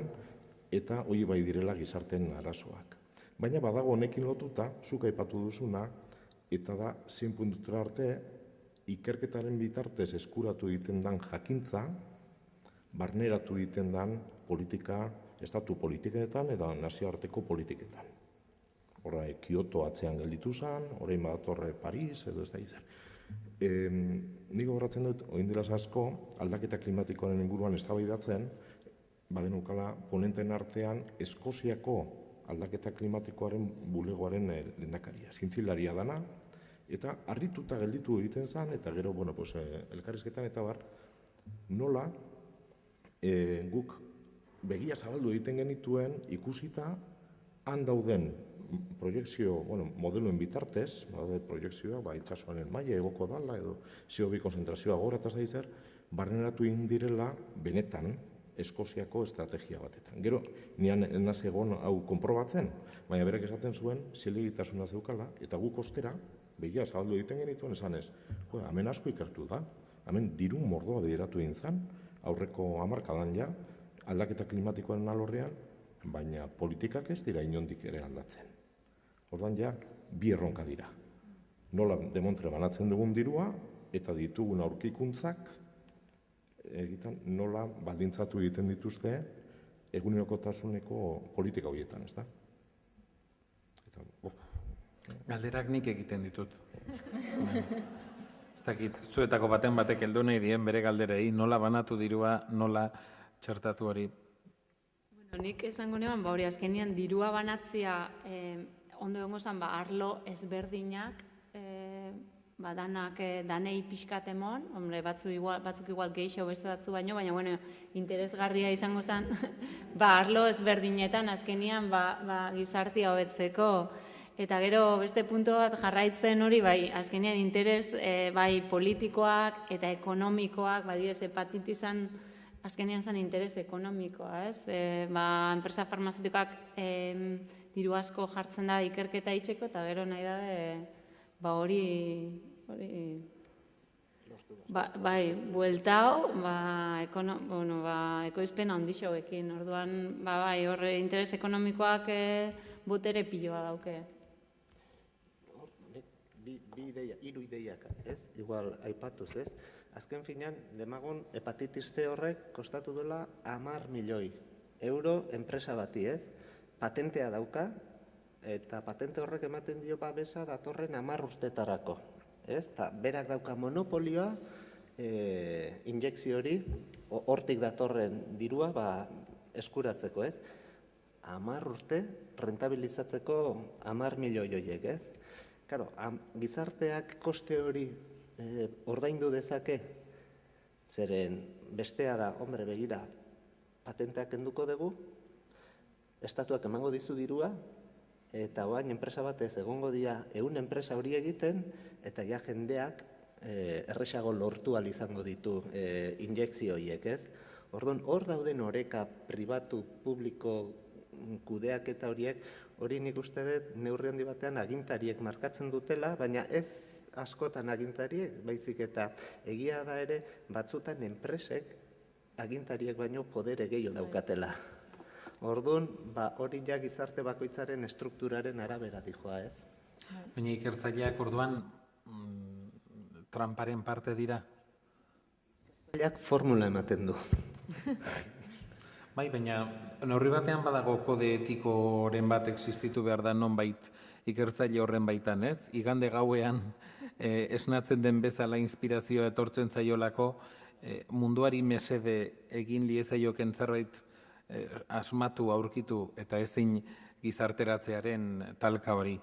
eta hori bai direla gizarteen arazoak. Baina badago honekin lotuta, zuk aipatu duzuna, eta da, 100 puntutra arte, ikerketaren bitartez eskuratu egiten dan jakintza, barneratu egiten dan politika, estatu politiketan eta nazioarteko politiketan. Horra, Kyoto atzean gelditu zen, orain badatorre Paris, edo ez da izan. Nik gogoratzen dut, orain dela asko, aldaketa klimatikoaren inguruan eztabaidatzen, bagenukala ponenten artean Eskoziako aldaketa klimatikoaren bulegoaren lehendakaria, zintzilaria dana, eta harrituta gelditu egiten zen, eta gero, elkarrizketan eta bar, nola guk begia zabaldu egiten genituen ikusita han dauden proiekzio, modeloen bitartez, proiekzioa, itxasoaren maila egoko dala, edo CO2 konzentrazioa gora eta zaizer, barneratu egin direla benetan Eskoziako estrategia batetan. Gero, nian naz egon hau konprobatzen, baina berak esaten zuen, zilegitasuna zeukala, eta guk ostera, begia zabaldu egiten genituen, esan ez, hemen asko ikertu da, hemen diru mordoa bideratu egin zen, aurreko hamarkadan ja, aldaketa klimatikoaren alorrean, baina politikak ez dira inondik ere aldatzen. Ordan ja, bi erronka dira. Nola demontre banatzen dugun dirua, eta ditugun aurkikuntzak, egiten nola baldintzatu egiten dituzte egunerokotasuneko politika horietan, ez da? Galderak nik egiten ditut. Ez dakit, zuetako batek heldu nahi dien bere galderei, nola banatu dirua, nola txertatu hori. Bueno, nik esango neban, hori azkenian dirua banatzia ondo egongo zen, arlo ezberdinak, danak danei pixkat emon, hombre, batzuk igual gehiago beste batzu baino, baina, bueno, interesgarria izango zen, arlo ezberdinetan azkenian gizartia hobetzeko. Eta gero beste puntu bat jarraitzen hori, azkenean interes politikoak eta ekonomikoak, badidez hepatitisan azkenean zen interes ekonomikoa, ez? Enpresa farmazitikoak diru asko jartzen da ikerketa itxeko, eta gero nahi dabe hori bueltao, ekoizpen handixoekin, orduan, horre interes ekonomikoak botere piloa dauke. Hiru ideiak, ez? Igual aipatuz, ez? Azken finean, demagun hepatitis C horrek kostatu duela 10 milioi euro enpresa bati, ez? Patentea dauka, eta patente horrek ematen dio babesa datorren 10 urtetarako, ez? Ta berak dauka monopolioa injekzio hori, hortik datorren dirua eskuratzeko, ez? 10 urte rentabilizatzeko 10 milioi horiek, ez? Claro, gizarteak koste hori ordaindu dezake, zeren bestea da, hombre, begira, patenteak kenduko dugu, estatuak emango dizu dirua, eta oain enpresa batez egongo dira 100 enpresa hori egiten, eta ja jendeak erresago lortu ahal izango ditu injekzio horiek, ez? Orduan, hor dauden oreka pribatu, publiko, kudeak eta horiek, hori nik uste dut neurri handi batean agintariek markatzen dutela, baina ez askotan agintariek, baizik eta egia da ere batzutan enpresek agintariek baino podere gehiago daukatela. Orduan, hori ja gizarte bakoitzaren estrukturaren arabera dijoa, ez? Baina ikertzaileak orduan tramparen parte dira? Ikertzaileak formula ematen du. Bai, baina neurri batean badago kode etikoren bat existitu behar da nonbait ikertzaile horren baitan, ez? Igande gauean esnatzen den bezala inspirazioa etortzen zaiolako munduari mesede egin liezaioken zerbait asmatu, aurkitu eta ezin gizarteratzearen talka hori.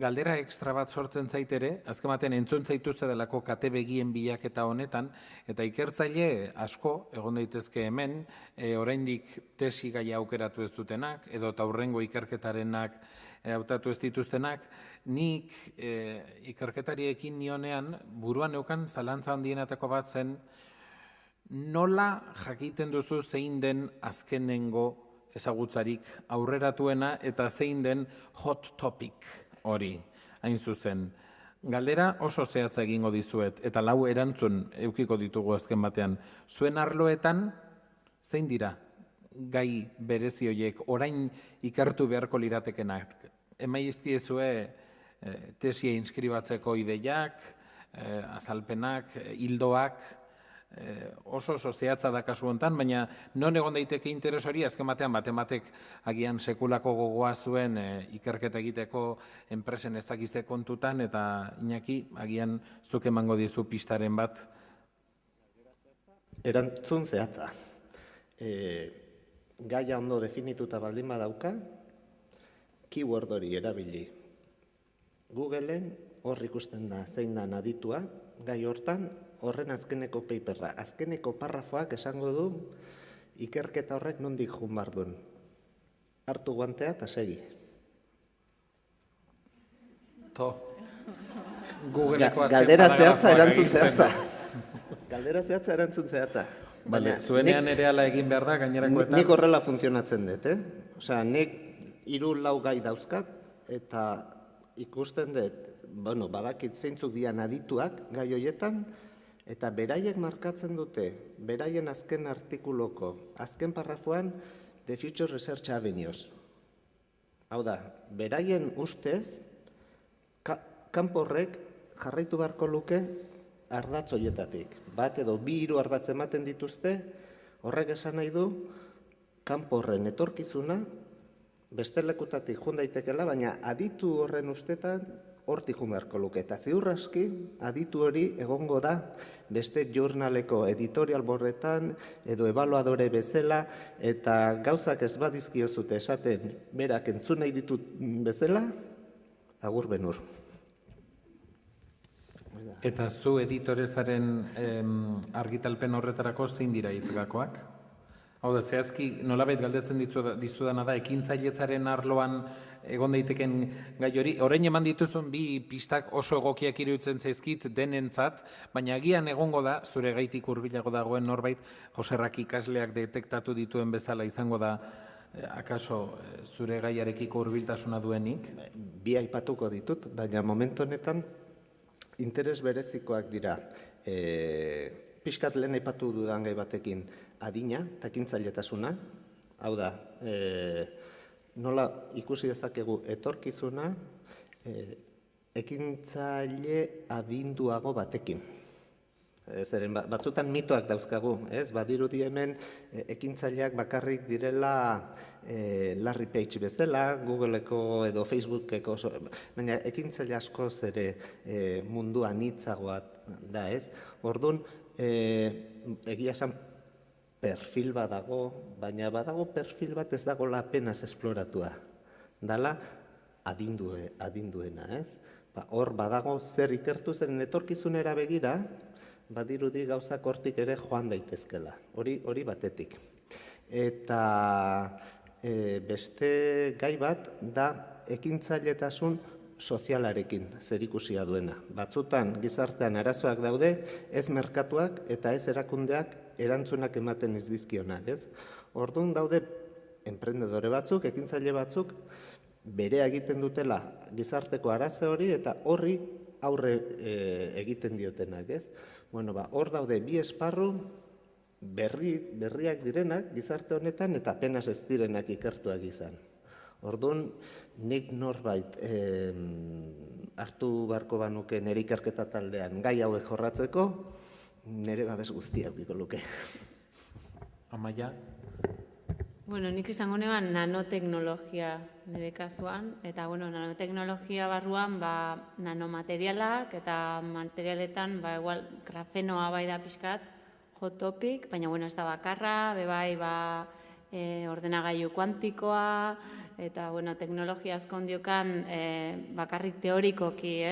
Galdera ekstra bat sortzen zaitere, azken batean entzun zaituzte delako kate begien bilaketa honetan, eta ikertzaile asko, egon daitezke hemen, oraindik tesi gaia aukeratu ez dutenak, edo aurrengo ikerketarenak hautatu ez dituztenak, nik ikerketariekin nionean, buruan neukan zalantza handienetako bat zen, nola jakiten duzu zein den azkenengo ezagutzarik aurreratuena eta zein den hot topic hori, hain zuzen. Galdera oso zehatza egingo dizuet, eta 4 erantzun eukiko ditugu azken batean. Zuen arloetan, zein dira gai berezi horiek, orain ikertu beharko liratekenak? Emaizkiezue tesia inskribatzeko ideiak, azalpenak, hildoak, oso zehatza da kasu honetan, baina non egon daiteke interes hori, azken batean matematek agian sekulako gogoa zuen ikerketa egiteko enpresen ez dakizte kontutan, eta Iñaki, agian zuk emango dizu pistaren bat. Erantzun zehatza. Gaia ondo definituta baldin badauka, keyword hori erabili. Googleen hor ikusten da zein da aditua, gai hortan, horren azkeneko paperra. Azkeneko parrafoak esango du ikerketa horrek nondik joan behar duen. Hartu guantea eta segi. Galdera zehatza, erantzun zehatza. Galdera zehatza, erantzun zehatza. Zuenean ere ala egin behar da, gainerakoetan? Nik horrela funtzionatzen dut, Osea, nik 3-4 gai dauzkat, eta ikusten dut, badakit zeintzuk dian adituak gai horietan, eta beraiek markatzen dute, beraien azken artikuloko, azken parrafoan, The Future Research Avenues. Hau da, beraien ustez, kanpo horrek jarraitu beharko luke ardatz horietatik. Bat edo 2-3 ardatz ematen dituzte, horrek esan nahi du, kanpo horren etorkizuna, beste lekutatik jun daitekela, baina aditu horren ustetan hortik jun beharko luke. Eta ziur aski, aditu hori egongo da beste jurnaleko editorial borretan edo ebaluadore bezala, eta gauzak ez badizkiozute esaten berak entzun nahi ditut bezala, agur benur. Eta zu editorezaren argitalpen horretarako zein dira hitzgakoak? Hau da, zehazki nolabait galdetzen dizudana da, ekintzailetzaren arloan egon daiteken gai hori. Orain eman dituzun bi pistak oso egokiak iruditzen zaizkit denentzat, baina agian egongo da, zure gaitik hurbilago dagoen norbait, Joserrak ikasleak detektatu dituen bezala izango da, akaso zure gaiarekiko hurbiltasuna duenik? Bi aipatuko ditut, baina momentu honetan interes berezikoak dira. Pixkat lehen aipatu dudan gai batekin adina eta ekintzailetasuna, hau da, nola ikusi dezakegu etorkizuna ekintzaile adinduago batekin. Zeren batzutan mitoak dauzkagu, ez? Badirudi hemen ekintzaileak bakarrik direla Larry Page bezala, Googleeko edo Facebookeko, baina ekintzaile askoz ere munduan anitzagoa da, ez? Orduan, egia esan perfil bat dago, baina badago perfil bat ez dagoela apenas esploratua. Dala adinduena, ez? Hor badago zer ikertu zen etorkizunera begira, badirudi gauzak hortik ere joan daitezkela. Hori batetik. Eta beste gai bat da ekintzailetasun sozialarekin zerikusia duena. Batzutan gizartean arazoak daude, ez merkatuak eta ez erakundeak erantzunak ematen ez dizkionak, ez? Orduan daude enprendedore batzuk, ekintzaile batzuk, berea egiten dutela gizarteko arazo hori eta horri aurre egiten diotenak, ez? Bueno, hor daude bi esparru berriak direnak gizarte honetan eta apenas ez direnak ikertuak izan. Orduan, nik norbait hartu beharko banuke nire ikerketa taldean gai hauek jorratzeko, nire babes guztia aukiko luke. Amaia? Bueno, nik izango neban nanoteknologia nire kasuan, eta nanoteknologia barruan nanomaterialak eta materialetan igual grafenoa bai da pixkat, hot topic, baina ez da bakarra, bebai ordenagailu kuantikoa, eta teknologia askondiokan bakarrik teorikoki,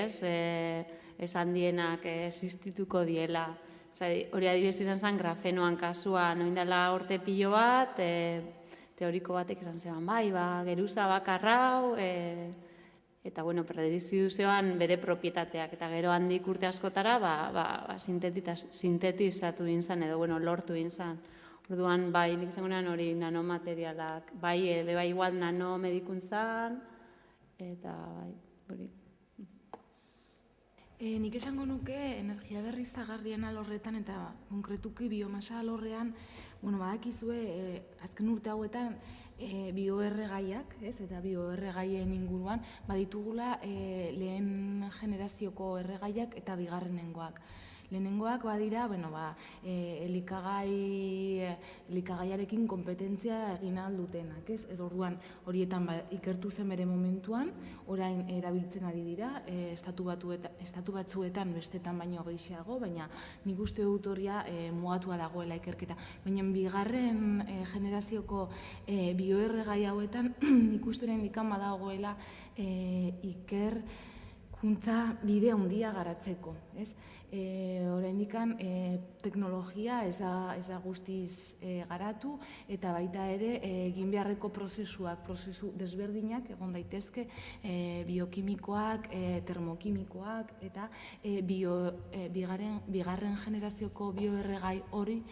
esan dienak existituko diela. Hori adibidez izan zen grafenoan kasua, noin dela urte pilo bat, teoriko batek esan zeban, geruza bakarrau, eta prediziduzioan bere propietateak, eta gero handik urte askotara sintetizatu dintzen, edo lortu dintzen. Orduan, nik izango nean hori nanomaterialak, bebai igual nanomedikuntzan, eta hori. Nik esango nuke energia berriztagarrien alorretan eta konkretuki biomasa alorrean, badakizue azken urte hauetan bioerregaiak, eta bioerregaien inguruan baditugula lehen generazioko erregaiak eta bigarrenengoak. Lehenengoak badira, elikagaiarekin kompetentzia egin ahal dutenak, ez? Edo orduan horietan ikertu zen bere momentuan, orain erabiltzen ari dira, estatu batzuetan bestetan baino gehiago, baina nik uste dut horia mugatua dagoela ikerketa. Baina bigarren generazioko bioerregai hauetan nik uste dikan badagoela ikerkuntza bide handia garatzeko, ez? Oraindikan teknologia ez da guztiz garatu eta baita ere egin beharreko prozesu desberdinak egon daitezke biokimikoak, termokimikoak eta bigarren generazioko bioerregai hori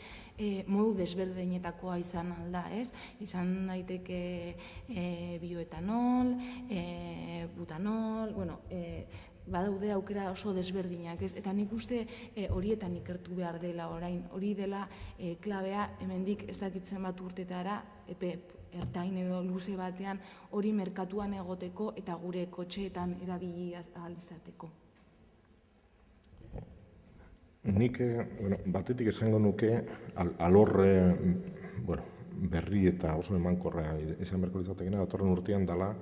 modu desberdinetakoa izan alda, ez? Izan daiteke bioetanol, butanol, badaude aukera oso desberdinak, ez? Eta nik uste horietan ikertu behar dela orain. Hori dela klabea hemendik ez dakitzen bat urtetara, epe ertain edo luze batean hori merkatuan egoteko eta gure kotxeetan erabili ahal izateko. Nik batetik esango nuke alor berri eta oso emankorra izan beharko litzatekeena datorren urtean dela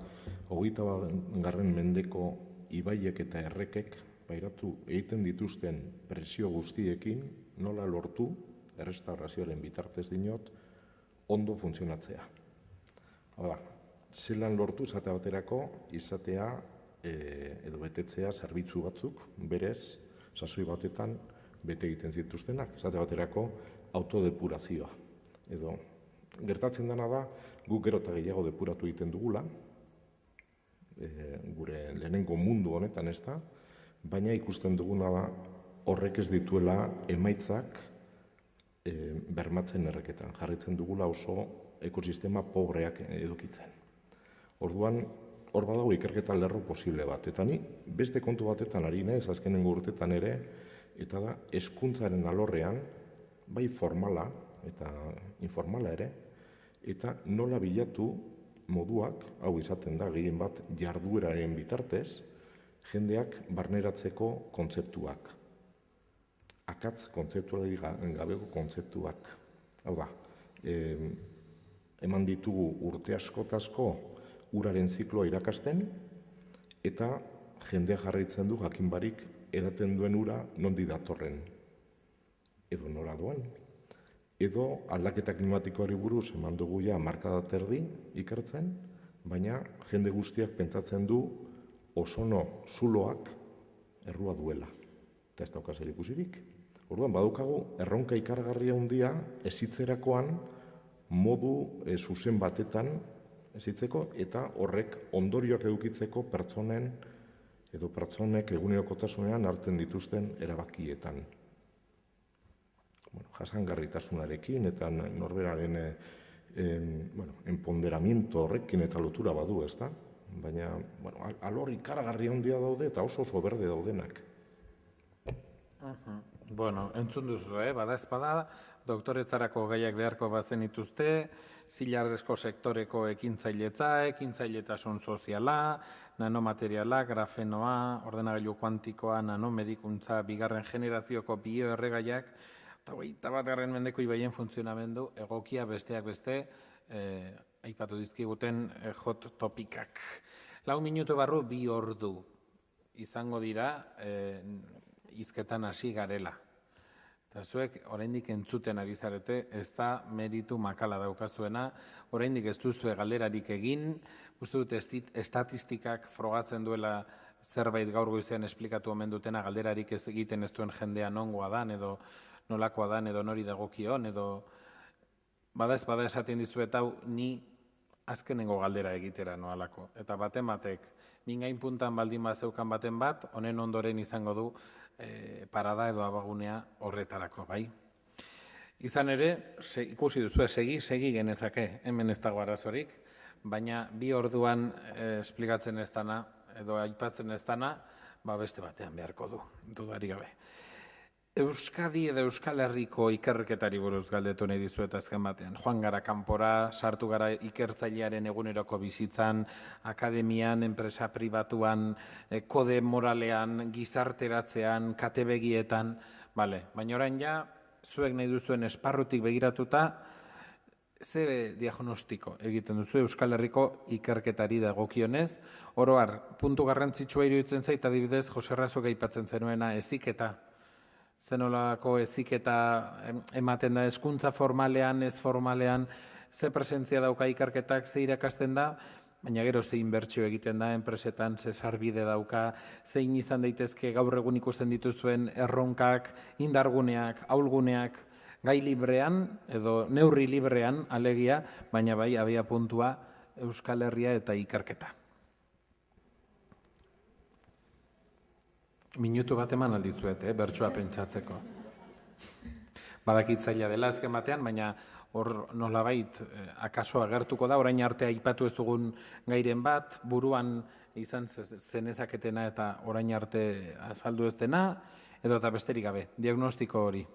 21. mendeko ibaiek eta errekek pairatu egiten dituzten presio guztiekin nola lortu errestaurazioaren bitartez dinot ondo funtzionatzea. Hala, zelan lortu esate baterako izatea edo betetzea zerbitzu batzuk berez sasoi batetan bete egiten zituztenak, esate baterako autodepurazioa. Edo gertatzen dena da guk gero eta gehiago depuratu egiten dugula, gure lehenengo mundu honetan ez da, baina ikusten duguna da horrek ez dituela emaitzak bermatzen erreketan. Jarritzen dugula oso ekosistema pobreak edukitzen. Orduan, hor badago ikerketa lerro posible bat. Eta ni beste kontu batetan ari naiz azkenengo urtetan ere, eta da hezkuntzaren alorrean, bai formala eta informala ere, eta nola bilatu moduak, hau izaten da gehien bat jardueraren bitartez, jendeak barneratzeko kontzeptuak. Akatz kontzeptuali gabeko kontzeptuak. Hau da, eman ditugu urte askotazko uraren zikloa irakasten, eta jendea jarraitzen du jakin barik edaten duen ura nondi datorren. Edo nola doan. Edo aldaketa klimatikoari buruz eman dugu ja hamarkada terdi ikertzen, baina jende guztiak pentsatzen du ozono zuloak errua duela. Eta ez dauka zer ikusirik. Orduan, badukagu erronka ikargarria handia ezitzerakoan modu zuzen batetan ezitzeko eta horrek ondorioak edukitzeko pertsonen edo pertsonek egunerokotasunean hartzen dituzten erabakietan. Jasangarritasunarekin eta norberaren empoderamiento horrekin eta lotura badu, ez da? Baina, alor ikaragarri handia daude eta oso berde daudenak. Entzun duzu, bada ezpada, doktoretzarako gaiak beharko bazen ituzte, zilarrezko sektoreko ekintzailetasun soziala, nanomateriala, grafenoa, ordenagailu kuantikoa, nanomedikuntza, bigarren generazioko bioerregaiak, eta 21. mendeko ibaien funtzionamendu egokia besteak beste aipatu dizkiguten hot topikak. 4 minutu barru 2 ordu izango dira hizketan hasi garela. Eta zuek oraindik entzuten ari zarete, ez da meritu makala daukazuena, oraindik ez duzue galderarik egin, uste dut estatistikak frogatzen duela zerbait gaur goizean esplikatu omen dutena galderarik ez egiten ez duen jendea nongoa dan, edo nolakoa dan, edo nori dagokion, edo bada esaten dizuet hau ni azkenengo galdera egitera noalako. Eta batek, mingain puntan baldin bat zeukan baten bat, honen ondoren izango du parada edo abagunea horretarako, bai. Izan ere, ikusi duzu, segi genezake, hemen ez dago arazorik, baina 2 orduan esplikatzen ez dana, edo aipatzen ez dana, beste batean beharko du, dudari gabe. Euskadi edo Euskal Herriko ikerketari buruz galdetu nahi dizuet azken batean. Joan gara kanpora, sartu gara ikertzailearen eguneroko bizitzan, akademian, enpresa pribatuan, kode moralean, gizarteratzean, katebegietan, baina orain ja, zuek nahi duzuen esparrutik begiratuta, ze diagnostiko egiten duzu Euskal Herriko ikerketari dagokionez, oro har, puntu garrantzitsua iruditzen zait, adibidez, Jose Razok aipatzen zenuena heziketa. Zenolako heziketa ematen da hezkuntza formalean, ez formalean, ze presentzia dauka ikerketak, ze irakasten da, baina gero ze inbertsio egiten da enpresetan, ze sarbide dauka, zein izan daitezke gaur egun ikusten dituzuen erronkak, indarguneak, ahulguneak, gai librean edo neurri librean alegia, baina bai abia puntua Euskal Herria eta ikerketa. Minutu bat eman aldizuet, bertsoa pentsatzeko. Badakitzaila dela azken batean, baina hor nolabait akaso agertuko da, orain arte aipatu ez dugun gairen bat, buruan izan zenezaketena eta orain arte azaldu ez dena, edo eta besterik gabe, diagnostiko hori.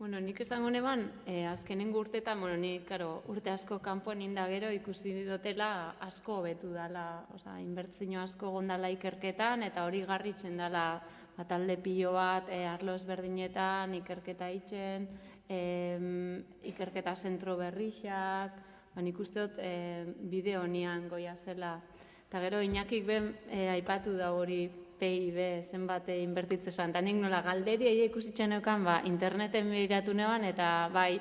Nik esango neban, azkenengo urteetan, nik urte asko kanpoan inda gero ikusi dutela asko hobetu dela, inbertzio asko gondala ikerketan, eta hori garritzen dela talde pilo bat, arlo ezberdinetan, ikerketa itxen, ikerketa zentro berrixak, nik uste dut bide honian goia zela. Eta gero, Iñakik ben aipatu da hori PIB zenbat inbertitzen, eta nik nola galderi ikusitzen euken, interneten behiratu neban, eta bai,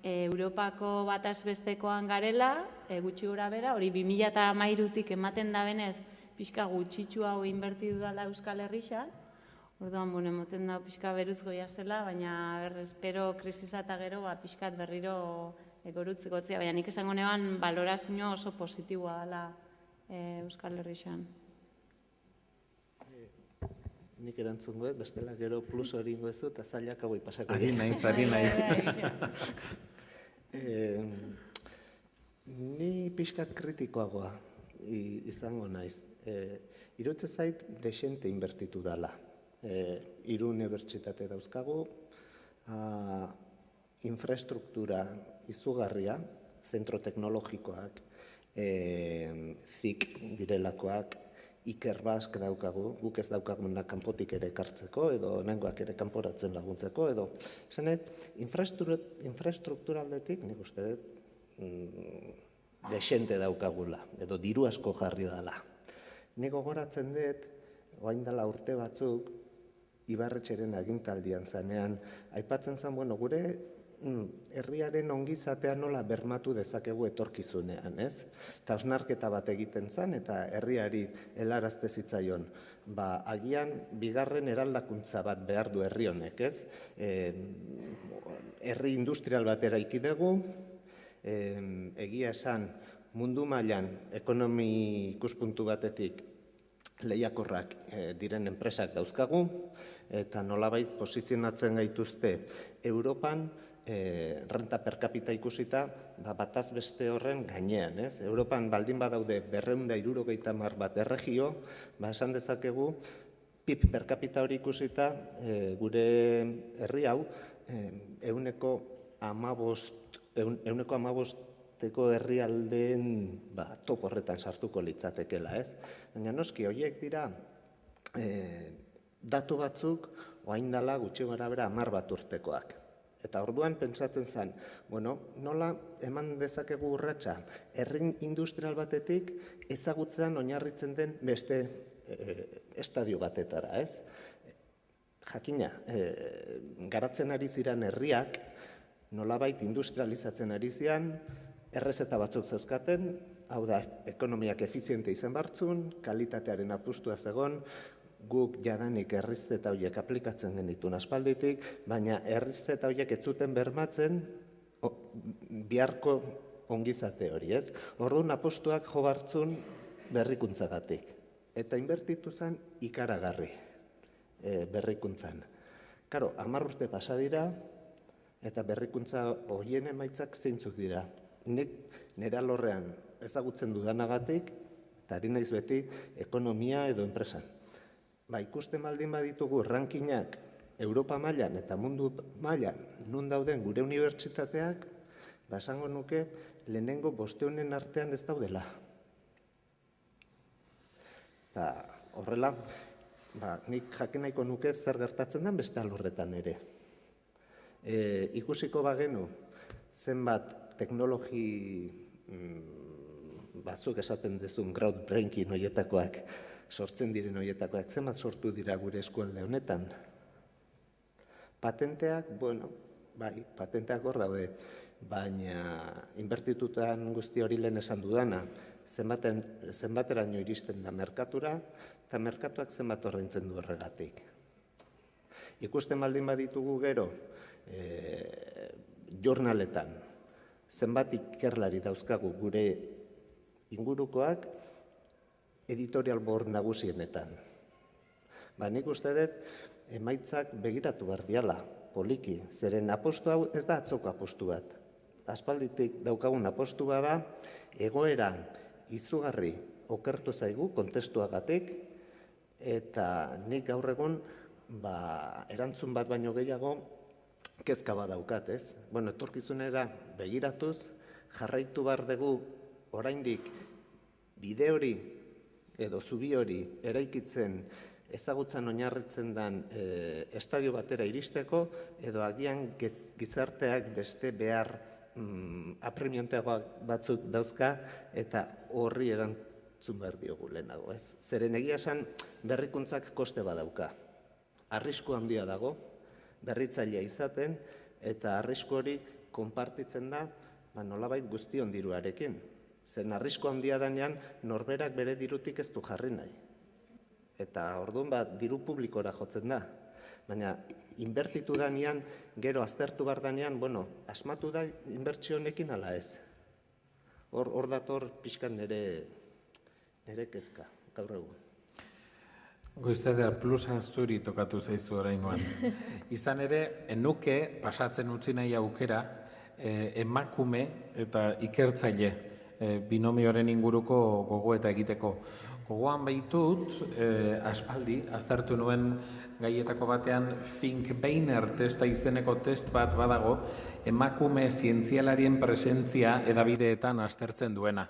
Europako bataz bestekoan garela, gutxi gora bera, hori 2013-tik ematen da benez, pixka gutxitxu hau inbertidu dela Euskal Herrixan, orduan, emoten da pixka beruz goia zela, baina espero krisisa eta gero pixkat berriro gorutzeko gotzea, baina nik esango neban balorazio oso positiboa dela Euskal Herrixan. Nik erantzungo ez, bestela gero plus hori ingo ez eta zailak hau ipasako. Ari naiz. Ni pixkat kritikoagoa izango naiz. Iruditzen zait desente inbertitu dela. 3 unibertsitate dauzkagu, infrastruktura izugarria, zentro teknologikoak, zik direlakoak, Ikerbask daukagu, guk ez daukaguna kanpotik ere ekartzeko, edo nengoak ere kanporatzen laguntzeko, edo infrastruktura aldetik, nik uste dut, desente daukagula, edo diru asko jarri dela. Nik gogoratzen dut, orain dela urte batzuk, Ibarretxeren agintaldian zanean, aipatzen zen, gure herriaren ongizatea nola bermatu dezakegu etorkizunean, ez? Eta osnarketa bat egiten zen, eta herriari helarazte zitzaion. Agian, bigarren eraldakuntza bat behar du herri honek, ez? Herri industrial bat eraiki dugu, egia esan mundu mailan ekonomi ikuspuntu batetik lehiakorrak diren enpresak dauzkagu, eta nolabait posizionatzen gaituzte Europan, renta per capita ikusita, bataz beste horren gainean, ez? Europan baldin badaude 270 bat erregio, esan dezakegu, PIB per capita hori ikusita, gure herri hau, 15% herrialdeen top horretan sartuko litzatekela, ez? Baina noski, horiek dira datu batzuk, orain dela gutxi gorabehera 10 bat urtekoak. Eta orduan pentsatzen zen, nola eman dezakegu urratsa herri industrial batetik ezagutzean oinarritzen den beste estadio batetara, ez? Jakina, garatzen ari ziren herriak, nolabait industrializatzen ari ziren, errezeta batzuk zeuzkaten, hau da, ekonomiak efiziente izan bartzun, kalitatearen apustua zegon, guk jadanik errezeta horiek aplikatzen genitun aspalditik, baina errezeta horiek ez zuten bermatzen biharko ongizate hori, ez? Orduan apostuak jo bartzun berrikuntzagatik. Eta inbertitu zen ikaragarri berrikuntzan. Karo, 10 urte pasa dira, eta berrikuntza horien emaitzak zeintzuk dira. Nik nire alorrean ezagutzen dudanagatik, eta ari naiz beti ekonomia edo enpresan. Ikusten baldin baditugu rankinak Europa mailan eta mundu mailan nun dauden gure unibertsitateak, esango nuke lehenengo 500 artean ez daudela. Horrela, nik jakin nahiko nuke zer gertatzen den beste alorretan ere. Ikusiko bagenu zenbat teknologi batzuk esaten dezun groundbreaking horietakoak, sortzen diren horietakoak, zenbat sortu dira gure eskualde honetan. Patenteak, patenteak hor daude, baina inbertitutan guzti hori lehen esan dudana, zenbateraino iristen da merkatura, eta merkatuak zenbat ordaintzen du horregatik. Ikusten baldin baditugu gero, jurnaletan, zenbat ikerlari dauzkagu gure ingurukoak, editorial board nagusienetan. Nik uste dut, emaitzak begiratu behar diala, poliki, zeren apostu hau ez da atzoko apostu bat. Aspalditik daukagun apostu bada, egoera izugarri okertu zaigu kontestuagatik, eta nik gaur egun erantzun bat baino gehiago kezka bat daukat, ez? Etorkizunera begiratuz, jarraitu behar dugu oraindik bide hori edo zubi hori eraikitzen ezagutzan oinarritzen den estadio batera iristeko, edo agian gizarteak beste behar apremianteagoak batzuk dauzka, eta horri erantzun behar diogu lehenago, ez? Zeren egia esan berrikuntzak koste badauka. Arrisku handia dago, berritzailea izaten, eta arrisku hori konpartitzen da nolabait guztion diruarekin. Zen arrisku handia danean norberak bere dirutik ez du jarri nahi. Eta orduan diru publikora jotzen da. Baina inbertitu danean, gero aztertu behar danean, asmatu da inbertsio honekin ala ez. Hor dator pixkan nire kezka, gaur egun. Goizadea plusa zuri tokatu zaizu oraingoan. Izan ere, enuke pasatzen utzi nahi aukera emakume eta ikertzaile binomioaren inguruko gogoeta egiteko. Gogoan baitut, aspaldi, aztertu nuen gaietako batean Fink-Beiner testa izeneko test bat badago, emakume zientzialarien presentzia edabideetan aztertzen duena.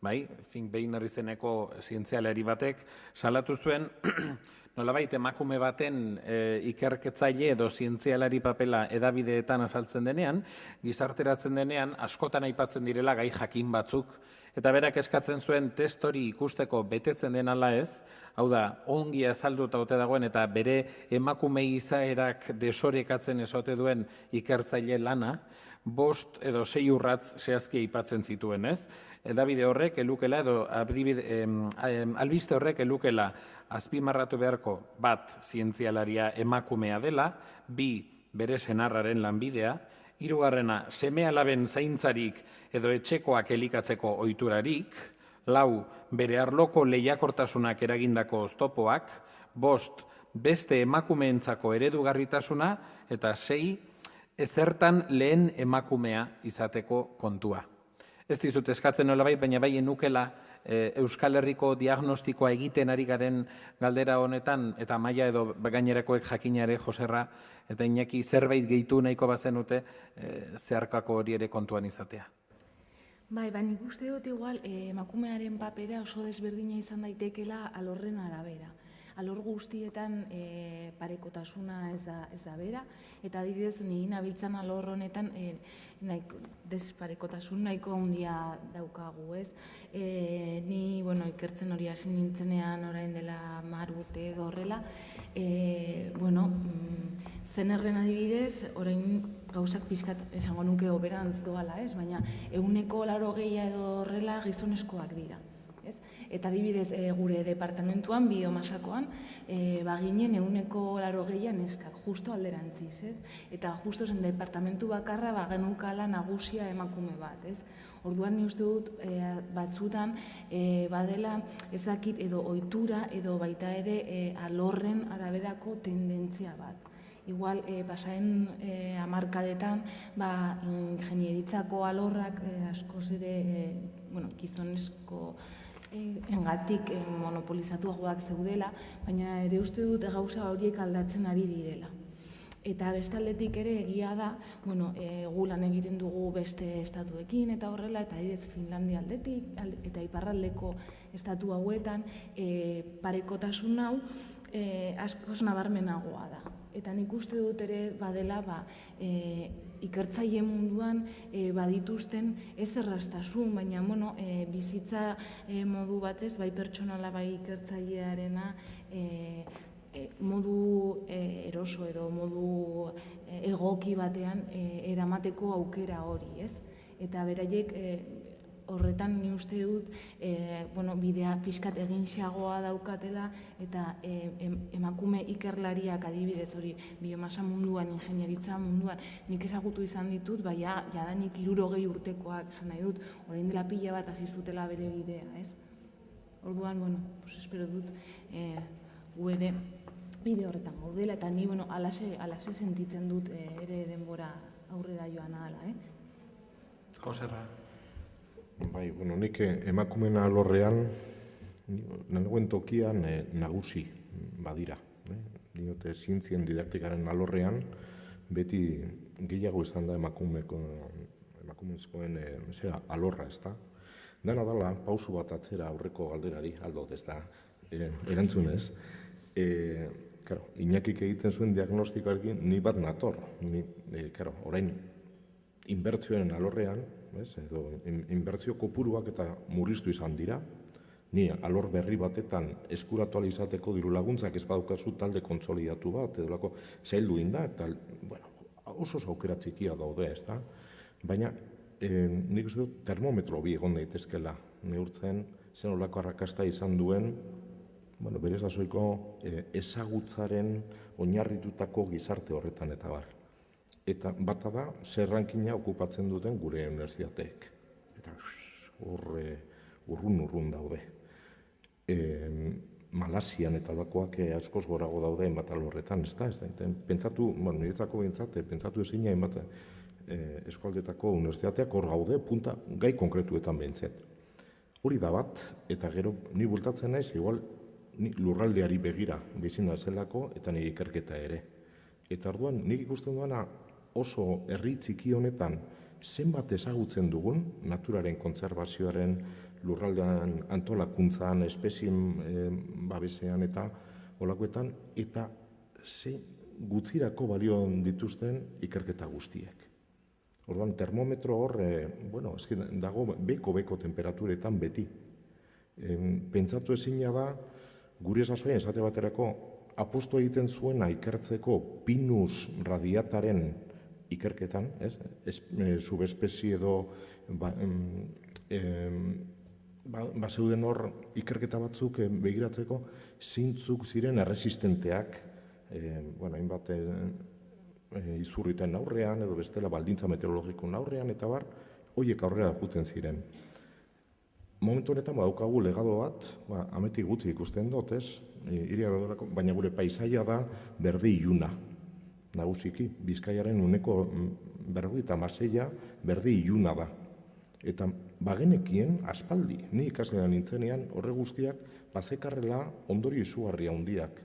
Bai, Fink-Beiner izeneko zientzialari batek salatu zuen, nolabait emakume baten ikerketzaile edo zientzialari papela edabideetan azaltzen denean, gizarteratzen denean, askotan aipatzen direla gai jakin batzuk, eta berak eskatzen zuen test hori ikusteko betetzen den ala ez, hau da, ongi azalduta ote dagoen eta bere emakume izaerak desorekatzen esote duen ikertzaile lana, 5 edo 6 urratz zehazki aipatzen zituen, ez? Edabide horrek elukela edo albiste horrek elukela azpimarratu beharko bat zientzialaria emakumea dela, 2 bere senarraren lanbidea, 3 seme-alaben zaintzarik edo etxekoak elikatzeko ohiturarik, 4 bere arloko lehiakortasunak eragindako oztopoak, 5 beste emakumeentzako eredugarritasuna eta 6 ezertan lehen emakumea izateko kontua. Ez dizut eskatzen nolabait, baina bai enukela Euskal Herriko diagnostikoa egiten ari garen galdera honetan, eta Maia edo gainerakoek jakinare, Joserra, eta Iñaki zerbait gehitu nahiko bazenute zeharkako hori ere kontuan izatea. Bai, nik uste dut igual emakumearen papera oso desberdina izan daitekela alorren arabera. Alor guztietan parekotasuna ez da bera, eta adibidez nire nabiltzan alor honetan desparekotasun nahiko handia daukagu, ez? Ni, ikertzen hori hasi nintzenean orain dela 10 urte edo horrela, zenerren adibidez, orain gauzak pixkat esango nuke oberantz doala, ez? Baina 80% edo horrela gizonezkoak dira. Eta adibidez, gure departamentuan, biomasakoan, baginen 80% neskak, justo alderantziz, ez? Eta justo zen departamentu bakarra genukala nagusia emakume bat, ez? Orduan ni uste dut batzutan badela ezakit edo ohitura edo baita ere alorren araberako tendentzia bat. Igual, pasaen hamarkadetan, ingenieritzako alorrak askoz ere, gizonezko engatik monopolizatuagoak zeudela, baina ere uste dut gauza horiek aldatzen ari direla. Eta bestaldetik ere egia da, gu lan egiten dugu beste estatuekin eta horrela, eta adibidez Finlandia aldetik eta iparraldeko estatu hauetan parekotasun hau askoz nabarmenagoa da. Eta nik uste dut ere badela ikertzaile munduan badituzten ez erraztasun, baina bizitza modu batez, bai pertsonala, bai ikertzailearena modu eroso edo modu egoki batean eramateko aukera hori, ez? Eta beraiek horretan ni uste dut bidea pixkat eginxeagoa daukatela eta emakume ikerlariak adibidez hori biomasa munduan, ingenieritza munduan nik ezagutu izan ditut, baina jadanik 60 urtekoak esan nahi dut, orain dela pila bat hasi zutela bere bidea, ez? Orduan, espero dut gu ere bide horretan gaudela eta ni alase sentitzen dut ere denbora aurrera joan ahala, Joserra. Bai, nik emakumeen alorrean, nengoen tokian nagusi badira. Diote zientzien didaktikaren alorrean, beti gehiago izan da emakumezkoen alorra, ez da? Dena dala, pausu bat atzera aurreko galderari, aldot, ez da, erantzunez. Iñakik egiten zuen diagnostikoarekin ni bat nator. Orain, inbertsioen alorrean, edo inbertsio kopuruak eta murriztu izan dira, ni alor berri batetan eskuratu ahal izateko diru laguntzak ez badaukazu talde kontsolidatu bat, edo lako zaildu inda, eta oso aukera txikia daude, ez da? Baina, nik uste dut termometro bi egon daitezkela, neurtzen zen olako arrakasta izan duen, berez azoiko ezagutzaren oinarritutako gizarte horretan eta bar. Eta bata da, zer rankina okupatzen duten gure unibertsitateek. Eta urrun daude. Malasian eta bakoak askoz gorago daude enbat alorretan, ez da? Pentsatu, niretzako bintzat, pentsatu ezina enbat eskualdetako unibertsitateak hor gaude, punta gai konkretuetan behintzat. Hori da bat, eta gero ni bultatzen naiz, igual ni lurraldeari begira bizina zelako eta nire ikerketa ere. Eta orduan, nik ikusten duena oso herri txiki honetan zenbat ezagutzen dugun, naturaren kontserbazioaren, lurraldean antolakuntzan, espezien babesean eta olakoetan, eta ze gutzirako balio dituzten ikerketa guztiek. Orduan, termometro hor, dago beko temperaturetan beti. Pentsatu ezina da, gure esasoen esate baterako apustu egiten zuena ikertzeko pinus radiataren ikerketan, subespezie edo zeuden hor ikerketa batzuk begiratzeko zeintzuk ziren erresistenteak, hainbat izurriten aurrean edo bestela baldintza meteorologiko aurrean eta bar, horiek aurrera juten ziren. Momentu honetan badaukagu legado bat, ametik gutxi ikusten dut, baina gure paisaia da berde iluna. Nagusiki, Bizkaiaren uneko 56 berde iluna da. Eta bagenekien aspaldi, ni ikaslean nintzenean horre guztiak bazekarrela ondorio izugarri handiak.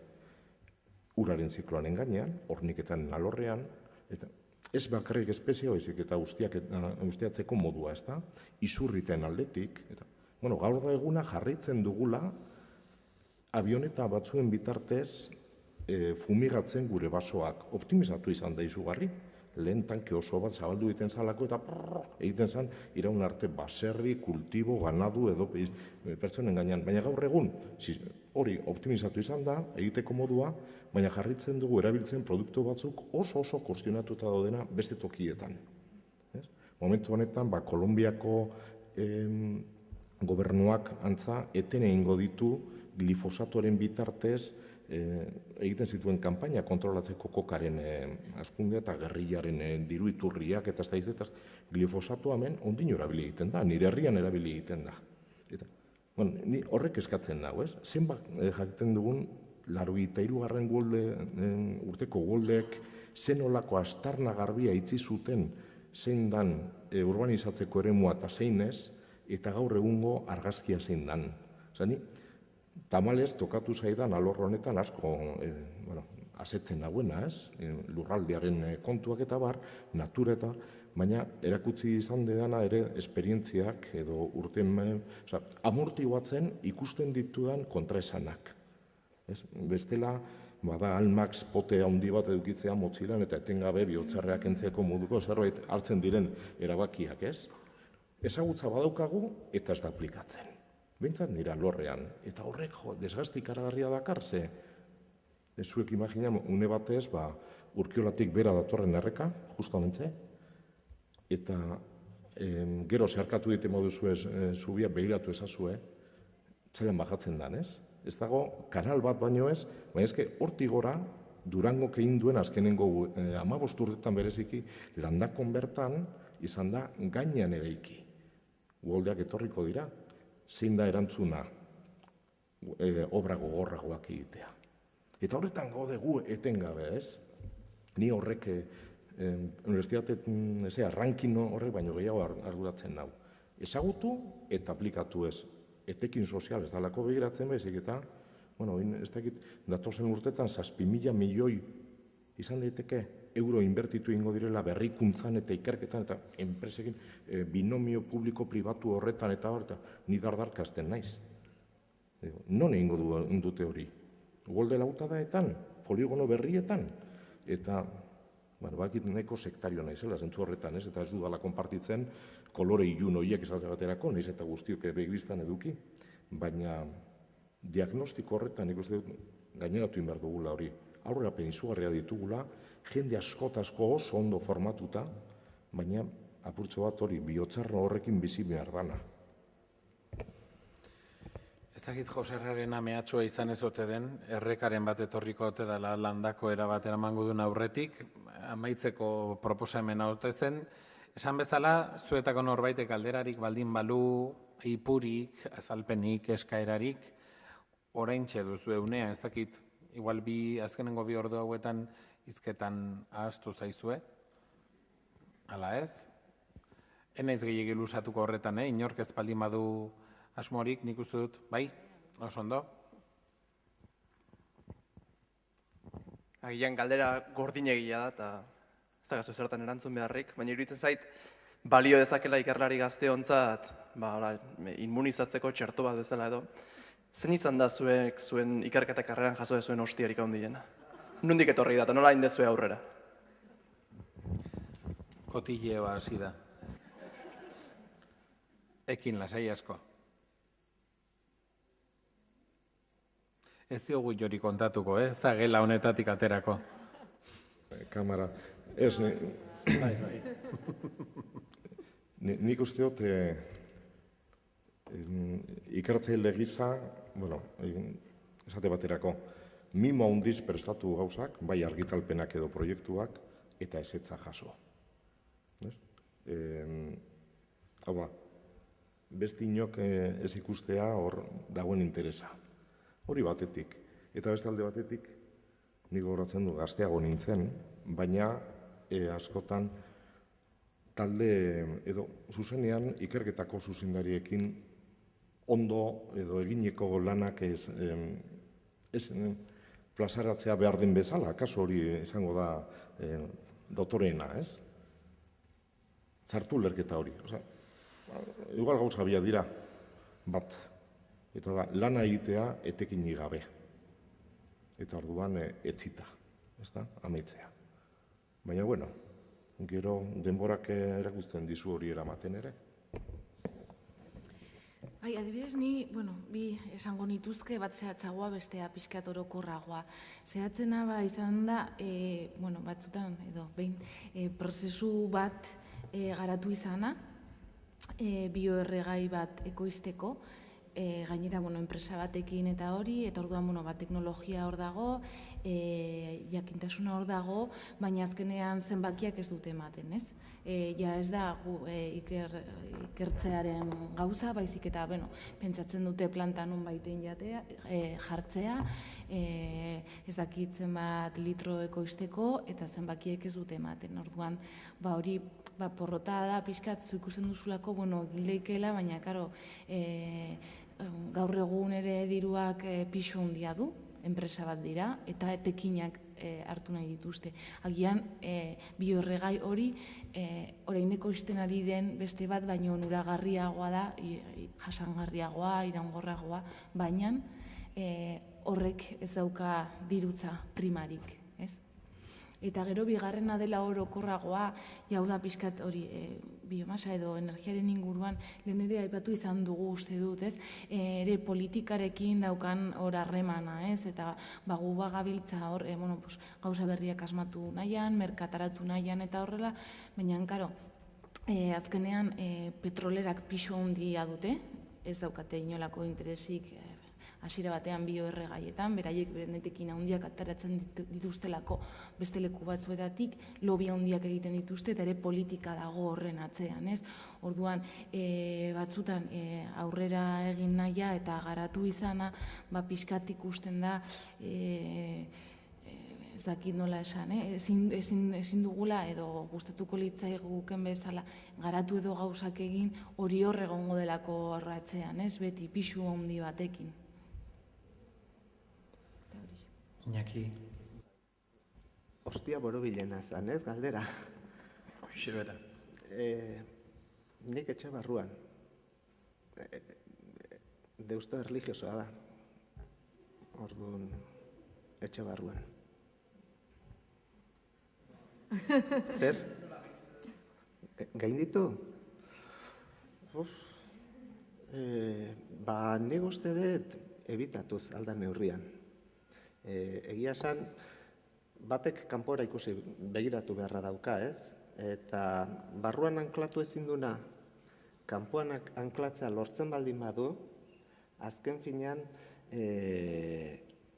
Uraren zikloaren gainean, horniketan alorrean, eta ez bakarrik espezia hoizik eta ustiatzeko modua, ez da? Izurriten aldetik, eta gaur da eguna jarraitzen dugula avioneta batzuen bitartez fumigatzen gure basoak. Optimizatu izan da izugarri. Lehen tanke oso bat zabaldu egiten zalako eta egiten zan iraun arte baserri, kultibo, ganadu edo pertsonen gainean. Baina gaur egun hori optimizatu izan da, egiteko modua, baina jarritzen dugu erabiltzen produktu batzuk oso kuestionatuta daudena beste tokietan. Momentu honetan, Kolonbiako gobernuak antza eten egingo ditu glifosatoren bitartez egiten zituen kanpaina kontrolatzeko kokaren hazkundea eta gerrillaren diru iturriak eta ez da glifosato hemen ondino erabili egiten da, nire herrian erabili egiten da. Ni horrek eskatzen nago, ez? Zenbat jakiten dugun 83. Urteko goldek zenolako astarna garbia itzi zuten zein dan urbanizatzeko eremua eta zein ez, eta gaur egungo argazkia zein dan. Ni tamalez tokatu zaidan alor honetan asko asetzen nagoena, ez? Lurraldearen kontuak eta bar, natura eta, baina erakutsi izan dena ere esperientziak edo urten, amortiguatzen ikusten ditudan kontraesanak. Bestela, bada Almax pote handi bat edukitzea motxilan eta etengabe bihotzarreak entzeko moduko zerbait hartzen diren erabakiak, ez? Ezagutza badaukagu eta ez da aplikatzen. Bintzat nira lorrean, eta horrek desgazte ikaragarria dakar, ze zuek imaginam, une batez, Urkiolatik bera datorren erreka, justamente, eta gero zeharkatu dite moduzu zubia begiratu ezazue, zelen bajatzen dan, ez? Ez dago kanal bat baino ez, baina ezke hortik gora, Durango egin duen azkenengo 15 urtetan bereziki, landakon bertan izan da gainean eraiki. Uholdeak etorriko dira, zein da erantzuna obra gogorragoak egitea. Eta horretan gaude gu etengabe, ez? Ni horrek unibertsitateen ranking horrek baino gehiago arduratzen nau. Ezagutu eta aplikatu ez. Etekin sozial ez dalako begiratzen bezik eta, ez dakit, datozen urtetan 7.000 milioi izan daiteke euro inbertitu ingo direla berrikuntzan eta ikerketan eta enpresekin binomio publiko-pribatu horretan eta ni dardarkasten naiz. Non egingo dute hori? Golde lautadaetan, poligono berrietan, eta bakit nahiko sektario naizela, zentzu horretan, ez? Eta ez dudala konpartitzen kolore ilun horiek esate baterako, nahiz eta guztiok begibistan eduki, baina diagnostiko horretan ikuste dut gaineratu behar dugula hori. Aurrerapen izugarria ditugula, jende asko oso ondo formatuta, baina apurtxo bat hori, bihotzarro horrekin bizi behar dana. Ez dakit Joserraren ameatxua izan ez ote den, errekaren bat etorriko ote dela landako erabat eramango duen aurretik, amaitzeko proposamena ote zen. Esan bezala, zuetako norbaitek galderarik baldin balu, ipurik, azalpenik, eskaerarik, oraintxe duzu unea, ez dakit, igual azkenengo bi ordu hauetan hizketan ahaztu zaizue, ala ez? Enaiz gehiagik lusatuko horretan, inork ez baldin badu asmorik, nik uste dut, bai, oso ondo? Agian galdera gordinegia da, eta ez da gazu zertan erantzun beharrik, baina iruditzen zait, balio dezakela ikerlari gazteontzat, immunizatzeko txerto bat bezala edo. Zein izan da zuen ikerketa karreran jaso dezuen hostiarik handiena? Nondik etorri da, eta nola indezue aurrera? Kotilleoa hasi da. Ekin lasai asko. Ez diogu jori kontatuko, ez da gela honetatik aterako. Kamara, ez, nik uste dut ikertzaile gisa, esate baterako, mimo handiz prestatu gauzak, bai argitalpenak edo proiektuak, eta ezetza jaso. Hau ba, beste inok ez ikustea hor dagoen interesa. Hori batetik. Eta beste alde batetik, nik gogoratzen du gazteago nintzen, baina askotan talde edo zuzenean ikerketako zuzendariekin ondo edo egineko lanak ez plazaratzea behar den bezala, kasu hori izango da doktoreena, ez? Zartu lerketa hori. Igual gauza bila dira, bat. Eta da, lana egitea etekinik gabe. Eta orduan etzita, ez da, amaitzea. Baina, bueno, gero denborak erakusten dizu hori eramaten ere. Bai, adibidez ni, bi esango nituzke bat zehatzagoa bestea pixkat orokorragoa. Zehatzena izan da, batzutan edo behin prozesu bat garatu izana, bioerregai bat ekoizteko, gainera enpresa batekin eta hori, eta orduan teknologia hor dago, jakintasuna hor dago, baina azkenean zenbakiak ez dute ematen, ez? Ja ez da ikertzearen gauza, baizik eta pentsatzen dute planta nun baiten jartzea, ez dakitzen bat litro ekoizteko, eta zenbakiek ez dute ematen. Orduan, hori porrota da, pixkat, zu ikusten duzulako, egin leikeela, baina, karo, gaur egun ere diruak pixu handia du, enpresa bat dira, eta etekinak hartu nahi dituzte. Agian, bioerregai hori, oraineko izten ari den beste bat, baino onuragarriagoa da, jasangarriagoa, iraungorragoa, baina horrek ez dauka dirutza primarik, ez? Eta gero bigarrena dela orokorragoa, jau da pixkat hori biomasa edo energiaren inguruan, lehen ere aipatu izan dugu uste dut, ez? Ere politikarekin daukan hor harremana, ez? Eta gu bagabiltza hor, gauza berriak asmatu nahian, merkataratu nahian eta horrela, baina, karo, azkenean petrolerak pixu handia dute, ez daukate inolako interesik hasiera batean bioerregaietan, beraiek benetekin handiak ateratzen dituztelako beste leku batzuetatik, lobby handiak egiten dituzte, eta ere politika dago horren atzean, ez? Orduan, batzutan aurrera egin nahia eta garatu izana, pixkat ikusten da, ez dakit nola esan, ezin dugula edo gustatuko litzaiguken bezala garatu edo gauzak egin hori hor egongo delako horratzean, ez? Beti pixu handi batekin. Iñaki. Ostia borobilena zan, ez, galdera? Hoxe bera. Nik etxe barruan. Deusto erligiosoa da. Orduan, etxe barruan. Zer? Gainditu? Nik uste dut ebitatuz alda neurrian. Egia esan, batek kanpora ikusi begiratu beharra dauka, ez? Eta barruan anklatu ezin duna, kanpoan anklatzea lortzen baldin badu, azken finean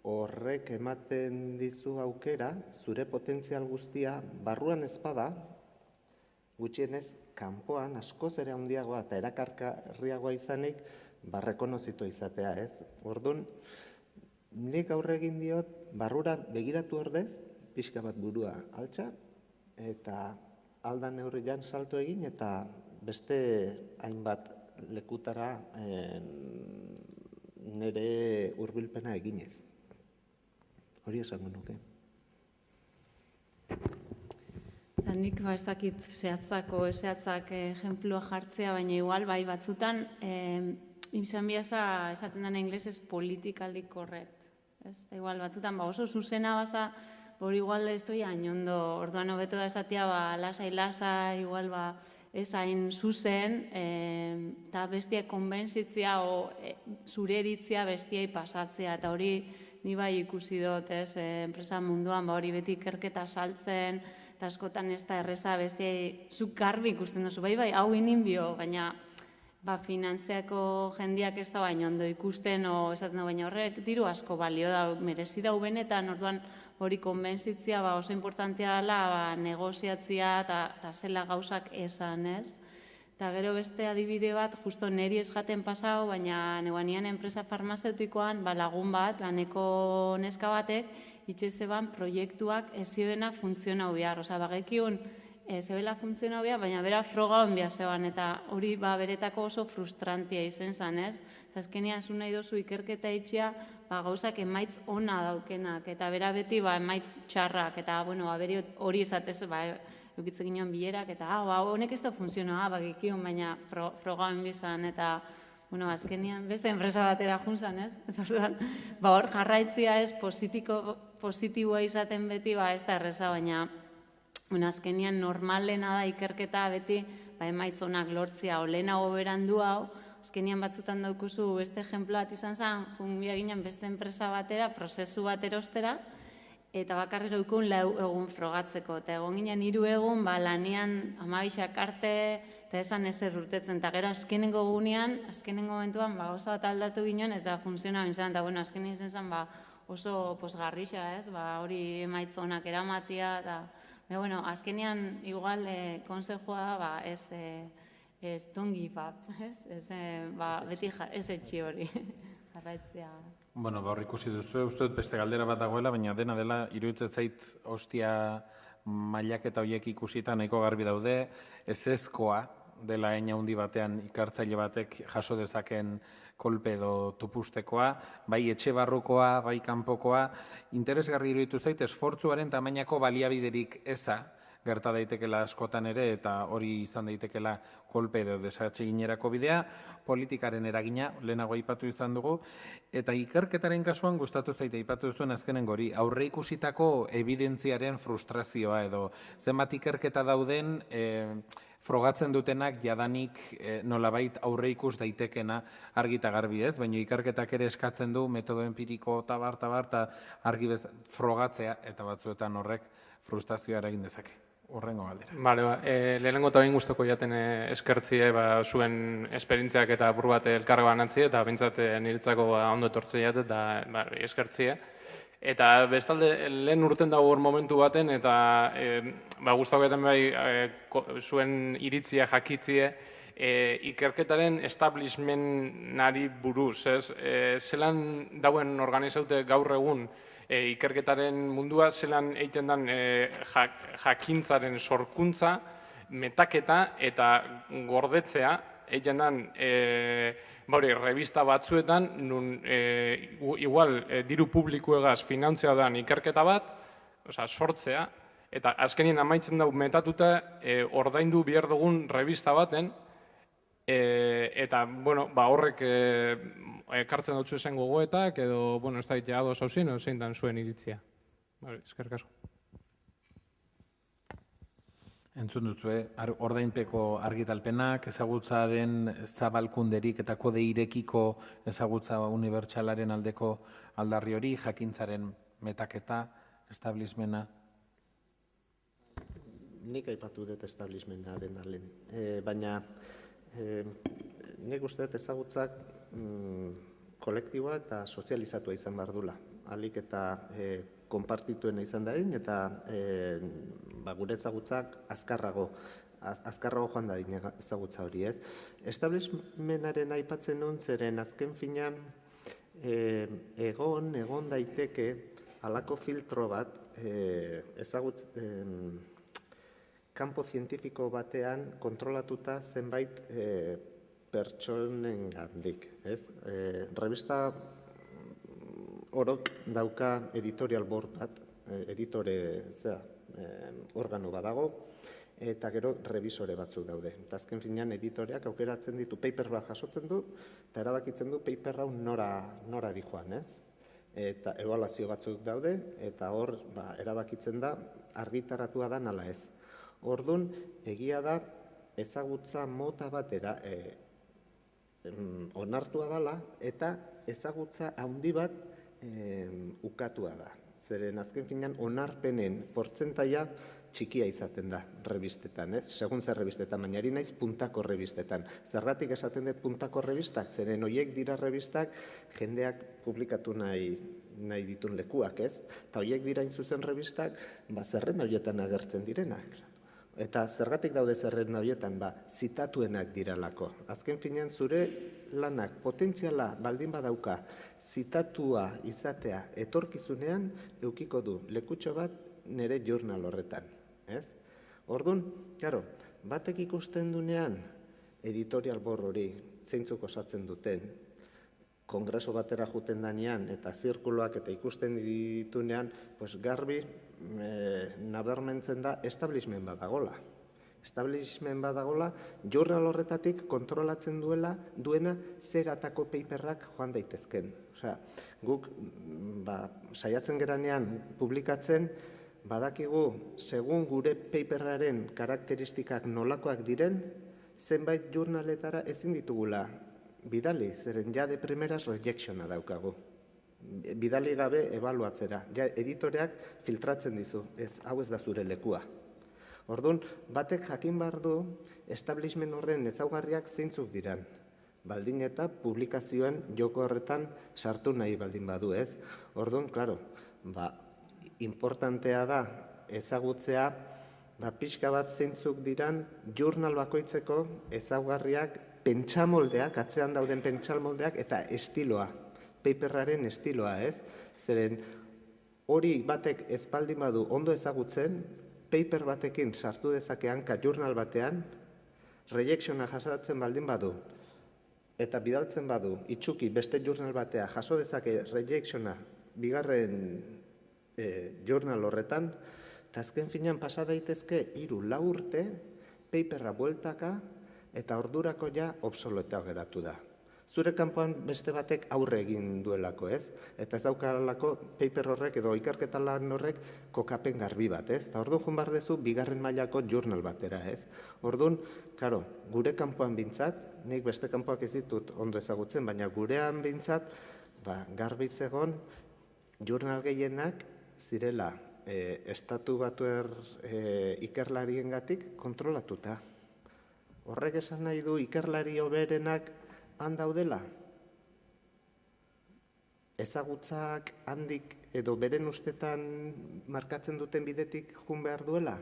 horrek ematen dizu aukera, zure potentzial guztia barruan ezpada, gutxienez kanpoan askoz ere handiagoa eta erakargarriagoa izanik, rekonozitu izatea, ez? Orduan, nik aurre egin diot, barrura begiratu ordez, pixka bat burua altxa, eta aldan neurrian salto egin, eta beste hainbat lekutara nire hurbilpena eginez. Hori esango nuke. Eta nik ez dakit zehatzak ejemplua jartzea, baina igual bai batzutan, izan biasa esaten dena inglesez politically correct. Igual batzutan oso zuzena basa, hori igual ez doi ondo, orduan hobeto da esatea lasai, igual ez hain zuzen, eta bestia konbentzitzea o zure eritzea bestiai pasatzea, eta hori ni bai ikusi dut, enpresa munduan, hori beti ikerketa saltzen, eta askotan ez da erreza bestiai zuk garbi ikusten duzu, bai, hau inin bio, baina finantziako jendiak ez da baina ondo ikusten, o esaten da baina horrek diru asko balio da, merezi da benetan, orduan hori konbentzitzea oso importantea dela negoziatzea eta zela gauzak esan, ez? Eta gero beste adibide bat, justo neri ez jaten pasau, baina neguanian enpresa farmazeutikoan lagun bat, laneko neska batek, itxezeban proiektuak ez zibena funtzionau behar. Osa, bagekiun zebela funtzionau behar, baina bera froga hon behar zeban, eta hori beretako oso frustrantia izen zan, ez? Azkenean, zu nahi dozu ikerketa itxia, gauzak emaitz ona daukenak, eta bera beti emaitz txarrak, eta hori esatez, eukitzen ginoen bilerak, eta honek ez da funtzionoa, bagikion, baina frogauen bizan, eta azkenean beste enpresa batera junzan, ez? Eta hor jarraitzia ez positiboa izaten beti, ez da erreza, baina azkenean normalena da ikerketa beti emaitz onak lortzia, olenago berandu hau, azkenean batzutan daukuzu beste ejemplo bat izan zen, junbia ginen beste enpresa batera, prozesu bat erostera, eta bakarrik geukun 4 egun frogatzeko. Eta egon ginen 3 egun, lanean 12 arte, eta esan ezer urtetzen. Eta gero azkenengo gunean, azkenengo momentuan, gauza bat aldatu ginen, eta funtzionan izan, eta azkenean izan zen, oso posgarrixa, ez? Hori emaitz onak eramatia, eta azkenean, igual, konsejua da, ez don't give up, beti ez etxi hori, jarraitzea. Hor ikusi duzu, uste dut beste galdera bat dagoela, baina dena dela, iruditzen zait ostia mailaketa horiek ikusita nahiko garbi daude, ezezkoa dela handi batean ikartzaile batek jaso dezaken kolpe edo tupustekoa, bai etxe barrukoa, bai kanpokoa, interesgarri iruditu zait, esfortzuaren tamainako baliabiderik eza, gerta daitekela askotan ere, eta hori izan daitekela kolpe edo desatseginerako bidea, politikaren eragina, lehenago aipatu izan dugu, eta ikerketaren kasuan gustatu zaite aipatu duzuen azkenen gori, aurre ikusitako evidentziaren frustrazioa edo zenbat ikerketa dauden frogatzen dutenak jadanik nolabait aurre ikus daitekena argita garbi, ez? Baina ikerketak ere eskatzen du metodo empiriko tabar, eta argi frogatzea, eta batzuetan horrek frustrazioa eragin dezake. Horrengo galdera. Lehenengo eta behin guztoko jaten eskertzie zuen esperientziak eta buru bat elkarra banantzie, eta bintzat niretzako ondo etortze jat, eta eskertzie. Eta bestalde, lehen urten dago hor momentu baten, eta guztako jaten zuen iritzia jakitzie, ikerketaren establishmentari buruz, zelan dauen organizaute gaur egun ikerketaren mundua, zelan egiten den jakintzaren sorkuntza, metaketa eta gordetzea, egiten den revista batzuetan, nun igual diru publikoegaz finantzia den ikerketa bat, sortzea, eta azkenien amaitzen dugu metatuta ordaindu behar dugun revista baten, Eta, bueno, horrek ekartzen dutzu zen gogoetak, edo, bueno, ez da ja ados hauzien, edo zein dan zuen iritzia. Eskerrik asko. Entzun duzue, ordainpeko argitalpenak, ezagutzaren zabalkunderik eta kode irekiko ezagutza unibertsalaren aldeko aldarri hori, jakintzaren metaketa, establishmenta. Nik aipatu dut establishmentaren alen, baina nik uste dut ezagutzak kolektiboa eta sozializatua izan behar dula. Alik eta konpartituena izan dadin eta gure ezagutzak azkarrago joan dadin ezagutza hori, ez? Establishmentaren aipatzen nun zeren azken finean egon daiteke halako filtro bat kanpo zientifiko batean kontrolatuta zenbait pertsonen gandik, ez? Revista orok dauka editorial board bat, organo badago, eta gero revisore batzuk daude. Eta azken finean editoreak aukeratzen ditu, paper bat jasotzen du, eta erabakitzen du paper hau nora dijoan, ez? Eta ebaluazio batzuk daude, eta hor erabakitzen da argitaratua da nala ez. Orduan, egia da ezagutza mota batera onartua dela, eta ezagutza handi bat ukatua da. Zeren azken finean onarpenen portzentaia txikia izaten da revistetan, ez? Segun zer revistetan, baina ari naiz puntako revistetan. Zergatik esaten dut puntako revistak, zeren horiek dira revistak jendeak publikatu nahi ditun lekuak, ez? Eta horiek dira zuzen revistak, zerrenda horietan agertzen direnak. Eta zergatik daude zerrenda horietan, zitatuenak diralako. Azken finean zure lanak potentziala baldin badauka zitatua izatea etorkizunean eukiko du lekutxo bat nire journal horretan. Orduan, batek ikusten dunean editorial board hori zeintzuk osatzen duten, kongreso batera juten danean eta zirkuloak eta ikusten ditunean, garbi nabarmentzen da establishment badagola. Establishment badagola, journal horretatik kontrolatzen duena zer atako paperrak joan daitezken. Guk saiatzen geranean publikatzen, badakigu, segun gure paperraren karakteristikak nolakoak diren, zenbait journaletara ezin ditugula bidali, zeren ja de primeras rejectiona daukagu. Bidali gabe ebaluatzera. Ja editoreak filtratzen dizu, hau ez da zure lekua. Orduan, batek jakin behar du establishment horren ezaugarriak zeintzuk diran. Baldin eta publikazioen joko horretan sartu nahi baldin badu, ez? Orduan, klaro, importantea da ezagutzea, pixka bat zeintzuk diran journal bakoitzeko ezaugarriak, pentsamoldeak, atzean dauden pentsamoldeak eta estiloa, paperraren estiloa, ez? Zeren hori batek ez baldin badu ondo ezagutzen, paper batekin sartu dezake hanka journal batean, rejectiona jasatzen baldin badu, eta bidaltzen badu, itxuki beste journal batea jaso dezake rejectiona bigarren journal horretan, eta azken finean pasa daitezke 3-4 urte, paperra bueltaka, eta ordurako ja obsoleta geratu da. Zure kanpoan beste batek aurre egin duelako, ez? Eta ez daukalako paper horrek edo ikerketa lan horrek kokapen garbi bat, ez? Eta orduan joan behar dezu bigarren mailako journal batera, ez? Orduan, karo, gure kanpoan bintzat, nik beste kanpoak ez ditut ondo ezagutzen, baina gurean bintzat, garbi zegon, journal gehienak zirela estatu batuer ikerlariengatik kontrolatuta. Horrek esan nahi du ikerlari hoberenak han daudela? Ezagutzak handik edo beren ustetan markatzen duten bidetik jun behar duela?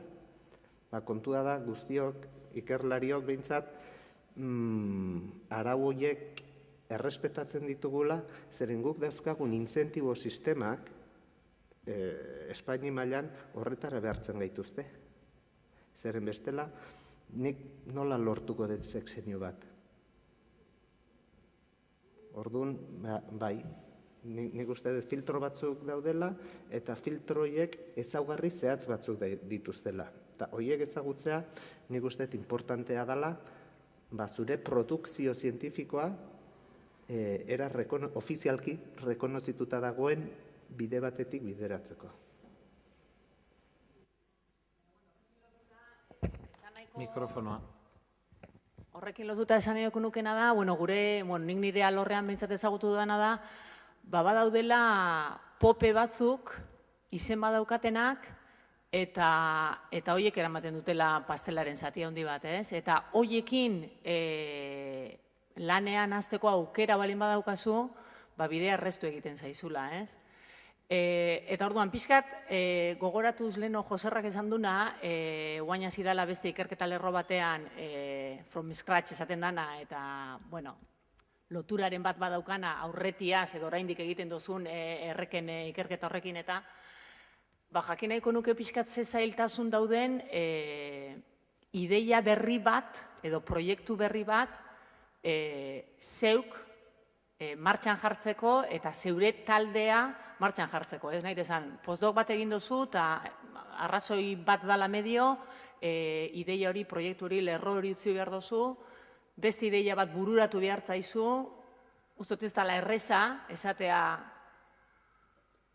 Kontua da guztiok, ikerlariok behintzat, arau horiek errespetatzen ditugula, zeren guk dauzkagun inzentibo sistemak Espaini mailan horretara behartzen gaituzte. Zeren bestela, nik nola lortuko dut sexenio bat? Orduan, bai, nik uste dut filtro batzuk daudela, eta filtro horiek ezaugarri zehatz batzuk dituztela. Eta horiek ezagutzea, nik uste dut importantea dela, zure produkzio zientifikoa era ofizialki rekonozituta dagoen bide batetik bideratzeko. Mikrofonoa. Horrekin lotuta esan nahiko nukena da, nik nire alorrean behintzat ezagutu dudana da, badaudela pope batzuk, izen badaukatenak, eta hoiek eramaten dutela pastelaren zati handi bat, ez? Eta hoiekin lanean hasteko aukera balin badaukazu, bidea errestu egiten zaizula, ez? Eta orduan, pixkat, gogoratuz leno Joserrak esan duna, guain hasi dela beste ikerketa lerro batean from scratch esaten dana, eta, loturaren bat badaukana aurretiaz edo oraindik egiten duzun erreken ikerketa horrekin, eta jakin nahiko nuke pixkat ze zailtasun dauden ideia berri bat edo proiektu berri bat zeuk martxan jartzeko eta zeure taldea martxan jartzeko. Ez nahi desan, postdoc bat egin duzu eta arrazoi bat dala medio, ideia hori, proiektu hori, lerro hori utzi behar duzu, beste ideia bat bururatu behar zaizu, ustot ez dala erreza, esatea,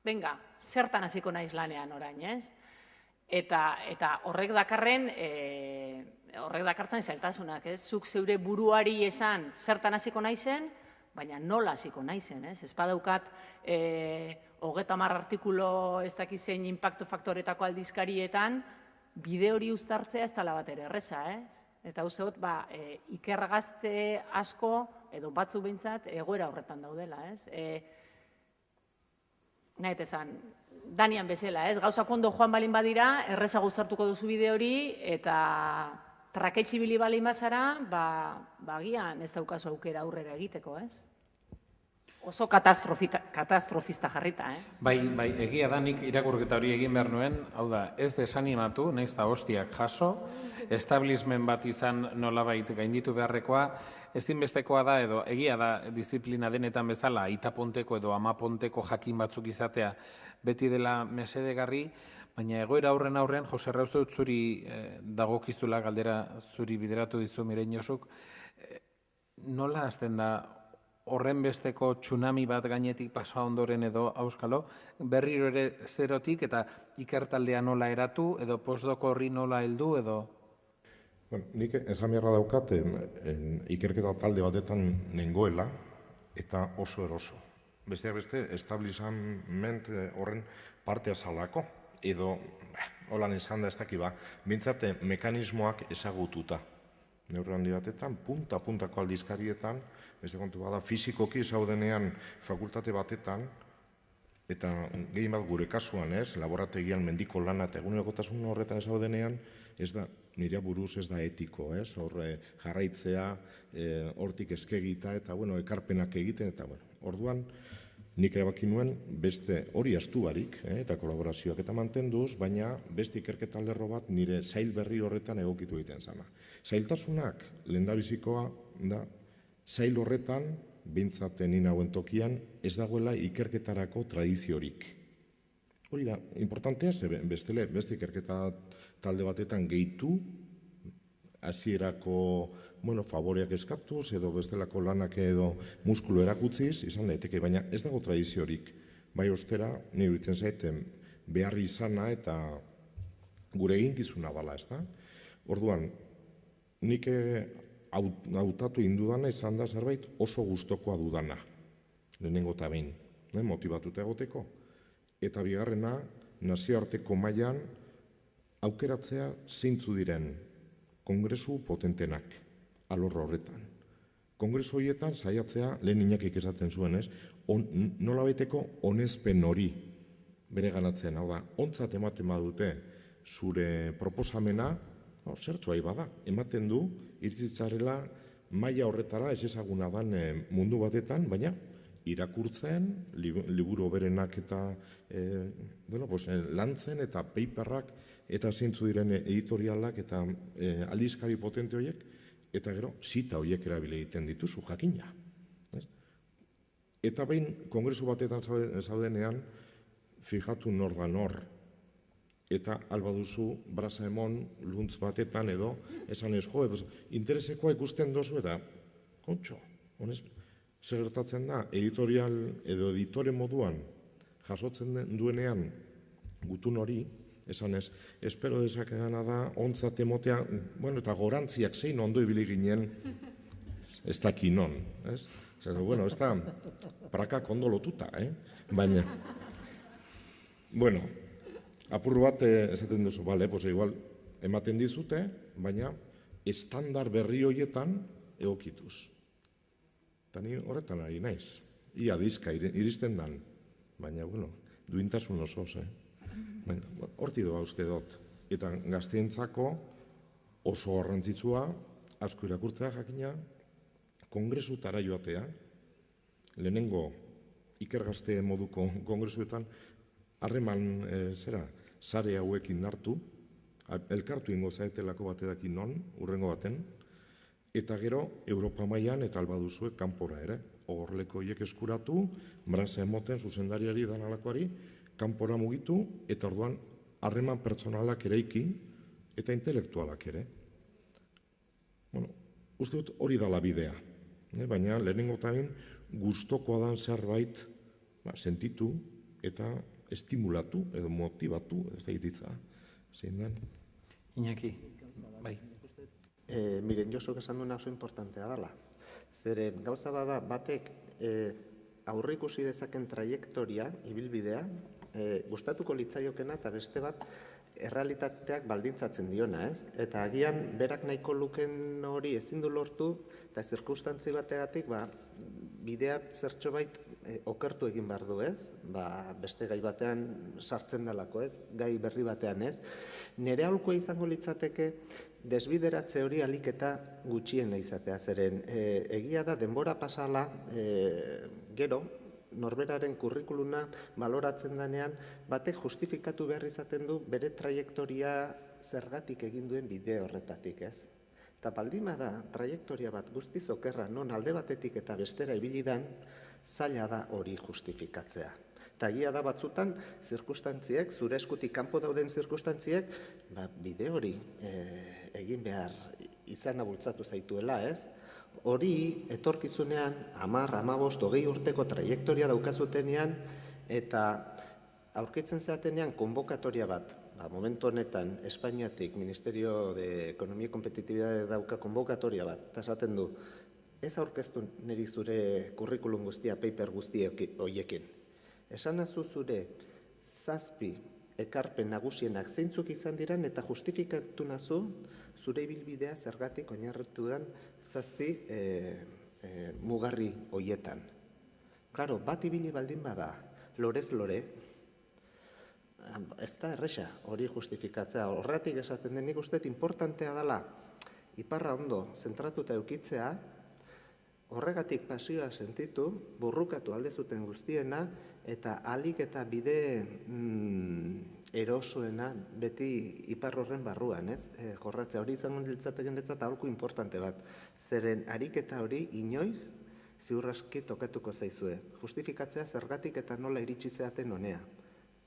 venga, zertan hasiko naiz lanean orain, ez? Eta horrek dakarren, horrek dakartzen zailtasunak, ez? Zuk zeure buruari esan zertan hasiko naizen, baina nola hasiko naizen, ez? Ez badaukat 30 artikulo ez dakizein inpaktu faktoretako aldizkarietan, bide hori uztartzea ez dela bat ere erreza, ez? Eta uste dut, ikergazte asko, edo batzuk behintzat, egoera horretan daudela, ez? Nahet esan, Danian bezala, ez? Gauzak ondo joan balin badira, erreza guztartuko duzu bide hori, eta traketxibili balin bazara, gian ez daukazu aukera aurrera egiteko, ez? Oso katastrofista jarrita, eh? Bai, egia da nik irakurketa hori egin behar nuen, hau da, ez desanimatu, nahiz da hostiak jaso, establishment bat izan nolabait gainditu beharrekoa, ezinbestekoa da edo egia da disiplina denetan bezala, itaponteko edo amaponteko jakin batzuk izatea beti dela mesedegarri, baina egoera aurren, Jose Rauste dut zuri dagokizula galdera zuri bideratu dizu Mirein Josuk, nola hasten da horren besteko tsunami bat gainetik pasa ondoren edo auskalo, berriro ere zerotik eta ikertaldea nola eratu edo postdoko horri nola heldu edo? Nik esan beharra daukat, ikerketa talde batetan nengoela eta oso eroso. Besteak beste, establishment horren partea zalako, edo, holan esan da ez dakiba, bintzate mekanismoak ezagututa. Neurri handi batetan, puntako aldizkarietan, beste kontu bada, fizikoki zaudenean fakultate batetan, eta gehien bat gure kasuan, laborategian mendiko lana eta egunerokotasun horretan zaudenean, ez da, nire buruz ez da etiko, horre jarraitzea, hortik eskegita, eta ekarpenak egiten, eta orduan, nik erabaki nuen beste hori astu barik, eta kolaborazioak eta mantenduz, baina beste ikerketa lerro bat nire zail berri horretan egokitu egiten zana. Zailtasunak, lehendabizikoa da, zail horretan, bintzaten inauen tokian, ez dagoela ikerketarako tradiziorik. Hori da, importantea, beste ikerketa talde batetan gehitu, hasierako favoreak eskatuz, edo bestelako lanak edo muskulu erakutziz, izan daiteke, baina ez dago tradiziorik. Bai ostera, nire uritzen zaiten, beharri izana eta gure eginkizuna bala, ez da? Orduan, nik hautatu indudana izan da zerbait oso gustokoa dudana, lehenengo eta behin, motibatuta egoteko. Eta bigarrena, nazioarteko mailan aukeratzea zeintzu diren kongresu potentenak, alorro horretan. Kongresu horietan saiatzea lehen Iñakik esaten zuen, nola baiteko onezpen hori bere ganatzen, hau da, ontzat ematen badute zure proposamena, zertxoai bada, ematen du, iritsitzarela maila horretara ez ezaguna dan mundu batetan, baina irakurtzen, liburu berenak eta lantzen eta paperrak eta zeintzu diren editorialak eta aldizkari potente horiek, eta gero zita horiek erabile egiten dituzu jakina. Eta behin kongresu batetan zaudenean, fijatu nor da nor, eta alba duzu brasa emon luntz batetan edo esan ez, jo, interesekoa ikusten dozu eta kontxo, honez, zer gertatzen da, editorial edo editore moduan jasotzen duenean gutun hori, esan ez, espero dezakedana da, ontzat emotea, bueno, eta gorantziak zein ondo ibili ginen, ez daki non, ez? Bueno, ez da, prakak ondo lotuta, baina, bueno, apur bat esaten duzu, bale, pues igual, ematen dizute, baina estandar berri horietan egokituz. Eta ni horretan ari naiz. Ia dizka iristen dan. Baina, bueno, duintasun osoz, Horti doa uste dut. Eta gazteentzako oso garrantzitsua, asko irakurtzea jakina, kongresutara joatea, lehenengo ikergazte moduko kongresuetan, harreman sare hauekin hartu, elkartu ingo zaetelako batedakin non, urrengo baten, eta gero Europa mailan eta alba duzue kanpora ere. Ogorleko hiek eskuratu, brasa emoten zuzendariari danalakoari, kanpora mugitu, eta orduan harreman pertsonalak eraiki eta intelektualak ere. Bueno, uste dut hori dala bidea, baina lehenengo tamen gustokoa dan zerbait sentitu eta estimulatu edo motivatu, ez da hitza, zein den. Iñaki, bai. Miren, Josuk esan duena oso importantea dela. Zeren gauza bada batek aurre ikusi dezaken trajektoria, ibilbidea, gustatuko litzaiokena eta beste bat errealitateak baldintzatzen diona, ez? Eta agian berak nahiko luken hori ezin du lortu eta zirkustantzi bategatik bidea zertxobait okertu egin behar du, ez? Beste gai batean sartzen dalako, ez? Gai berri batean, ez? Nere aholkoa izango litzateke desbideratze hori alik eta gutxiena izatea, zeren egia da denbora pasala gero norberaren kurrikuluna baloratzen denean batek justifikatu behar izaten du bere trajektoria zergatik egin duen bide horretatik, ez? Eta baldin bada trajektoria bat guztiz okerra non alde batetik eta bestera ibili dan, zaila da hori justifikatzea. Eta egia da batzutan, zirkustantziek, zure eskutik kanpo dauden zirkustantziek, bide hori egin behar izana bultzatu zaituela, ez? Hori etorkizunean 10, 15, 20 urteko trajektoria daukazutenean eta aurkitzen zeatenean konbokatoria bat, momentu honetan Espainiatik Ministerio de Ekonomia y Competitividad dauka konbokatoria bat, eta esaten du, ez aurkeztu niri zure kurrikulum guztia, paper guzti horiekin. Esan nazu zure 7 ekarpen nagusienak zeintzuk izan diren eta justifikatu nazu zure ibilbidea zergatik oinarritu den 7 mugarri horietan. Claro, bat ibili baldin bada, lorez lore, ez da erresa hori justifikatzea. Horretik esaten denik uste importantea dela iparra ondo zentratuta eukitzea, horregatik pasioa sentitu, burrukatu alde zuten guztiena, eta alik eta bide erosoena beti ipar horren barruan, ez? Jorratzea hori izango litzateken eta aholku importante bat. Zeren ariketa hori inoiz ziurraski tokatuko zaizue. Justifikatzea zergatik eta nola iritsi zeaten honea.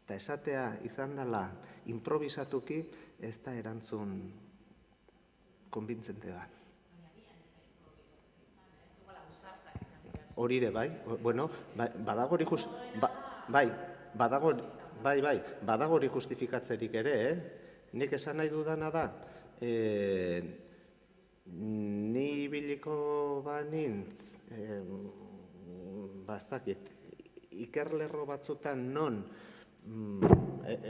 Eta esatea izan dela improvisatuki ez da erantzun konbintzente bat. Horire, bai, bueno, badago hori justifikatzerik ere, nik esan nahi dudana da, ni biliko banintz, bastakit, ikerlerro batzutan non,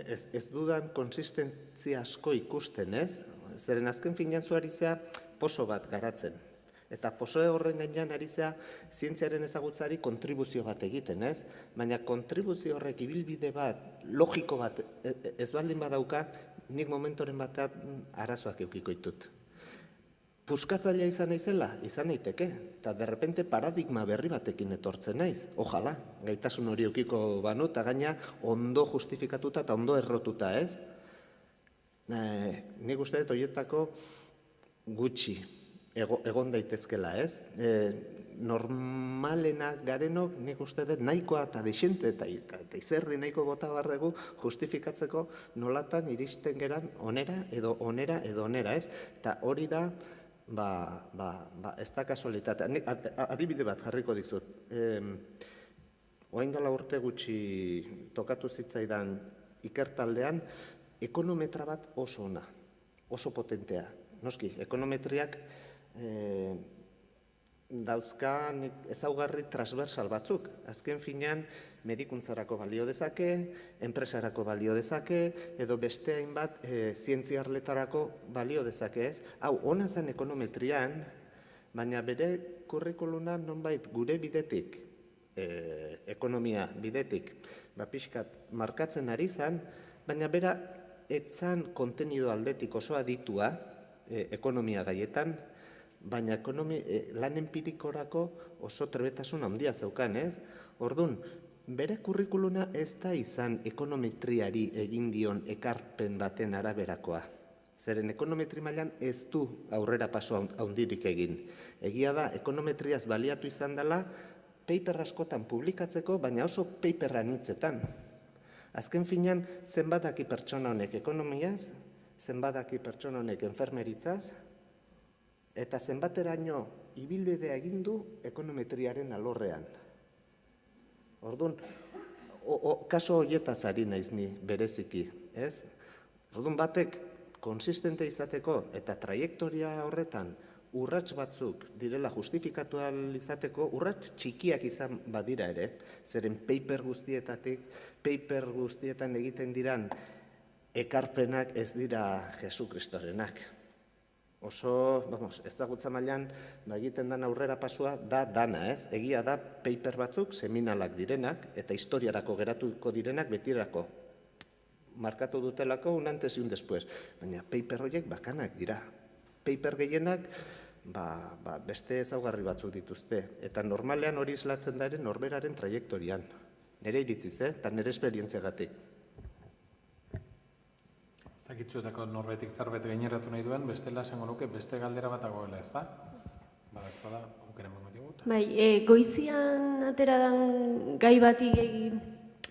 ez dudan konsistentzia asko ikusten, ez? Zeren azken finean zuari zea poso bat garatzen. Eta posoe horren gainean ari zea zientziaren ezagutzari kontribuzio bat egiten, ez? Baina kontribuzio horrek ibilbide bat, logiko bat, ez baldin badauka, nik momentoren batean arazoak eukiko ditut. Puskatzailea izan naizela, izan naiteke, eta derrepente paradigma berri batekin etortzen naiz. Ojala, gaitasun hori eukiko banu, eta gaina ondo justifikatuta eta ondo errotuta, ez? Nik uste dut horietako gutxi egon daitezkela, ez? normalenak garenok nik uste dut nahikoa eta desente eta izerdi nahiko bota behar dugu justifikatzeko nolatan iristen geran onera edo onera edo onera, ez? Eta hori da, ez da kasualitatea. Adibide bat jarriko dizut. Orain dela urte gutxi tokatu zitzaidan ikertaldean, ekonometra bat oso ona, oso potentea. Noski, ekonometriak dauzka ezaugarri transversal batzuk. Azken finean, medikuntzarako balio dezake, enpresarako balio dezake, edo beste hainbat zientziarletarako balio dezake, ez? Hau, ona zen ekonometrian, baina bere kurrikuluna nonbait gure bidetik, ekonomia bidetik, pixkat markatzen ari zen, baina bera etzan kontenido aldetik oso aditua ekonomia gaietan, baina lan empirikorako oso trebetasun handia zeukan, ez? Orduan, bere kurrikuluna ez da izan ekonometriari egin dion ekarpen baten araberakoa. Zeren ekonometri mailan ez du aurrera paso handirik egin. Egia da, ekonometriaz baliatu izan dela, paper askotan publikatzeko, baina oso paper anitzetan. Azken finean, zenbataki pertsona honek ekonomiaz, zenbataki pertsona honek enfermeritzaz, eta zenbateraino ibilbidea egin du ekonometriaren alorrean. Orduan, kaso horietaz ari naiz ni bereziki, ez? Orduan batek konsistente izateko eta traiektoria horretan urrats batzuk direla justifikatu ahal izateko, urrats txikiak izan badira ere, zeren paper guztietan egiten diran ekarpenak ez dira Jesu Kristorenak. Oso, ezagutza mailan egiten den aurrera pasua da dana, ez? Egia da paper batzuk seminalak direnak eta historiarako geratuko direnak betirako. Markatu dutelako un antes y un después, baina paper horiek bakanak dira. Paper gehienak beste ezaugarri batzuk dituzte, eta normalean hori islatzen da ere norberaren traiektorian. Nire iritziz, eta nire esperientziagatik. Zakitzuetako norbetik zerbait gaineratu nahi duen, bestela esango nuke beste galdera bat dagoela, ez da? Bada ezpada, aukera emango digut. Bai, goizian atera dan gai bati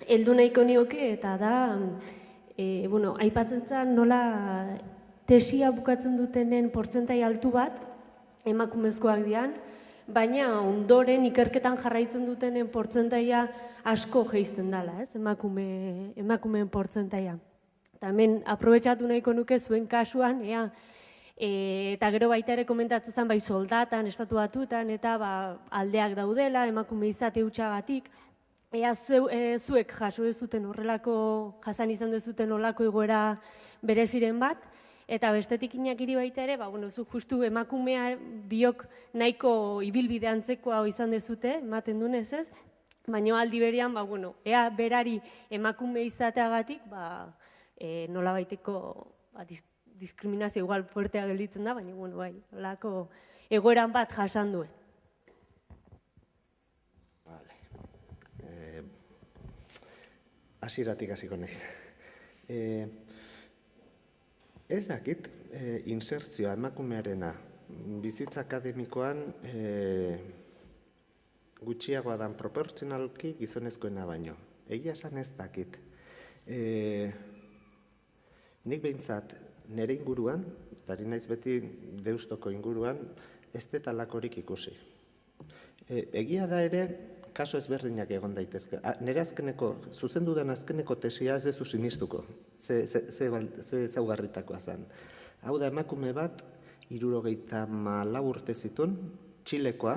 heldu nahiko nioke, eta da, aipatzen zen nola tesia bukatzen dutenen portzentai altu bat, emakumezkoak dian, baina ondoren ikerketan jarraitzen dutenen portzentaia asko jeizten dela, ez? Emakumeen portzentaia. Eta hemen, aprobetxatu nahiko nuke zuen kasuan, eta gero baita ere komentatzen zen, bai soldatan, estatu batutan, eta aldeak daudela, emakume izate hutsagatik, zuek jaso dezuten horrelako, jasan izan dezuten horrelako egoera bereziren bat, eta bestetik inakiri baita ere, zuk justu emakumea biok nahiko ibilbide antzekoa izan dezute, ematen dunez ez, baina aldi berean, ea berari emakume izateagatik, nola baiteko diskriminazio igual fuertea gelditzen da, baina, bai, holako egoeran bat jasan duen. Hasieratik hasiko naiz. Ez dakit, insertzioa emakumearena bizitza akademikoan gutxiagoa dan proportzionalki gizonezkoena baino. Egia esan ez dakit. Nik behintzat nire inguruan, eta naiz beti Deustoko inguruan, ez detalakorik ikusi. Egia da ere, kaso ezberdinak egon daitezke. Nire azkeneko, zuzendu den azkeneko tesia ez dezu sinistuko, ze zaugarritakoa zen. Hau da emakume bat, 74 urte zituen, Txilekoa,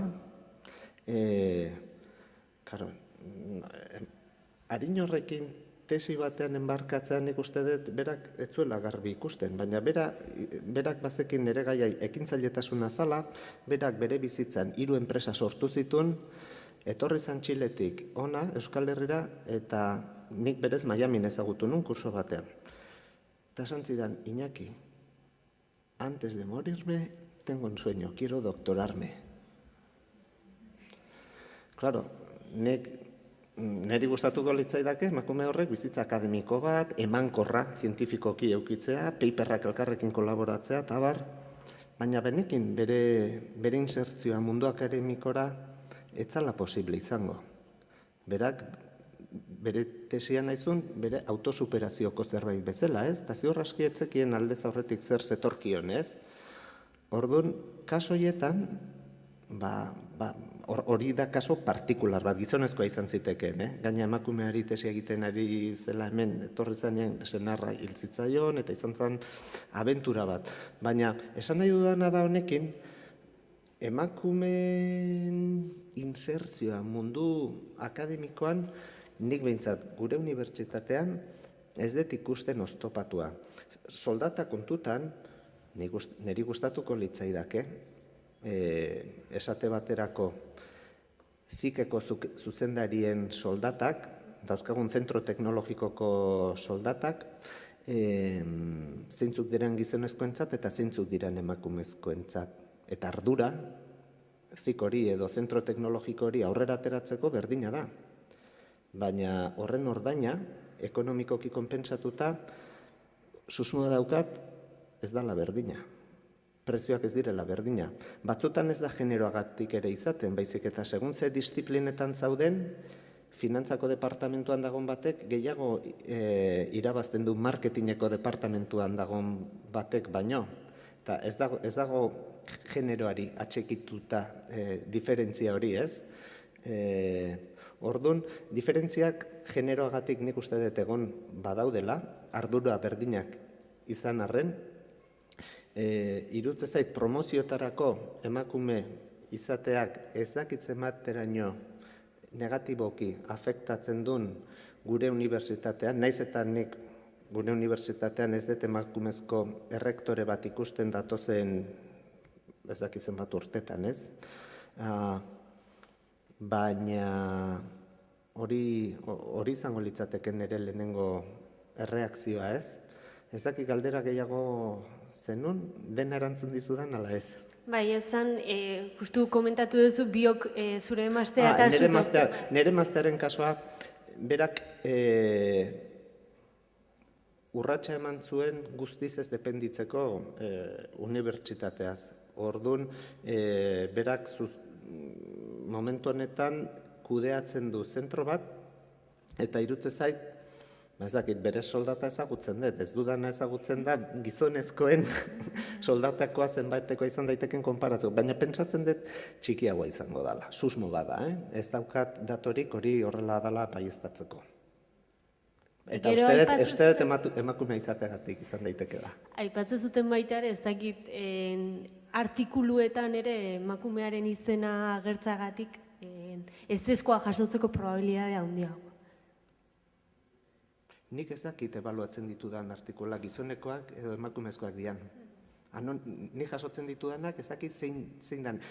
adin horrekin tesi batean enbarkatzean nik uste dut berak etzuela garbi ikusten, baina berak bazekin nire gaiai ekintzailetasuna zala, berak bere bizitzan 3 enpresa sortu zituen, etorri zan Txiletik ona Euskal Herrira, eta nik berez Miamin ezagutu nun kurso batean. Eta esan zidan, Iñaki, antes de morirme, tengo un sueño, quiero doctorarme. Claro, niri gustatuko litzaidake emakume horrek bizitza akademiko bat, emankorra, zientifikoki eukitzea, paperrak elkarrekin kolaboratzea, eta baina benekin bere insertzioa mundu akademikora etzala posible izango. Berak, bere tesia naizun, bere autosuperazioko zerbait bezala, ez? Eta ziur aski etzekien aldez aurretik zer zetorkion, ez? Orduan, kaso hoietan, hori da kaso partikular bat, gizonezkoa izan zitekeen, Gaina emakumeari tesia egiten ari zela hemen, etorri zanean senarra hil zitzaion, eta izan zen abentura bat. Baina, esan nahi dudana da honekin, emakumeen insertzioa mundu akademikoan, nik behintzat gure unibertsitatean ez dut ikusten oztopatua. Soldata kontutan, niri gustatuko litzaidake, esate baterako zikeko zuzendarien soldatak, dauzkagun zentro teknologikoko soldatak, zeintzuk diren gizonezkoentzat eta zeintzuk diren emakumezkoentzat. Eta ardura, zik hori edo zentro teknologiko hori aurrera ateratzeko berdina da. Baina horren ordaina, ekonomikoki konpentsatuta, susmoa daukat ez dala berdina. Prezioak ez direla berdina. Batzutan ez da generoagatik ere izaten, baizik eta segun ze disiplinetan zauden, finantzako departamentuan dagoen batek gehiago irabazten du marketingeko departamentuan dagoen batek baino. Eta ez dago generoari atxekituta diferentzia hori, ez? Orduan, diferentziak generoagatik nik uste dut egon badaudela, ardura berdinak izan arren, irutze zait promoziotarako emakume izateak ez dakitzen bateraino negatiboki afektatzen duen gure unibertsitatean, naiz eta nik gure unibertsitatean ez dut emakumezko errektore bat ikusten datozen ez dakitzen bat urtetan, ez? Baina hori izango litzateken nire lehenengo erreakzioa, ez? Ez dakik galdera gehiago zenun, dena erantzun dizudan, ala ez? Bai, esan, justu komentatu duzu biok zure emaztea eta nire emaztearen kasua, berak urratsa eman zuen guztiz ez dependitzeko unibertsitateaz. Orduan, berak momentu honetan kudeatzen du zentro bat, eta irutze zait, ez dakit, bere soldata ezagutzen dut, ez dudana ezagutzen da gizonezkoen soldatakoa zenbaitekoa izan daiteken konparatzeko, baina pentsatzen dut txikiagoa izango dela, susmo bada, ez daukat datorik hori horrela dela baieztatzeko. Eta uste dut emakumea izategatik izan daitekela. Aipatzen zuten baita ere, ez dakit artikuluetan ere emakumearen izena agertzagatik ezezkoa jasotzeko probabilidadea handiago. Nik ez dakit ebaluatzen ditudan artikula gizonekoak edo emakumezkoak dian. Nik jasotzen ditudanak ez dakit zein dan.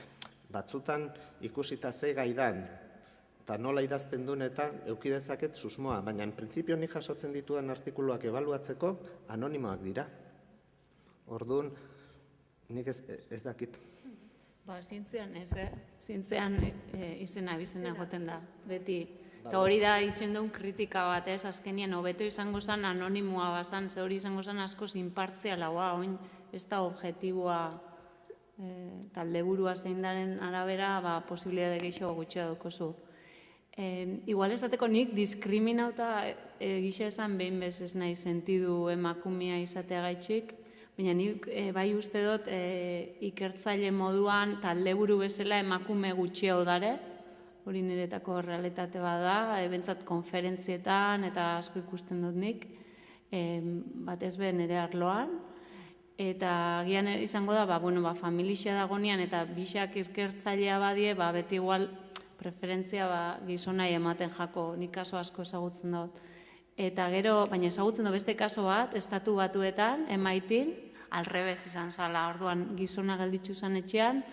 Batzutan ikusita ze gaidan, eta nola idazten duen eta eukidezaket susmoa, baina en prinsipio nik jasotzen ditudan artikuluak ebaluatzeko anonimoak dira. Orduan, nik ez dakit. Zientzean ez, zientzean izena bizena egoten da, beti. Eta hori da itxen duen kritika bat, azkenien hobeto izango zen anonimoa bazan, ze hori izango zen asko inpartzialagoa, oin ez da objektiboa talde burua zein daren arabera, posibilitate gehiago gutxea daukozu. Igual esateko nik diskriminauta gisa esan behin bez ez nahi sentidu emakumea izatea gaitxik, baina nik bai uste dut ikertzaile moduan talde buru bezala emakume gutxiago dare, hori niretako realitate bat da, bentsat konferentzietan eta asko ikusten dut nik, batez be nire arloan, eta gian izango da, familia dagonean eta bisak ikertzailea badie, beti igual preferentzia gizonai ematen jako, nik kaso asko ezagutzen dut. Eta gero, baina ezagutzen dut beste kaso bat, estatu batuetan, MIT-in, alrebez izan zala, orduan gizona gelditzu zan etxean,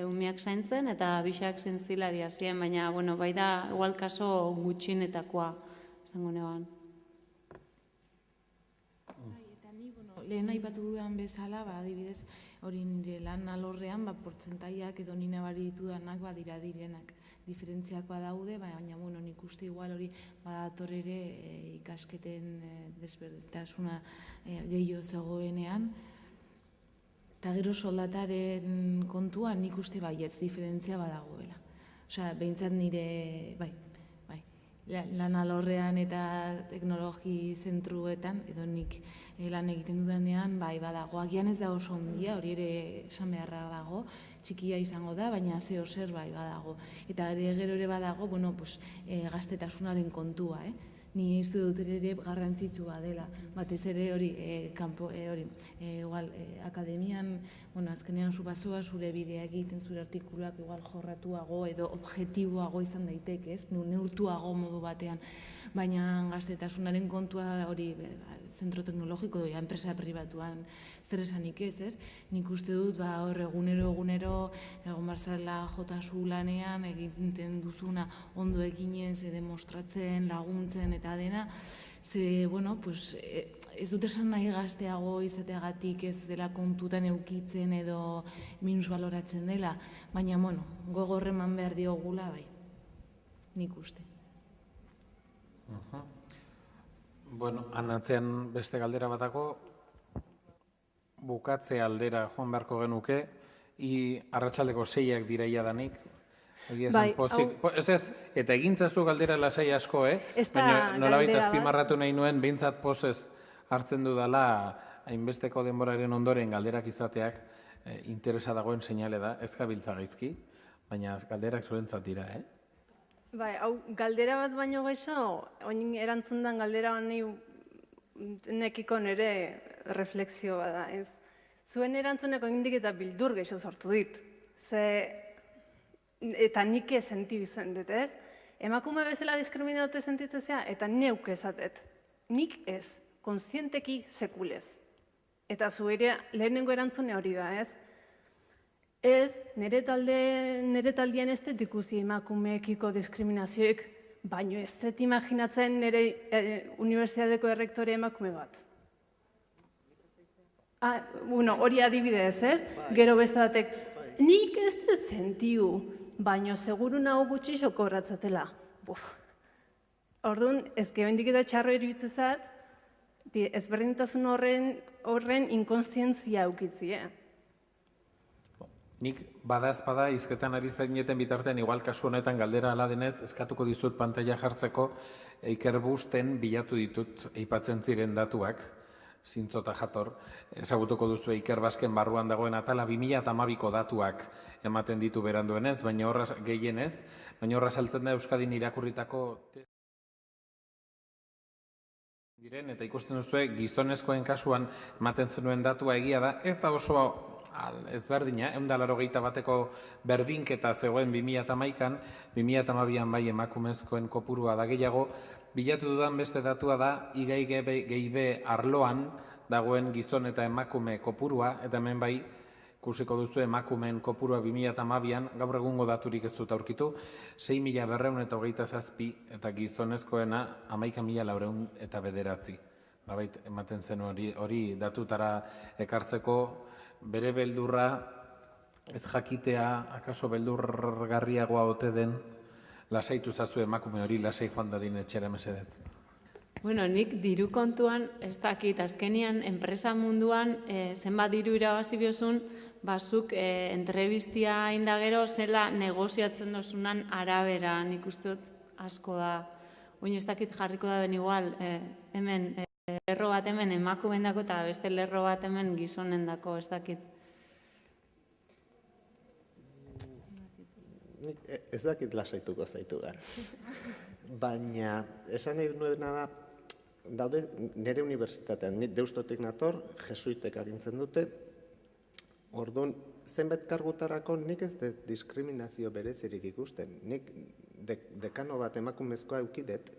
umeak zaintzen eta bisak zintzilaria ziren, baina bai da igual kaso gutxinetakoa izango neban. Eta ni, lehen aipatu dudan bezala, adibidez, hori nire lan alorrean, portzentaiak edo nina bari ditudanak badira direnak. Diferentziak badaude, baina nik uste igual hori badator ere ikasketen desberdintasuna gehiago zegoenean. Eta gero soldataren kontuan nik uste baietz diferentzia badagoela. Osea, behintzat nire, bai, lan alorrean eta teknologi zentruetan, edo nik lan egiten dudanean, bai, badago, agian ez da oso ondia, hori ere esan beharra dago, txikia izango da, baina zeo zer bai badago. Eta gero ere badago, bueno, pues, gaztetasunaren kontua, Ni uste dut ere garrantzitsua dela, batez ere hori, igual, akademian, bueno, azkenean zu bazoa zure bidea egiten, zure artikuluak igual jorratuago edo objektiboago izan daiteke, ez? Neurtuago modu batean, baina gaztetasunaren kontua hori zentro teknologiko doia, enpresa pribatuan zer esanik ez? Nik uste dut, hor egunero, egon barzala jotasu lanean, egiten duzuna ondo eginez, demostratzen, laguntzen eta dena, ze, bueno, pues, ez dut esan nahi gazteago izateagatik ez dela kontutan eukitzen edo minusbaloratzen dela, baina, bueno, gogor eman behar diogula, bai, nik uste. Bueno, anatzean beste galdera batago, bukatze aldera joan beharko genuke, arratsaldeko 6ak diraia danik. Bai, Eta egintzazu galdera lasai asko, baina nolabait azpimarratu nahi nuen, behintzat pozez hartzen dudala hainbesteko denboraren ondoren galderak izateak interesa dagoen seinale da, ez gabiltza gaizki, baina galderak zuentzat dira, Bai, hau, galdera bat baino geixo, oin erantzundan galdera honi nekiko nire refleksio bada, ez? Zuen erantzuneko indik eta bildur geixo sortu dit. Eta nik senti bizen dut, ez? Emakume bezala diskriminatu sentitzea, eta neuk esatet. Nik ez, kontzienteki sekulez. Eta zu ere lehenengo erantzune hori da, ez? Ez, nire taldean ez dut ikusi emakumeekiko diskriminazioek, baino ez dut imaginatzen nire unibertsitateko errektore emakume bat. Hori adibidez, ez? Gero bestatek, nik ez dut sentiu, baino seguru nago gutxi xokoratzatela. Orduan, ez gebendik eta txarro iruditzezat, ezberdintasun horren inkonsientzia eukitzi, Nik badazpada izketan ari zaineten bitartean, igual kasu honetan galdera ala denez, eskatuko dizut pantalla jartzeko Ikerbusten bilatu ditut eipatzen ziren datuak, zintzota jator, ezagutuko duzu Ikerbasken barruan dagoen atala 2012ko datuak ematen ditu beranduenez, baina horra gehienez, baina horra saltzen da Euskadin irakurritako diren, eta ikusten duzu gizonezkoen kasuan ematen zenuen datua egia da, ez da oso ezberdina, 180 bateko berdinketa zegoen 2011an, 2012an bai emakumezkoen kopurua da gehiago, bilatu dudan beste datua da, IGB arloan dagoen gizon eta emakume kopurua, eta hemen bai, ikusiko duzu emakumeen kopurua 2012an, gaur egungo daturik ez dut aurkitu, 6.227 eta gizonezkoena 11.409. Nabait, ematen zen hori datutara ekartzeko, bere beldurra ez jakitea, akaso beldurgarriagoa ote den, lasaitu zazu emakume hori, lasai joan dadin etxera mesedez. Bueno, nik diru kontuan, ez dakit, azkenian enpresa munduan zenbat diru irabazi biozun, bazuk entrevistia indagero zela negoziatzen dozunan arabera, nik uste dut asko da. Oin ez dakit jarriko da ben igual, hemen lerro bat hemen emakumeen dako eta beste lerro bat hemen gizonen dako, ez dakit. Ez dakit lasaituko zaitu da. Baina, esan nahi duena da, daude nire unibertsitatean, Deustotik nator, jesuitek agintzen dute, orduan, zenbait kargutarako nik ez diskriminazio berezirik ikusten. Nik dekano bat emakumezkoa eukidet,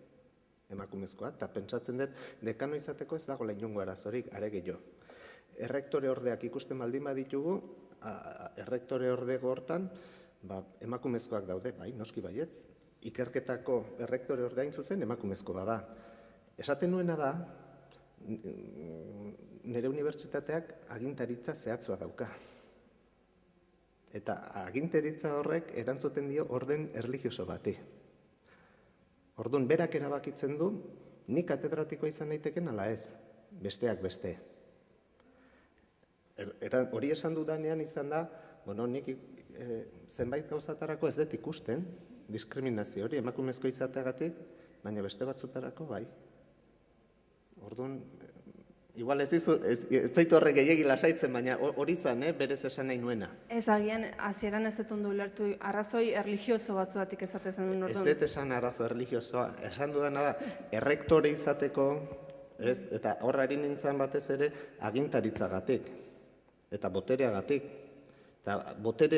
emakumezkoa, eta pentsatzen dut, dekano izateko ez dago inongo arazorik, are gehiago. Errektore ordeak ikusten baldin baditugu, errektore ordego hortan, emakumezkoak daude, bai, noski baietz, ikerketako errektore ordeain zuzen emakumezko bada. Esaten nuena da, nire unibertsitateak agintaritza zehatzua dauka. Eta agintaritza horrek erantzuten dio orden erlijioso bati. Orduan, berak erabakitzen du, nik katedratikoa izan naiteken ala ez, besteak beste. Hori esan dudanean izan da, bueno, nik zenbait gauzatarako ez dut ikusten, diskriminazio hori emakumezko izateagatik, baina beste batzutarako bai. Orduan, igual ez zaitu horrek gehiegi lasaitzen, baina hori zen, berez esan nahi nuena. Ez agian, hasieran ez dut ondo ulertu, arrazoi erlijioso batzuatik esatezen duen Ez orduan. dut esan arazo erlijiosoa, esan dudana da, errektore izateko, eta horrari nintzen batez ere, agintaritzagatik, eta botereagatik. Eta botere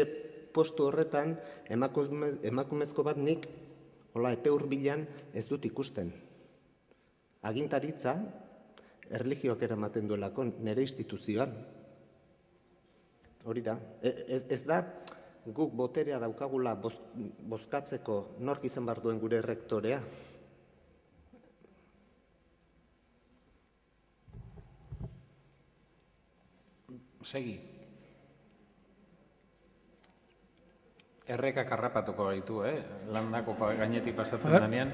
postu horretan, emakumezko bat nik, hola, epe hurbilan ez dut ikusten. Agintaritza, erlijioak eramaten duelako nire instituzioan. Hori da. Ez da, guk boterea daukagula bozkatzeko nork izan behar duen gure errektorea. Segi. Errekak harrapatuko gaitu, landako gainetik pasatzen denean,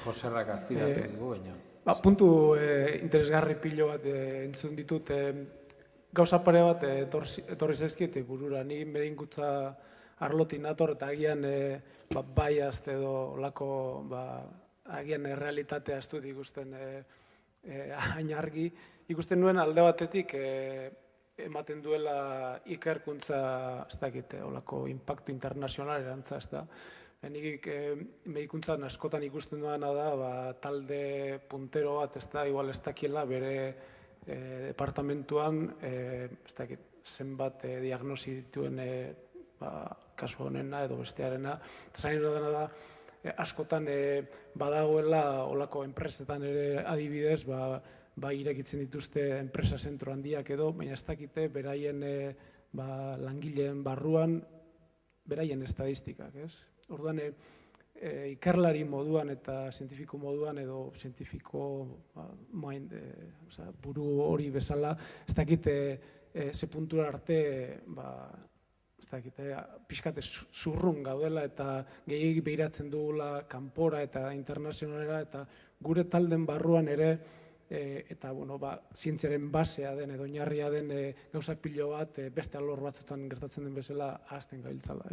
Joserrak aztiratu digu, baina. Puntu interesgarri pilo bat entzun ditut, gauza pare bat etorri zaizkiet burura, ni medinkutza arlotin nator eta agian bias edo olako agian realitatea ez dut ikusten hain argi. Ikusten nuen alde batetik ematen duela ikerkuntza, ez dakit, olako impactu internazional erantza, ez da. Nik medikuntzan askotan ikusten duena da, talde puntero bat, ez da, igual ez dakiela bere departamentuan, ez dakit, zenbat diagnosi dituen kasu honena edo bestearena. Eta zain dena da, askotan badagoela olako enpresetan ere adibidez, irekitzen dituzte enpresa zentro handiak edo, baina ez dakite beraien langileen barruan, beraien estadistikak, ez? Orduan, ikerlari moduan eta zientifiko moduan edo zientifiko buru hori bezala, ez dakite ze puntura arte, ez dakite, pixkate zurrun gaudela eta gehiagik behiratzen dugula kanpora eta internazionalera eta gure talden barruan ere eta zientziaren basea den edo oinarria den gauza pilo bat beste alor batzutan gertatzen den bezala ahazten gabiltzala.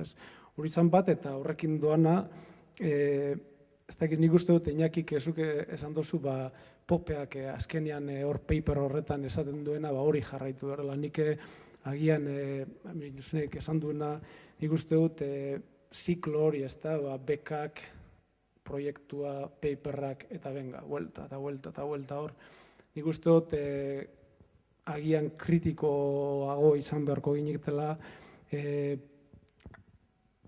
Hori izan bat eta horrekin doana, ez dakit nik uste dut Iñakik esan dozu popeak azkenean hor paper horretan esaten duena hori jarraitu dela. Nik agian esan duena nik uste dut ziklo hori ez da, bekak, proiektua, paperrak, eta benga, vuelta eta vuelta eta vuelta hor. Nik uste dut agian kritikoago izan beharko ginektela,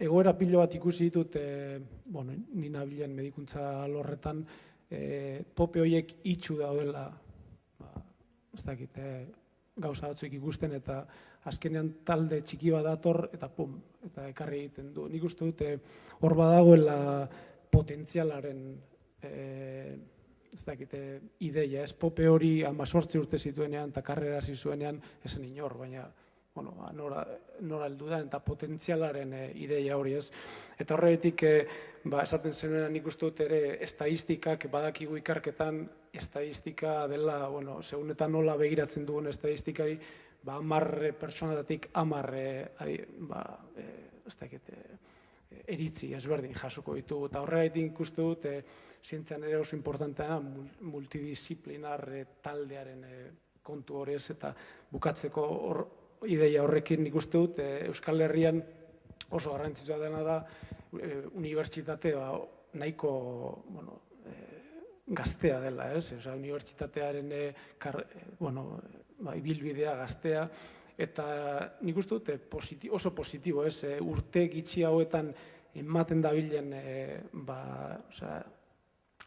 egoera pilo bat ikusi ditut, ni nabilen medikuntza alorretan, pope horiek itxu daudela, ez dakit, gauza batzuk ikusten eta azkenean talde txiki bat dator eta pum, eta ekarri egiten du. Nik uste dut hor badagoela potentzialaren ez dakite ideia, ez pope hori 18 urte zituenean eta karrera hasi zuenean esan inor, baina nora heldu da eta potentzialaren ideia hori ez. Eta horretik esaten zenuenan nik uste dut ere estadistikak badakigu ikerketan estadistika dela, segun eta nola begiratzen dugun estadistikari, 10 pertsonatatik 10 ez dakite eritzi ezberdin jasoko ditugu. Eta horregatik ikuste dut, zientzian ere oso importanteana multidisziplinar taldearen kontu hori ez, eta bukatzeko ideia horrekin ikuste dut, Euskal Herrian oso garrantzitsua dena da, unibertsitate nahiko gaztea dela, ez? Unibertsitatearen ibilbidea gaztea, eta nik uste dut oso positibo, ez? Urte gitxi hauetan ematen dabilen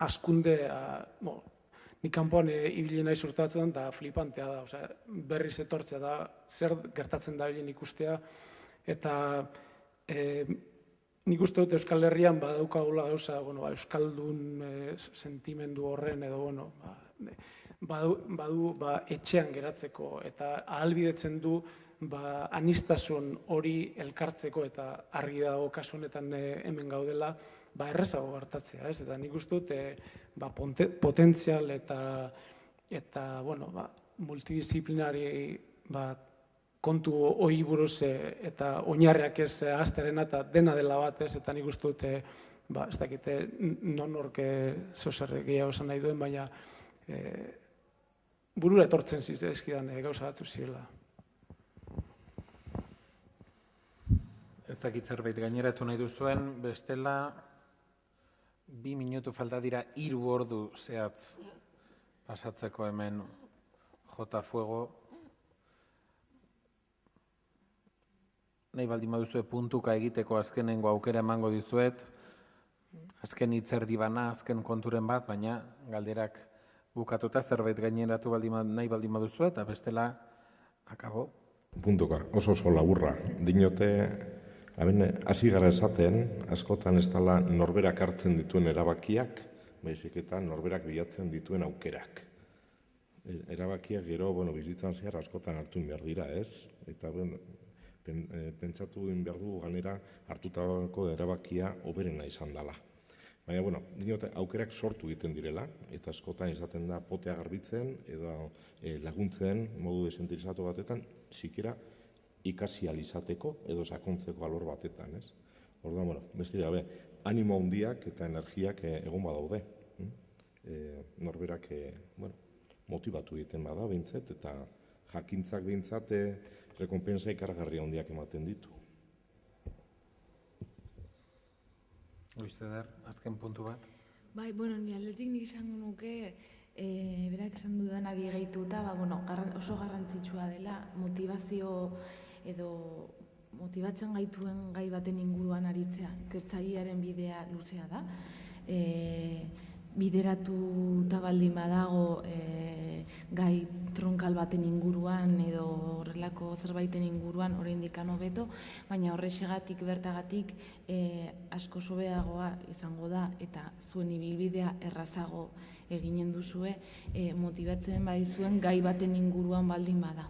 askunde, nik kanpoan ibili naiz urte batzuetan eta flipantea da, berriz etortzea da, zer gertatzen dabilen ikustea, eta nik uste dut Euskal Herrian badaukagula gauza, euskaldun sentimendu horren edo, badu etxean geratzeko eta ahalbidetzen du anistasun hori elkartzeko eta argi dago kasu honetan hemen gaudela errezago gertatzea, ez? Eta nik uste dut potentzial eta multidisciplinari kontu hori buruz eta oinarriak ez azterena eta dena dela bat ez, eta nik uste dut, ez dakite non orke zozer gehiago esan nahi duen, baina burura etortzen zizkidan gauza batzu zirela. Ez dakit zerbait gaineratu nahi duzuen, bestela 2 minutu falta dira 3 ordu zehatz pasatzeko hemen jota fuego. Nahi baldin baduzue puntuka egiteko azkenengo aukera emango dizuet, azken hitzerdi bana, azken konturen bat, baina galderak bukatuta zerbait gaineratu nahi baldin baduzue, eta bestela akabo. Puntuka, oso laburra. Dinote, hasi gara esaten, askotan ez dela norberak hartzen dituen erabakiak, baizik eta norberak bilatzen dituen aukerak. Erabakiak gero, bizitzan zehar askotan hartu behar dira, ez? Eta, pentsatu behar dugu ganera hartutako erabakia hoberena izan dela. Baina, dinote, aukerak sortu egiten direla, eta askotan izaten da potea garbitzen, edo laguntzen modu desentralizatu batetan, zikera ikasi alizateko edo sakontzeko alor batetan, ez? Orduan, beste gabe, animo handiak eta energiak egon badaude. Norberak, motibatu egiten bada, behintzat, eta jakintzak behintzat, rekonpensa ikargarri handiak ematen ditu. Goizeder, azken puntu bat. Bai, ni aldetik nik esango nuke, berak esan dudanari gehituta, oso garrantzitsua dela motivazio edo motibatzen gaituen gai baten inguruan aritzea. Ikertzailearen bidea luzea da. Bideratuta baldin badago gai tronkal baten inguruan edo horrelako zerbaiten inguruan oraindik hobeto, baina horrexegatik bertagatik asko hobeagoa izango da eta zuen ibilbidea errazago eginen duzue motibatzen badizuen gai baten inguruan baldin bada.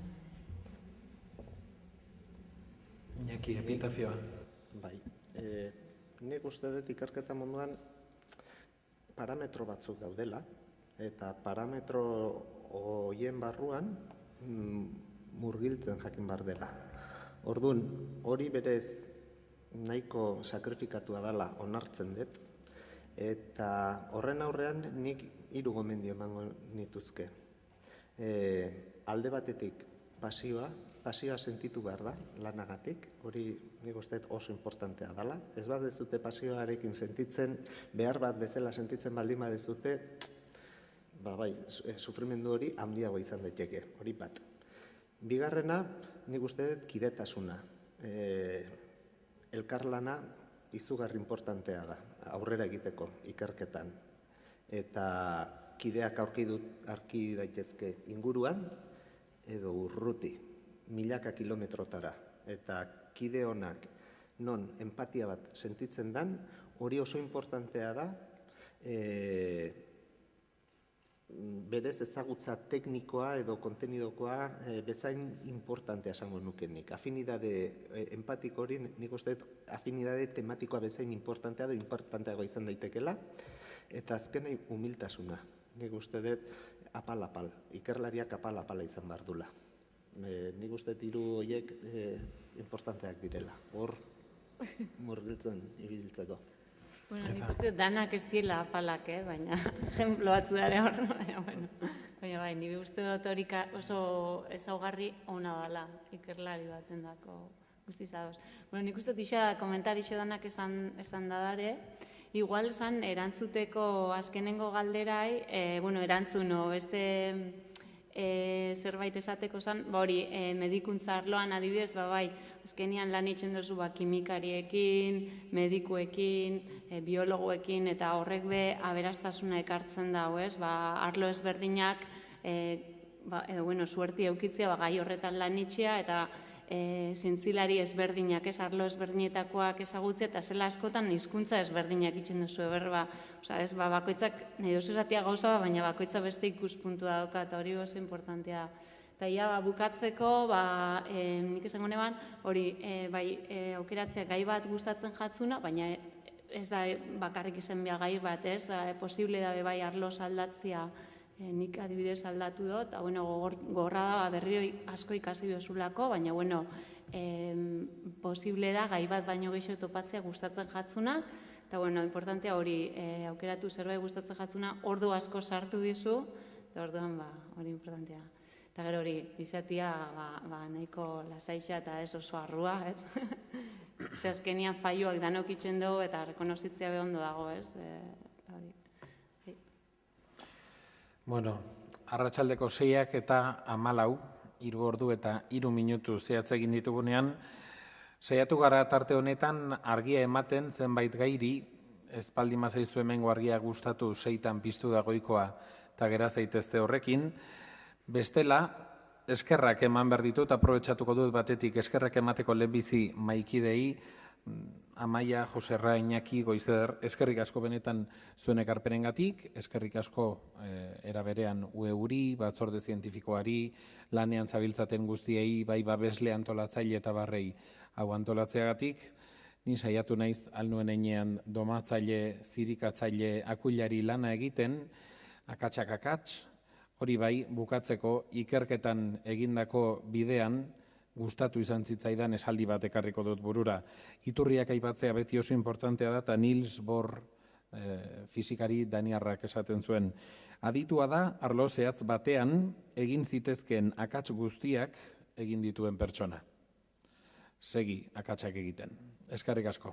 Iñaki, epitafioa. Bai, nik uste dut ikerketa munduan parametro batzuk daudela, eta parametro horien barruan murgiltzen jakin bar dela. Orduan, hori berez nahiko sakrifikatua dela onartzen dut, eta horren aurrean nik 3 gomendio emango nituzke. Alde batetik pasioa sentitu behar da, lanagatik, hori nik uste oso importantea dela. Ez bat dezute pasioarekin sentitzen, behar bat bezala sentitzen baldin badezute, sufrimendu hori handiago izan daiteke, hori bat. Bigarrena, nik uste kidetasuna. Elkarlana izugarri importantea da, aurrera egiteko ikerketan. Eta kideak aurki daitezke inguruan edo urruti, milaka kilometrotara. Eta kide honak non empatia bat sentitzen dan, hori oso importantea da, berez ezagutza teknikoa edo kontenidokoa bezain importantea esango nukenik. Afinidade empatiko hori, nik uste afinidade tematikoa bezain importantea edo importanteago izan daitekela, eta azkenei humiltasuna. Nik uste dut apal-apal, ikerlariak apal-apala izan behar dula. Nik uste 3 horiek importanteak direla, hor murgiltzen ibiltzeko. Nik uste danak ez diela apalak, baina ejemplo batzu dara hor, baina bai, nire uste dut hori oso ezaugarri ona dela ikerlari baten dako guztiz ados. Nik uste dut isa komentarixo danak esan dadare, igual esan erantzuteko azkenengo galderai, erantzuno, beste zerbait esateko zen, hori medikuntza arloan adibidez, azkenian lan itxen duzu kimikariekin, medikuekin, biologoekin, eta horrek be aberastasuna ekartzen dago, arlo ezberdinak, edo suerti eukitzea gai horretan lan itxea, eta zintzilari ezberdinak, arlo ezberdinetakoak ezagutzea, eta zela askotan hizkuntza ezberdinak itxen duzu eberba. Bakoitzak, nahi dozu esatia gauza, baina bakoitza beste ikuspuntua dauka, eta hori oso importantea da. Eta ia, bukatzeko, nik esango neban, hori, aukeratzea gai bat gustatzen jatzuna, baina ez da bakarrik izan behar gai bat, posible da bai arloz aldatzea nik adibidez aldatu dut, eta gogorra da berriro asko ikasi dozulako, baina posible da gai bat baino gehiago topatzea gustatzen jatzunak, eta importantea hori aukeratu zerbait gustatzen jatzuna, ordu asko sartu dizu, eta orduan hori importantea. Eta gero hori, izatea nahiko lasaixa eta ez oso arrua, ez? Ze azkenian faioak danok itxen dugu eta rekonozitzea behondo dago, ez? Bueno, arratsaldeko 6 eta 14, 3 ordu eta 3 minutu zehatz egin ditugunean, saiatu gara tarte honetan argia ematen zenbait gairi, espaldi mazaizu hemengo argia gustatu 6tan piztu dagoikoa eta gera zaitezte horrekin, bestela, eskerrak eman behar ditut, aprobetxatuko dut batetik eskerrak emateko lehenbizi maikidei, Amaia, Joserra, Iñaki, Goizeder, eskerrik asko benetan zuen ekarpenengatik, eskerrik asko eraberean UEuri, batzorde zientifikoari, lanean zabiltzaten guztiei, bai babesle antolatzaile eta barrei hau antolatzeagatik, ni saiatu naiz alnuen einean domatzaile, zirikatzaile, akuilari lana egiten, akatsak akats, hori bai, bukatzeko ikerketan egindako bidean, gustatu izan zitzaidan esaldi bat ekarriko dut burura. Iturriak aipatzea beti oso importantea da, eta Niels Bohr fizikari daniarrak esaten zuen. Aditua da, arlo zehatz batean, egin zitezkeen akats guztiak egin dituen pertsona. Segi akatsak egiten. Eskerrik asko.